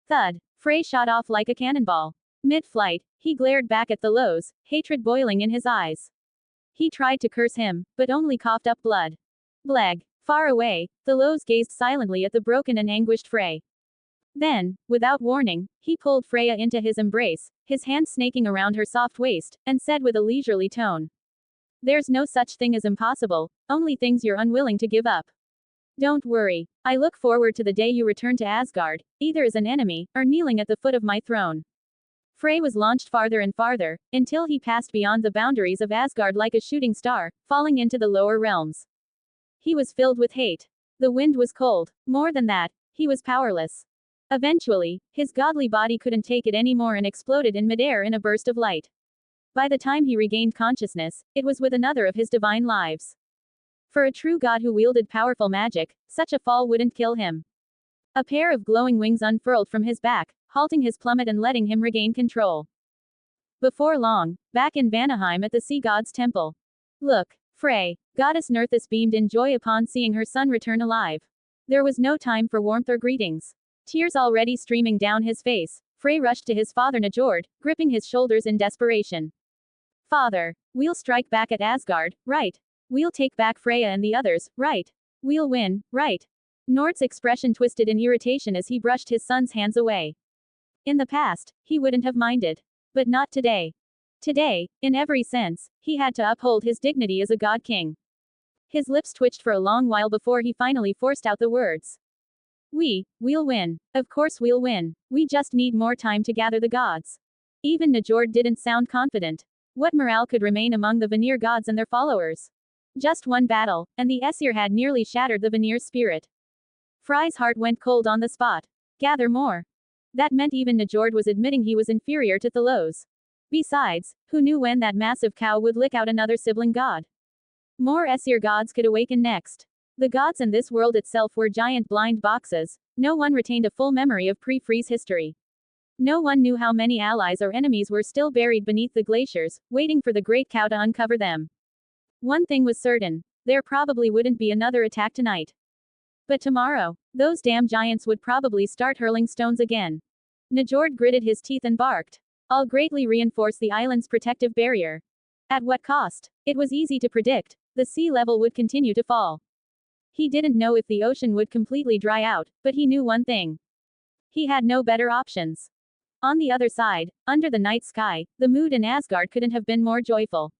Thud. Frey shot off like a cannonball. Mid-flight, he glared back at Thalos, hatred boiling in his eyes. He tried to curse him, but only coughed up blood. Bleg. Far away, Thalos gazed silently at the broken and anguished Frey. Then, without warning, he pulled Freya into his embrace, his hand snaking around her soft waist, and said with a leisurely tone. There's no such thing as impossible, only things you're unwilling to give up. Don't worry. I look forward to the day you return to Asgard, either as an enemy, or kneeling at the foot of my throne. Frey was launched farther and farther, until he passed beyond the boundaries of Asgard like a shooting star, falling into the lower realms. He was filled with hate. The wind was cold. More than that, he was powerless. Eventually, his godly body couldn't take it anymore and exploded in midair in a burst of light. By the time he regained consciousness, it was with another of his divine lives. For a true god who wielded powerful magic, such a fall wouldn't kill him. A pair of glowing wings unfurled from his back, halting his plummet and letting him regain control. Before long, back in Vanaheim at the sea god's temple. Look, Frey, goddess Nerthus beamed in joy upon seeing her son return alive. There was no time for warmth or greetings. Tears already streaming down his face, Frey rushed to his father Njord, gripping his shoulders in desperation. Father, we'll strike back at Asgard, right? We'll take back Freya and the others, right? We'll win, right? Njord's expression twisted in irritation as he brushed his son's hands away. In the past, he wouldn't have minded. But not today. Today, in every sense, he had to uphold his dignity as a god king. His lips twitched for a long while before he finally forced out the words. We'll win. Of course we'll win. We just need more time to gather the gods. Even Njord didn't sound confident. What morale could remain among the Veneer gods and their followers? Just one battle, and the Aesir had nearly shattered the Veneer spirit. Frey's heart went cold on the spot. Gather more. That meant even Njord was admitting he was inferior to Thalos. Besides, who knew when that massive cow would lick out another sibling god? More Aesir gods could awaken next. The gods and this world itself were giant blind boxes. No one retained a full memory of pre-freeze history. No one knew how many allies or enemies were still buried beneath the glaciers, waiting for the great cow to uncover them. One thing was certain. There probably wouldn't be another attack tonight. But tomorrow, those damn giants would probably start hurling stones again. Njord gritted his teeth and barked. I'll greatly reinforce the island's protective barrier. At what cost? It was easy to predict. The sea level would continue to fall. He didn't know if the ocean would completely dry out, but he knew one thing. He had no better options. On the other side, under the night sky, the mood in Asgard couldn't have been more joyful.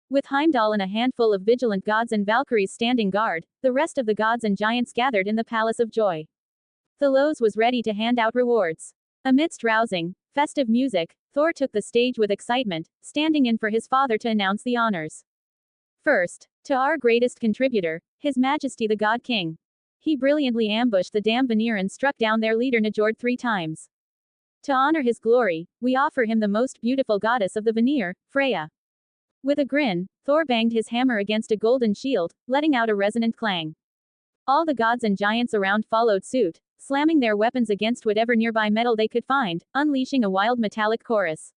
With Heimdall and a handful of vigilant gods and Valkyries standing guard, the rest of the gods and giants gathered in the Palace of Joy. Thalos was ready to hand out rewards. Amidst rousing, festive music, Thor took the stage with excitement, standing in for his father to announce the honors. First, to our greatest contributor, His Majesty the God King. He brilliantly ambushed the damn Veneer and struck down their leader Njord 3 times. To honor his glory, we offer him the most beautiful goddess of the Veneer, Freya. With a grin, Thor banged his hammer against a golden shield, letting out a resonant clang. All the gods and giants around followed suit, slamming their weapons against whatever nearby metal they could find, unleashing a wild metallic chorus.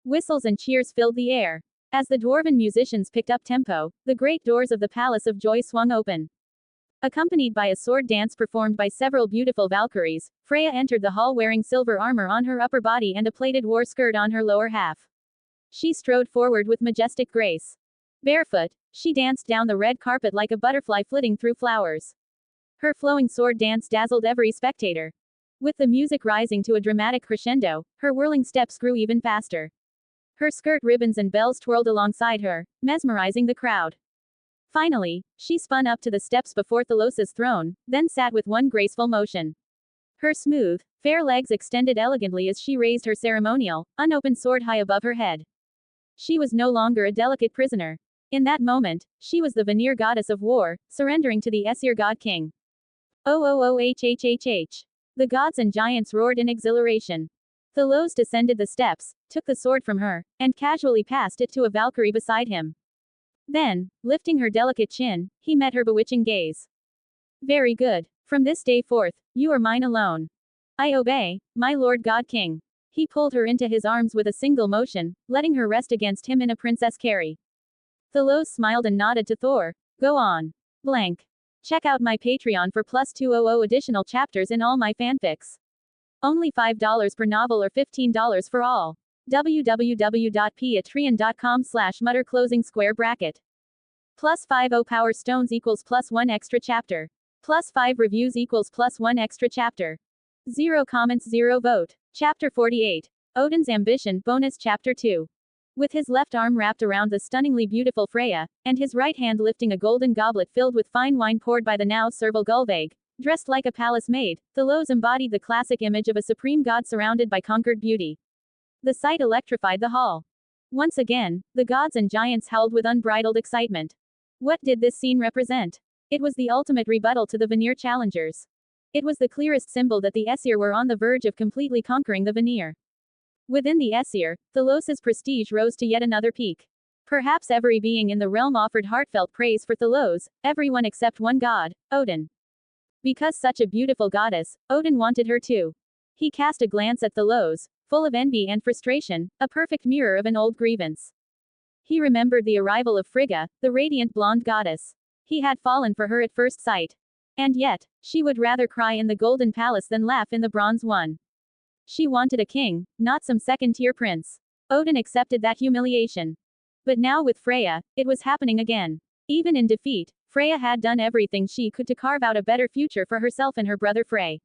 Whistles and cheers filled the air. As the dwarven musicians picked up tempo, the great doors of the Palace of Joy swung open. Accompanied by a sword dance performed by several beautiful Valkyries, Freya entered the hall wearing silver armor on her upper body and a plated war skirt on her lower half. She strode forward with majestic grace. Barefoot, she danced down the red carpet like a butterfly flitting through flowers. Her flowing sword dance dazzled every spectator. With the music rising to a dramatic crescendo, her whirling steps grew even faster. Her skirt ribbons and bells twirled alongside her, mesmerizing the crowd. Finally, she spun up to the steps before Thalos's throne, then sat with one graceful motion. Her smooth, fair legs extended elegantly as she raised her ceremonial, unopened sword high above her head. She was no longer a delicate prisoner. In that moment, she was the Veneer goddess of war, surrendering to the Aesir god king. Oh. The gods and giants roared in exhilaration. Thalos descended the steps, took the sword from her, and casually passed it to a Valkyrie beside him. Then, lifting her delicate chin, he met her bewitching gaze. Very good. From this day forth, you are mine alone. I obey, my lord god king. He pulled her into his arms with a single motion, letting her rest against him in a princess carry. Thalos smiled and nodded to Thor. Go on. Blank. Check out my Patreon for plus 200 additional chapters in all my fanfics. Only $5 per novel or $15 for all. www.patreon.com/Mutter closing square bracket. Plus 50 power stones equals plus 1 extra chapter. Plus 5 reviews equals plus 1 extra chapter. 0 comments 0 vote. Chapter 48. Odin's Ambition bonus chapter 2. With his left arm wrapped around the stunningly beautiful Freya, and his right hand lifting a golden goblet filled with fine wine poured by the now servile Gullveig, dressed like a palace maid, Thalos embodied the classic image of a supreme god surrounded by conquered beauty. The sight electrified the hall. Once again, the gods and giants howled with unbridled excitement. What did this scene represent? It was the ultimate rebuttal to the Veneer challengers. It was the clearest symbol that the Aesir were on the verge of completely conquering the Veneer. Within the Aesir, Thalos' prestige rose to yet another peak. Perhaps every being in the realm offered heartfelt praise for Thalos, everyone except one god, Odin. Because such a beautiful goddess, Odin wanted her too. He cast a glance at Thalos, full of envy and frustration, a perfect mirror of an old grievance. He remembered the arrival of Frigga, the radiant blonde goddess. He had fallen for her at first sight. And yet, she would rather cry in the golden palace than laugh in the bronze one. She wanted a king, not some second-tier prince. Odin accepted that humiliation. But now with Freya, it was happening again. Even in defeat, Freya had done everything she could to carve out a better future for herself and her brother Frey.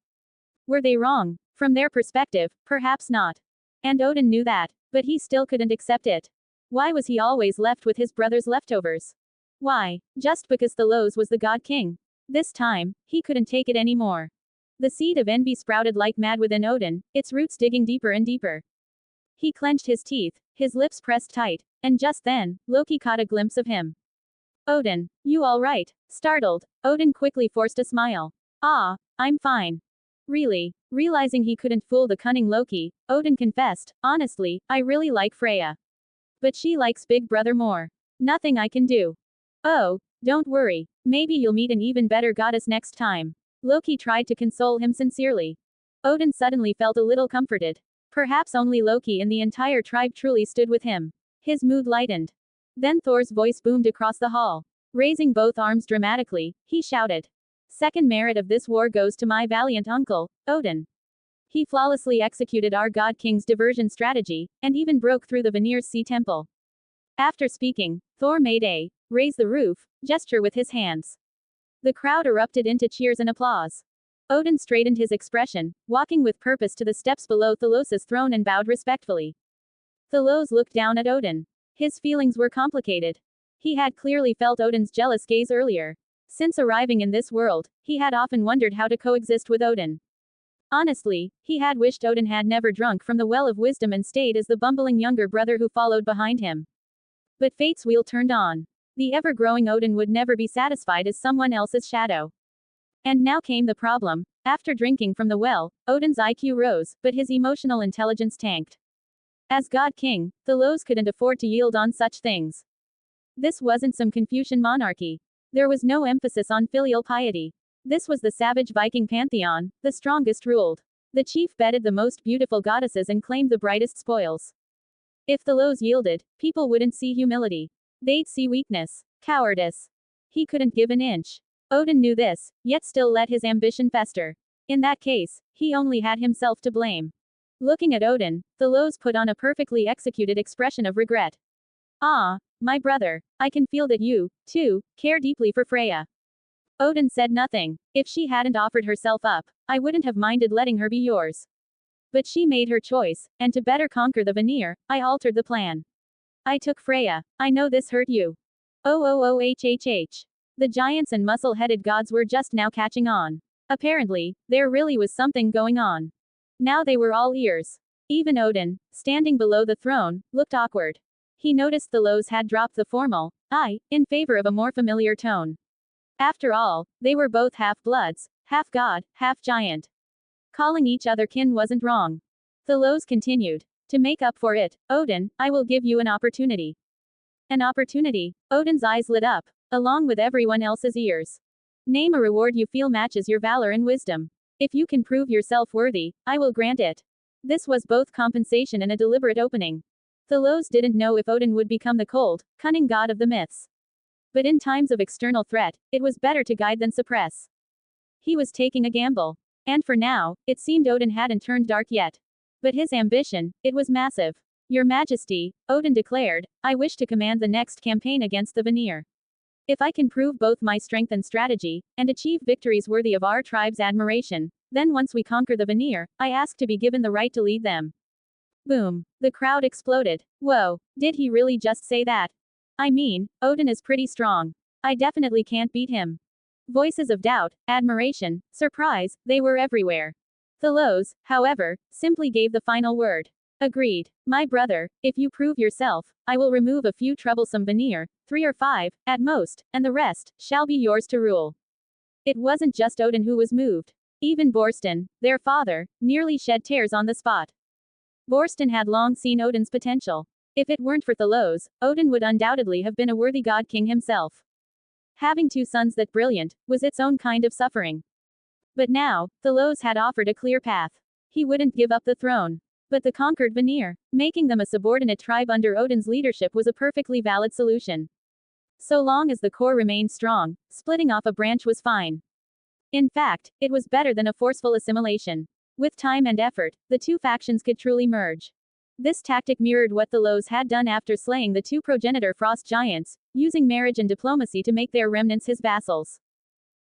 Were they wrong? From their perspective, perhaps not. And Odin knew that, but he still couldn't accept it. Why was he always left with his brother's leftovers? Why? Just because Thalos was the god king. This time, he couldn't take it anymore. The seed of envy sprouted like mad within Odin, its roots digging deeper and deeper. He clenched his teeth, his lips pressed tight, and just then, Loki caught a glimpse of him. Odin, you all right? Startled, Odin quickly forced a smile. Ah, I'm fine. Really? Realizing he couldn't fool the cunning Loki, Odin confessed, honestly, I really like Freya. But she likes Big Brother more. Nothing I can do. Oh, don't worry, maybe you'll meet an even better goddess next time. Loki tried to console him sincerely. Odin suddenly felt a little comforted. Perhaps only Loki and the entire tribe truly stood with him. His mood lightened. Then Thor's voice boomed across the hall. Raising both arms dramatically, he shouted. Second merit of this war goes to my valiant uncle, Odin. He flawlessly executed our god king's diversion strategy, and even broke through the Veneer's sea temple. After speaking, Thor made a raise the roof gesture with his hands. The crowd erupted into cheers and applause. Odin straightened his expression, walking with purpose to the steps below Thalos' throne and bowed respectfully. Thalos looked down at Odin. His feelings were complicated. He had clearly felt Odin's jealous gaze earlier. Since arriving in this world, he had often wondered how to coexist with Odin. Honestly, he had wished Odin had never drunk from the well of wisdom and stayed as the bumbling younger brother who followed behind him. But fate's wheel turned on. The ever-growing Odin would never be satisfied as someone else's shadow. And now came the problem. After drinking from the well, Odin's IQ rose, but his emotional intelligence tanked. As God King, Thalos couldn't afford to yield on such things. This wasn't some Confucian monarchy. There was no emphasis on filial piety. This was the savage Viking pantheon, the strongest ruled. The chief bedded the most beautiful goddesses and claimed the brightest spoils. If Thalos yielded, people wouldn't see humility. They'd see weakness, cowardice. He couldn't give an inch. Odin knew this, yet still let his ambition fester. In that case, he only had himself to blame. Looking at Odin, Thalos put on a perfectly executed expression of regret. Ah, my brother, I can feel that you, too, care deeply for Freya. Odin said nothing. If she hadn't offered herself up, I wouldn't have minded letting her be yours. But she made her choice, and to better conquer the Veneer, I altered the plan. I took Freya. I know this hurt you. Oh. The giants and muscle-headed gods were just now catching on. Apparently, there really was something going on. Now they were all ears. Even Odin, standing below the throne, looked awkward. He noticed Thalos had dropped the formal I in favor of a more familiar tone. After all, they were both half-bloods, half god, half giant. Calling each other kin wasn't wrong. Thalos continued. To make up for it, Odin, I will give you an opportunity. An opportunity? Odin's eyes lit up, along with everyone else's ears. Name a reward you feel matches your valor and wisdom. If you can prove yourself worthy, I will grant it. This was both compensation and a deliberate opening. Thalos didn't know if Odin would become the cold, cunning god of the myths. But in times of external threat, it was better to guide than suppress. He was taking a gamble. And for now, it seemed Odin hadn't turned dark yet. But his ambition, it was massive. Your Majesty, Odin declared, I wish to command the next campaign against the Veneer. If I can prove both my strength and strategy, and achieve victories worthy of our tribe's admiration, then once we conquer the Veneer, I ask to be given the right to lead them. Boom. The crowd exploded. Whoa, did he really just say that? I mean, Odin is pretty strong. I definitely can't beat him. Voices of doubt, admiration, surprise, they were everywhere. Thalos, however, simply gave the final word. Agreed. My brother, if you prove yourself, I will remove a few troublesome Veneer, 3 or 5, at most, and the rest shall be yours to rule. It wasn't just Odin who was moved. Even Borsten, their father, nearly shed tears on the spot. Borsten had long seen Odin's potential. If it weren't for Thalos, Odin would undoubtedly have been a worthy god king himself. Having two sons that brilliant was its own kind of suffering. But now, Thalos had offered a clear path. He wouldn't give up the throne. But the conquered Veneer, making them a subordinate tribe under Odin's leadership was a perfectly valid solution. So long as the core remained strong, splitting off a branch was fine. In fact, it was better than a forceful assimilation. With time and effort, the two factions could truly merge. This tactic mirrored what Thalos had done after slaying the two progenitor frost giants, using marriage and diplomacy to make their remnants his vassals.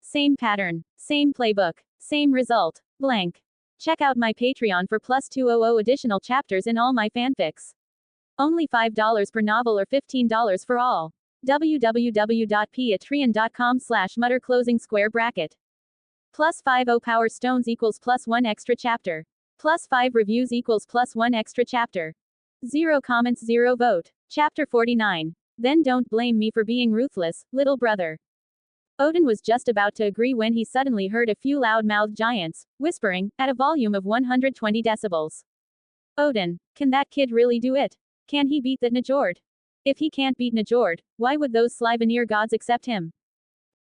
Same pattern, same playbook, same result, blank. Check out my Patreon for plus 200 additional chapters in all my fanfics. Only $5 per novel or $15 for all. www.patreon.com/mutter closing square bracket. Plus 50 power stones equals plus 1 extra chapter. Plus 5 reviews equals plus 1 extra chapter. 0 comments 0 vote. Chapter 49. Then don't blame me for being ruthless, little brother. Odin was just about to agree when he suddenly heard a few loud-mouthed giants, whispering, at a volume of 120 decibels. Odin, can that kid really do it? Can he beat the Njord? If he can't beat Njord, why would those sly Veneer gods accept him?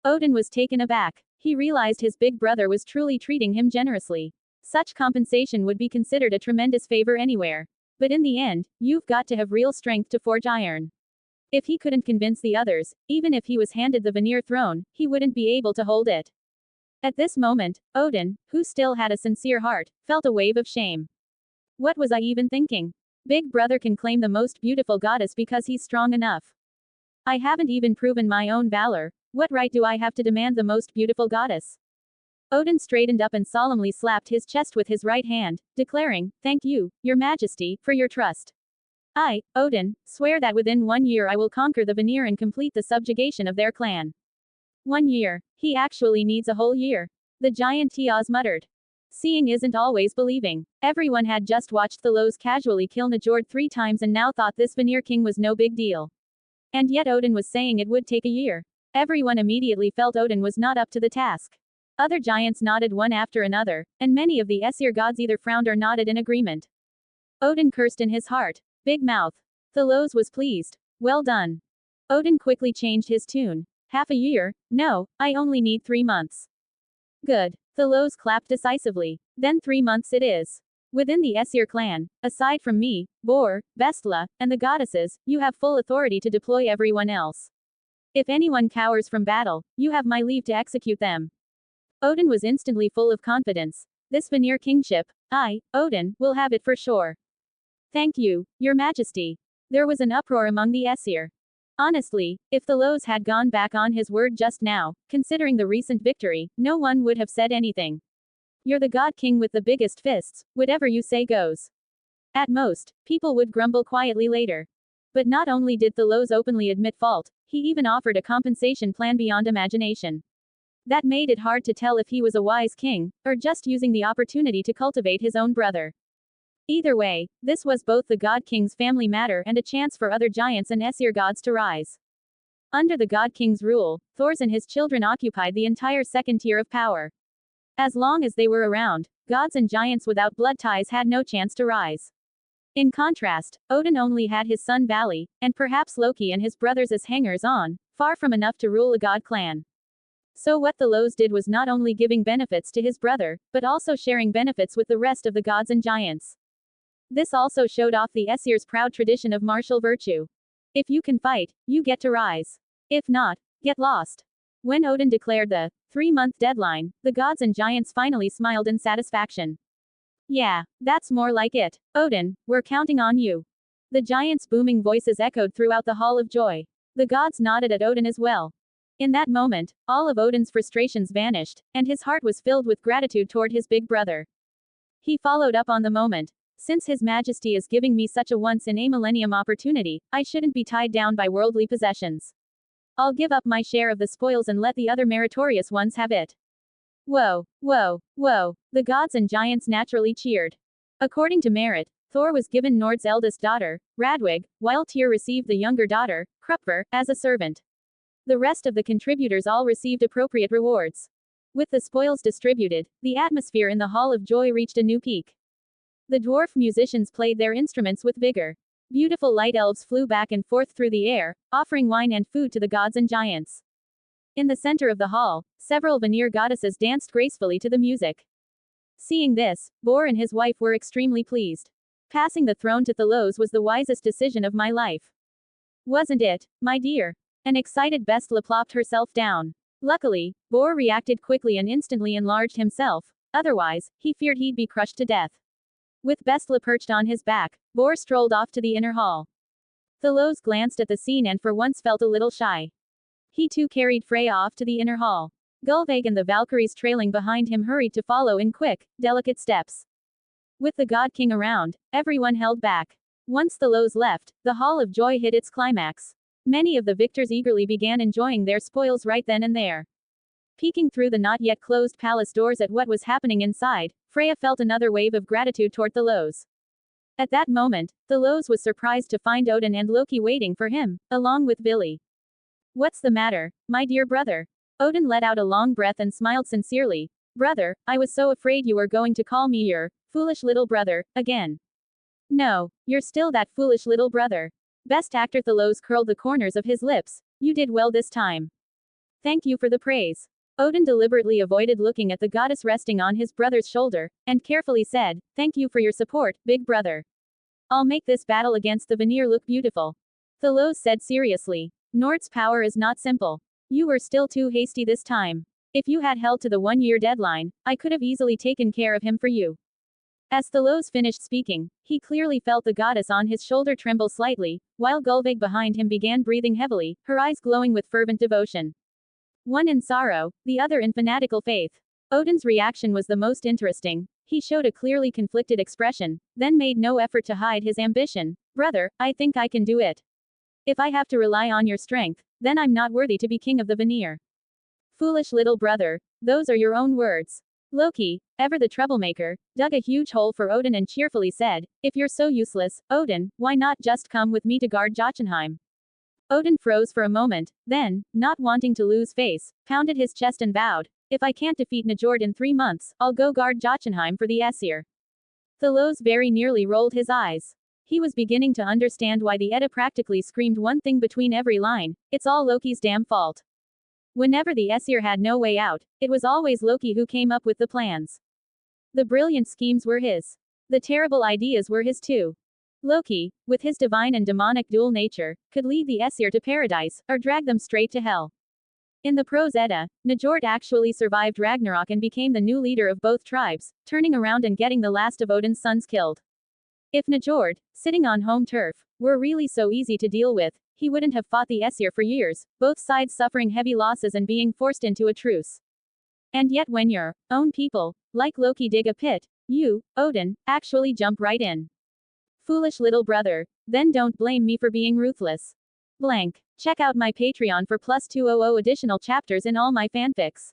Odin was taken aback. He realized his big brother was truly treating him generously. Such compensation would be considered a tremendous favor anywhere. But in the end, you've got to have real strength to forge iron. If he couldn't convince the others, even if he was handed the Veneer throne, he wouldn't be able to hold it. At this moment, Odin, who still had a sincere heart, felt a wave of shame. What was I even thinking? Big brother can claim the most beautiful goddess because he's strong enough. I haven't even proven my own valor. What right do I have to demand the most beautiful goddess? Odin straightened up and solemnly slapped his chest with his right hand, declaring, "Thank you, your majesty, for your trust. I, Odin, swear that within 1 year I will conquer the Veneer and complete the subjugation of their clan." 1 year. He actually needs a whole year. The giant Tiaz muttered. Seeing isn't always believing. Everyone had just watched Thalos casually kill Njord 3 times and now thought this Veneer king was no big deal. And yet Odin was saying it would take a year. Everyone immediately felt Odin was not up to the task. Other giants nodded one after another, and many of the Aesir gods either frowned or nodded in agreement. Odin cursed in his heart. Big mouth. Thalos was pleased. Well done. Odin quickly changed his tune. Half a year? No, I only need 3 months. Good. Thalos clapped decisively. Then 3 months it is. Within the Aesir clan, aside from me, Bor, Bestla, and the goddesses, you have full authority to deploy everyone else. If anyone cowers from battle, you have my leave to execute them. Odin was instantly full of confidence. This Veneer kingship, I, Odin, will have it for sure. Thank you, your majesty. There was an uproar among the Aesir. Honestly, if Thalos had gone back on his word just now, considering the recent victory, no one would have said anything. You're the god king with the biggest fists, whatever you say goes. At most, people would grumble quietly later. But not only did Thalos openly admit fault, he even offered a compensation plan beyond imagination. That made it hard to tell if he was a wise king, or just using the opportunity to cultivate his own brother. Either way, this was both the God King's family matter and a chance for other giants and Aesir gods to rise. Under the God King's rule, Thors and his children occupied the entire second tier of power. As long as they were around, gods and giants without blood ties had no chance to rise. In contrast, Odin only had his son Vali, and perhaps Loki and his brothers as hangers-on, far from enough to rule a god clan. So what Thalos did was not only giving benefits to his brother, but also sharing benefits with the rest of the gods and giants. This also showed off the Aesir's proud tradition of martial virtue. If you can fight, you get to rise. If not, get lost. When Odin declared the 3-month deadline, the gods and giants finally smiled in satisfaction. Yeah, that's more like it. Odin, we're counting on you. The giants' booming voices echoed throughout the Hall of Joy. The gods nodded at Odin as well. In that moment, all of Odin's frustrations vanished, and his heart was filled with gratitude toward his big brother. He followed up on the moment. Since His Majesty is giving me such a once-in-a-millennium opportunity, I shouldn't be tied down by worldly possessions. I'll give up my share of the spoils and let the other meritorious ones have it. Whoa, whoa, whoa. The gods and giants naturally cheered. According to merit, Thor was given Nord's eldest daughter, Radwig, while Tyr received the younger daughter, Krupver, as a servant. The rest of the contributors all received appropriate rewards. With the spoils distributed, the atmosphere in the Hall of Joy reached a new peak. The dwarf musicians played their instruments with vigor. Beautiful light elves flew back and forth through the air, offering wine and food to the gods and giants. In the center of the hall, several Veneer goddesses danced gracefully to the music. Seeing this, Bor and his wife were extremely pleased. Passing the throne to Thalos was the wisest decision of my life. Wasn't it, my dear? An excited Bestla plopped herself down. Luckily, Bor reacted quickly and instantly enlarged himself, otherwise, he feared he'd be crushed to death. With Bestla perched on his back, Bor strolled off to the inner hall. Thalos glanced at the scene and for once felt a little shy. He too carried Freya off to the inner hall. Gulveig and the Valkyries trailing behind him hurried to follow in quick, delicate steps. With the God King around, everyone held back. Once Thalos left, the Hall of Joy hit its climax. Many of the victors eagerly began enjoying their spoils right then and there. Peeking through the not yet closed palace doors at what was happening inside, Freya felt another wave of gratitude toward Thalos. At that moment, Thalos was surprised to find Odin and Loki waiting for him, along with Vili. "What's the matter, my dear brother?" Odin let out a long breath and smiled sincerely. "Brother, I was so afraid you were going to call me your foolish little brother again." "No, you're still that foolish little brother." Best actor Thalos curled the corners of his lips. "You did well this time. Thank you for the praise." Odin deliberately avoided looking at the goddess resting on his brother's shoulder, and carefully said, "Thank you for your support, big brother. I'll make this battle against the Veneer look beautiful." Thalos said seriously. "Nord's power is not simple. You were still too hasty this time. If you had held to the 1-year deadline, I could have easily taken care of him for you." As Thalos finished speaking, he clearly felt the goddess on his shoulder tremble slightly, while Gulveig behind him began breathing heavily, her eyes glowing with fervent devotion. One in sorrow, the other in fanatical faith. Odin's reaction was the most interesting. He showed a clearly conflicted expression, then made no effort to hide his ambition. "Brother, I think I can do it. If I have to rely on your strength, then I'm not worthy to be king of the Veneer." "Foolish little brother, those are your own words." Loki, ever the troublemaker, dug a huge hole for Odin and cheerfully said, "If you're so useless, Odin, why not just come with me to guard Jotunheim?" Odin froze for a moment, then, not wanting to lose face, pounded his chest and vowed, "If I can't defeat Njord in 3 months, I'll go guard Jotunheim for the Aesir." Thalos very nearly rolled his eyes. He was beginning to understand why the Edda practically screamed one thing between every line: "It's all Loki's damn fault." Whenever the Aesir had no way out, it was always Loki who came up with the plans. The brilliant schemes were his. The terrible ideas were his too. Loki, with his divine and demonic dual nature, could lead the Aesir to paradise, or drag them straight to hell. In the Prose Edda, Njord actually survived Ragnarok and became the new leader of both tribes, turning around and getting the last of Odin's sons killed. If Njord, sitting on home turf, were really so easy to deal with, he wouldn't have fought the Aesir for years, both sides suffering heavy losses and being forced into a truce. And yet when your own people, like Loki, dig a pit, you, Odin, actually jump right in. Foolish little brother, then don't blame me for being ruthless. Blank. Check out my Patreon for +200 additional chapters in all my fanfics.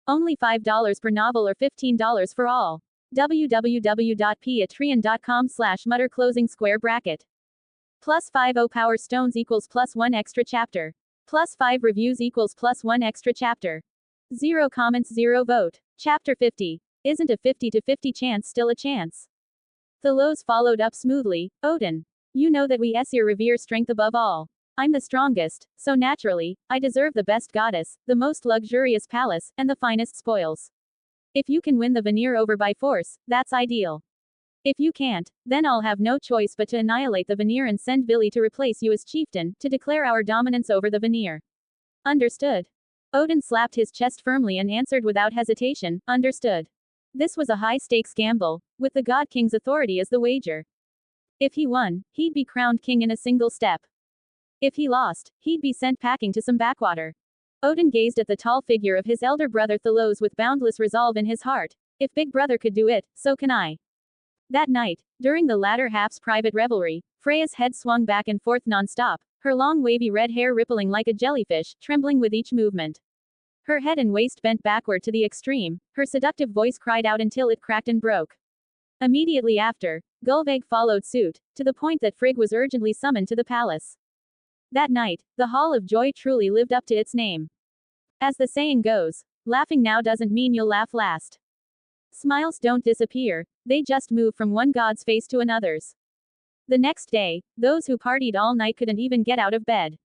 Only $5 per novel or $15 for all. www.patreon.com/mutter closing square bracket. +50 power stones equals +1 extra chapter. +5 reviews equals +1 extra chapter. 0 comments 0 vote. Chapter 50. Isn't a 50 to 50 chance still a chance? Thalos followed up smoothly, "Odin. You know that we Aesir revere strength above all. I'm the strongest, so naturally, I deserve the best goddess, the most luxurious palace, and the finest spoils. If you can win the Veneer over by force, that's ideal. If you can't, then I'll have no choice but to annihilate the Veneer and send Vili to replace you as chieftain, to declare our dominance over the Veneer." "Understood." Odin slapped his chest firmly and answered without hesitation, "Understood." This was a high-stakes gamble, with the God King's authority as the wager. If he won, he'd be crowned king in a single step. If he lost, he'd be sent packing to some backwater. Odin gazed at the tall figure of his elder brother Thalos with boundless resolve in his heart. If Big Brother could do it, so can I. That night, during the latter half's private revelry, Freya's head swung back and forth non-stop, her long wavy red hair rippling like a jellyfish, trembling with each movement. Her head and waist bent backward to the extreme, her seductive voice cried out until it cracked and broke. Immediately after, Gullveig followed suit, to the point that Frigg was urgently summoned to the palace. That night, the Hall of Joy truly lived up to its name. As the saying goes, laughing now doesn't mean you'll laugh last. Smiles don't disappear, they just move from one god's face to another's. The next day, those who partied all night couldn't even get out of bed.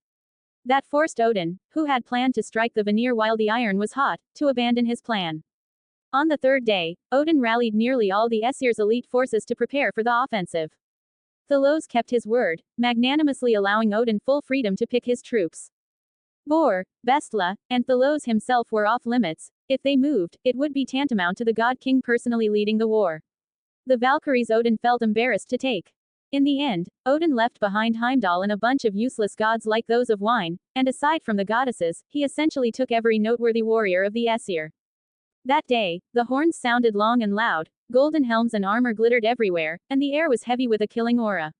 That forced Odin, who had planned to strike the Veneer while the iron was hot, to abandon his plan. On the third day, Odin rallied nearly all the Aesir's elite forces to prepare for the offensive. Thalos kept his word, magnanimously allowing Odin full freedom to pick his troops. Bor, Bestla, and Thalos himself were off limits. If they moved, it would be tantamount to the God King personally leading the war. The Valkyries Odin felt embarrassed to take. In the end, Odin left behind Heimdall and a bunch of useless gods like those of wine, and aside from the goddesses, he essentially took every noteworthy warrior of the Aesir. That day, the horns sounded long and loud, golden helms and armor glittered everywhere, and the air was heavy with a killing aura.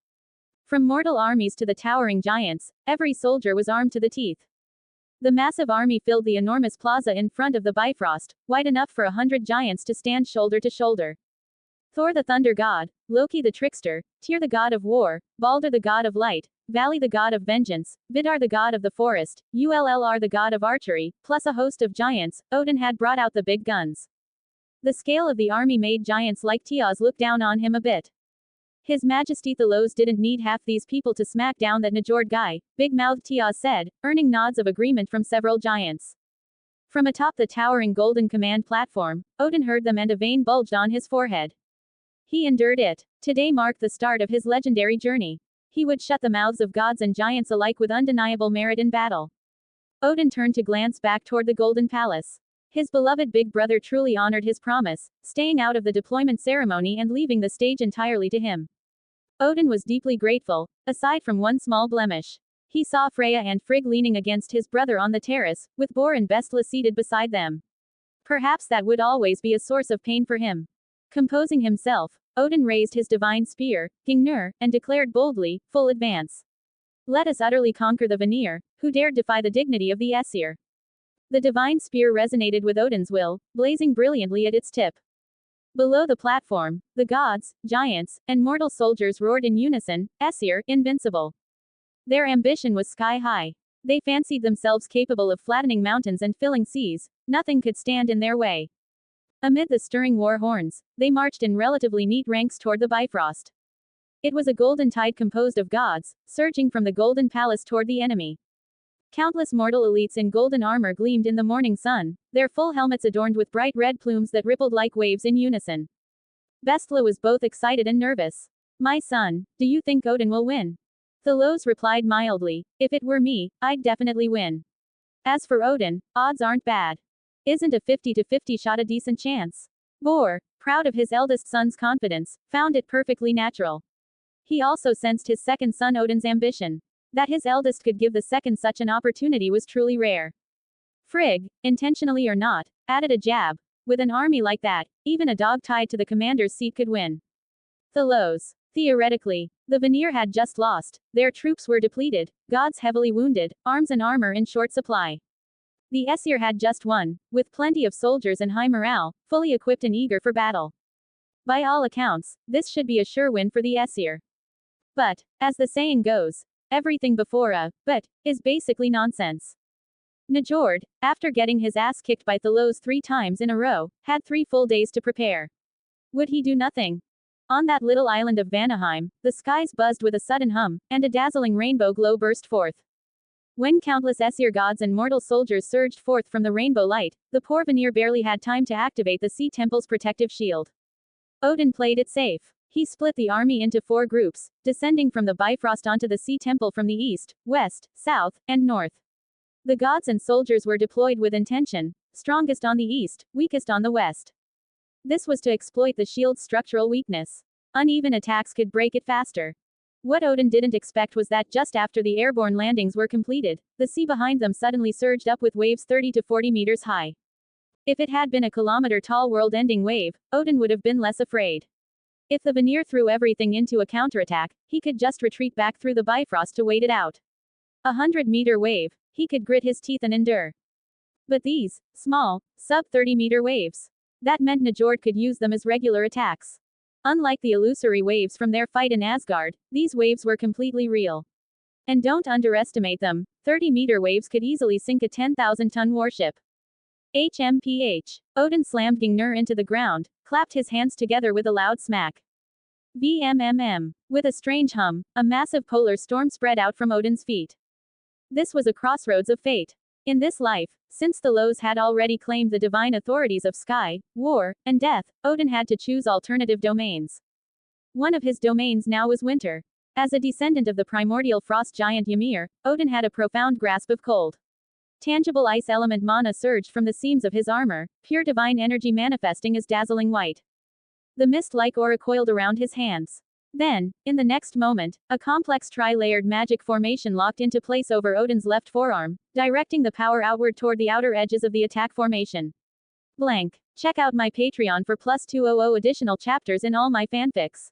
From mortal armies to the towering giants, every soldier was armed to the teeth. The massive army filled the enormous plaza in front of the Bifrost, wide enough for 100 giants to stand shoulder to shoulder. Thor the thunder god, Loki the trickster, Tyr the god of war, Balder the god of light, Vali the god of vengeance, Vidar the god of the forest, Ullr the god of archery, plus a host of giants, Odin had brought out the big guns. The scale of the army made giants like Tiaz look down on him a bit. His Majesty Thalos didn't need half these people to smack down that Njord guy, big-mouthed Tiaz said, earning nods of agreement from several giants. From atop the towering golden command platform, Odin heard them and a vein bulged on his forehead. He endured it. Today marked the start of his legendary journey. He would shut the mouths of gods and giants alike with undeniable merit in battle. Odin turned to glance back toward the Golden Palace. His beloved big brother truly honored his promise, staying out of the deployment ceremony and leaving the stage entirely to him. Odin was deeply grateful, aside from one small blemish. He saw Freya and Frigg leaning against his brother on the terrace, with Bor and Bestla seated beside them. Perhaps that would always be a source of pain for him. Composing himself, Odin raised his divine spear, Gingnir, and declared boldly, full advance. Let us utterly conquer the Veneer, who dared defy the dignity of the Aesir. The divine spear resonated with Odin's will, blazing brilliantly at its tip. Below the platform, the gods, giants, and mortal soldiers roared in unison, Aesir, invincible. Their ambition was sky high. They fancied themselves capable of flattening mountains and filling seas, nothing could stand in their way. Amid the stirring war horns, they marched in relatively neat ranks toward the Bifrost. It was a golden tide composed of gods, surging from the golden palace toward the enemy. Countless mortal elites in golden armor gleamed in the morning sun, their full helmets adorned with bright red plumes that rippled like waves in unison. Bestla was both excited and nervous. My son, do you think Odin will win? Thalos replied mildly, if it were me, I'd definitely win. As for Odin, odds aren't bad. Isn't a 50-50 shot a decent chance? Bor, proud of his eldest son's confidence, found it perfectly natural. He also sensed his second son Odin's ambition. That his eldest could give the second such an opportunity was truly rare. Frigg, intentionally or not, added a jab. With an army like that, even a dog tied to the commander's seat could win. Thalos. Theoretically, the Veneer had just lost, their troops were depleted, gods heavily wounded, arms and armor in short supply. The Aesir had just won, with plenty of soldiers and high morale, fully equipped and eager for battle. By all accounts, this should be a sure win for the Aesir. But, as the saying goes, everything before a but is basically nonsense. Njord, after getting his ass kicked by Thalos 3 times in a row, had 3 full days to prepare. Would he do nothing? On that little island of Vanaheim, the skies buzzed with a sudden hum, and a dazzling rainbow glow burst forth. When countless Aesir gods and mortal soldiers surged forth from the rainbow light, the poor Veneer barely had time to activate the Sea Temple's protective shield. Odin played it safe. He split the army into 4 groups, descending from the Bifrost onto the Sea Temple from the east, west, south, and north. The gods and soldiers were deployed with intention, strongest on the east, weakest on the west. This was to exploit the shield's structural weakness. Uneven attacks could break it faster. What Odin didn't expect was that just after the airborne landings were completed, the sea behind them suddenly surged up with waves 30 to 40 meters high. If it had been a kilometer-tall world-ending wave, Odin would have been less afraid. If the Veneer threw everything into a counterattack, he could just retreat back through the Bifrost to wait it out. 100-meter wave, he could grit his teeth and endure. But these, small, sub-30-meter waves. That meant Njord could use them as regular attacks. Unlike the illusory waves from their fight in Asgard, these waves were completely real. And don't underestimate them, 30-meter waves could easily sink a 10,000-ton warship. HMPH. Odin slammed Veneer into the ground, clapped his hands together with a loud smack. VMMM. With a strange hum, a massive polar storm spread out from Odin's feet. This was a crossroads of fate. In this life, since the Thalos had already claimed the divine authorities of sky, war, and death, Odin had to choose alternative domains. One of his domains now was winter. As a descendant of the primordial frost giant Ymir, Odin had a profound grasp of cold. Tangible ice element mana surged from the seams of his armor, pure divine energy manifesting as dazzling white. The mist-like aura coiled around his hands. Then, in the next moment, a complex tri-layered magic formation locked into place over Odin's left forearm, directing the power outward toward the outer edges of the attack formation. Blank. Check out my Patreon for plus 200 additional chapters in all my fanfics.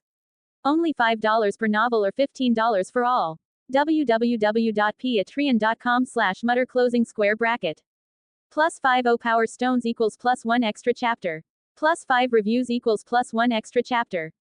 Only $5 per novel or $15 for all. www.patreon.com/mutter closing square bracket. Plus 50 power stones equals plus 1 extra chapter. Plus 5 reviews equals plus 1 extra chapter.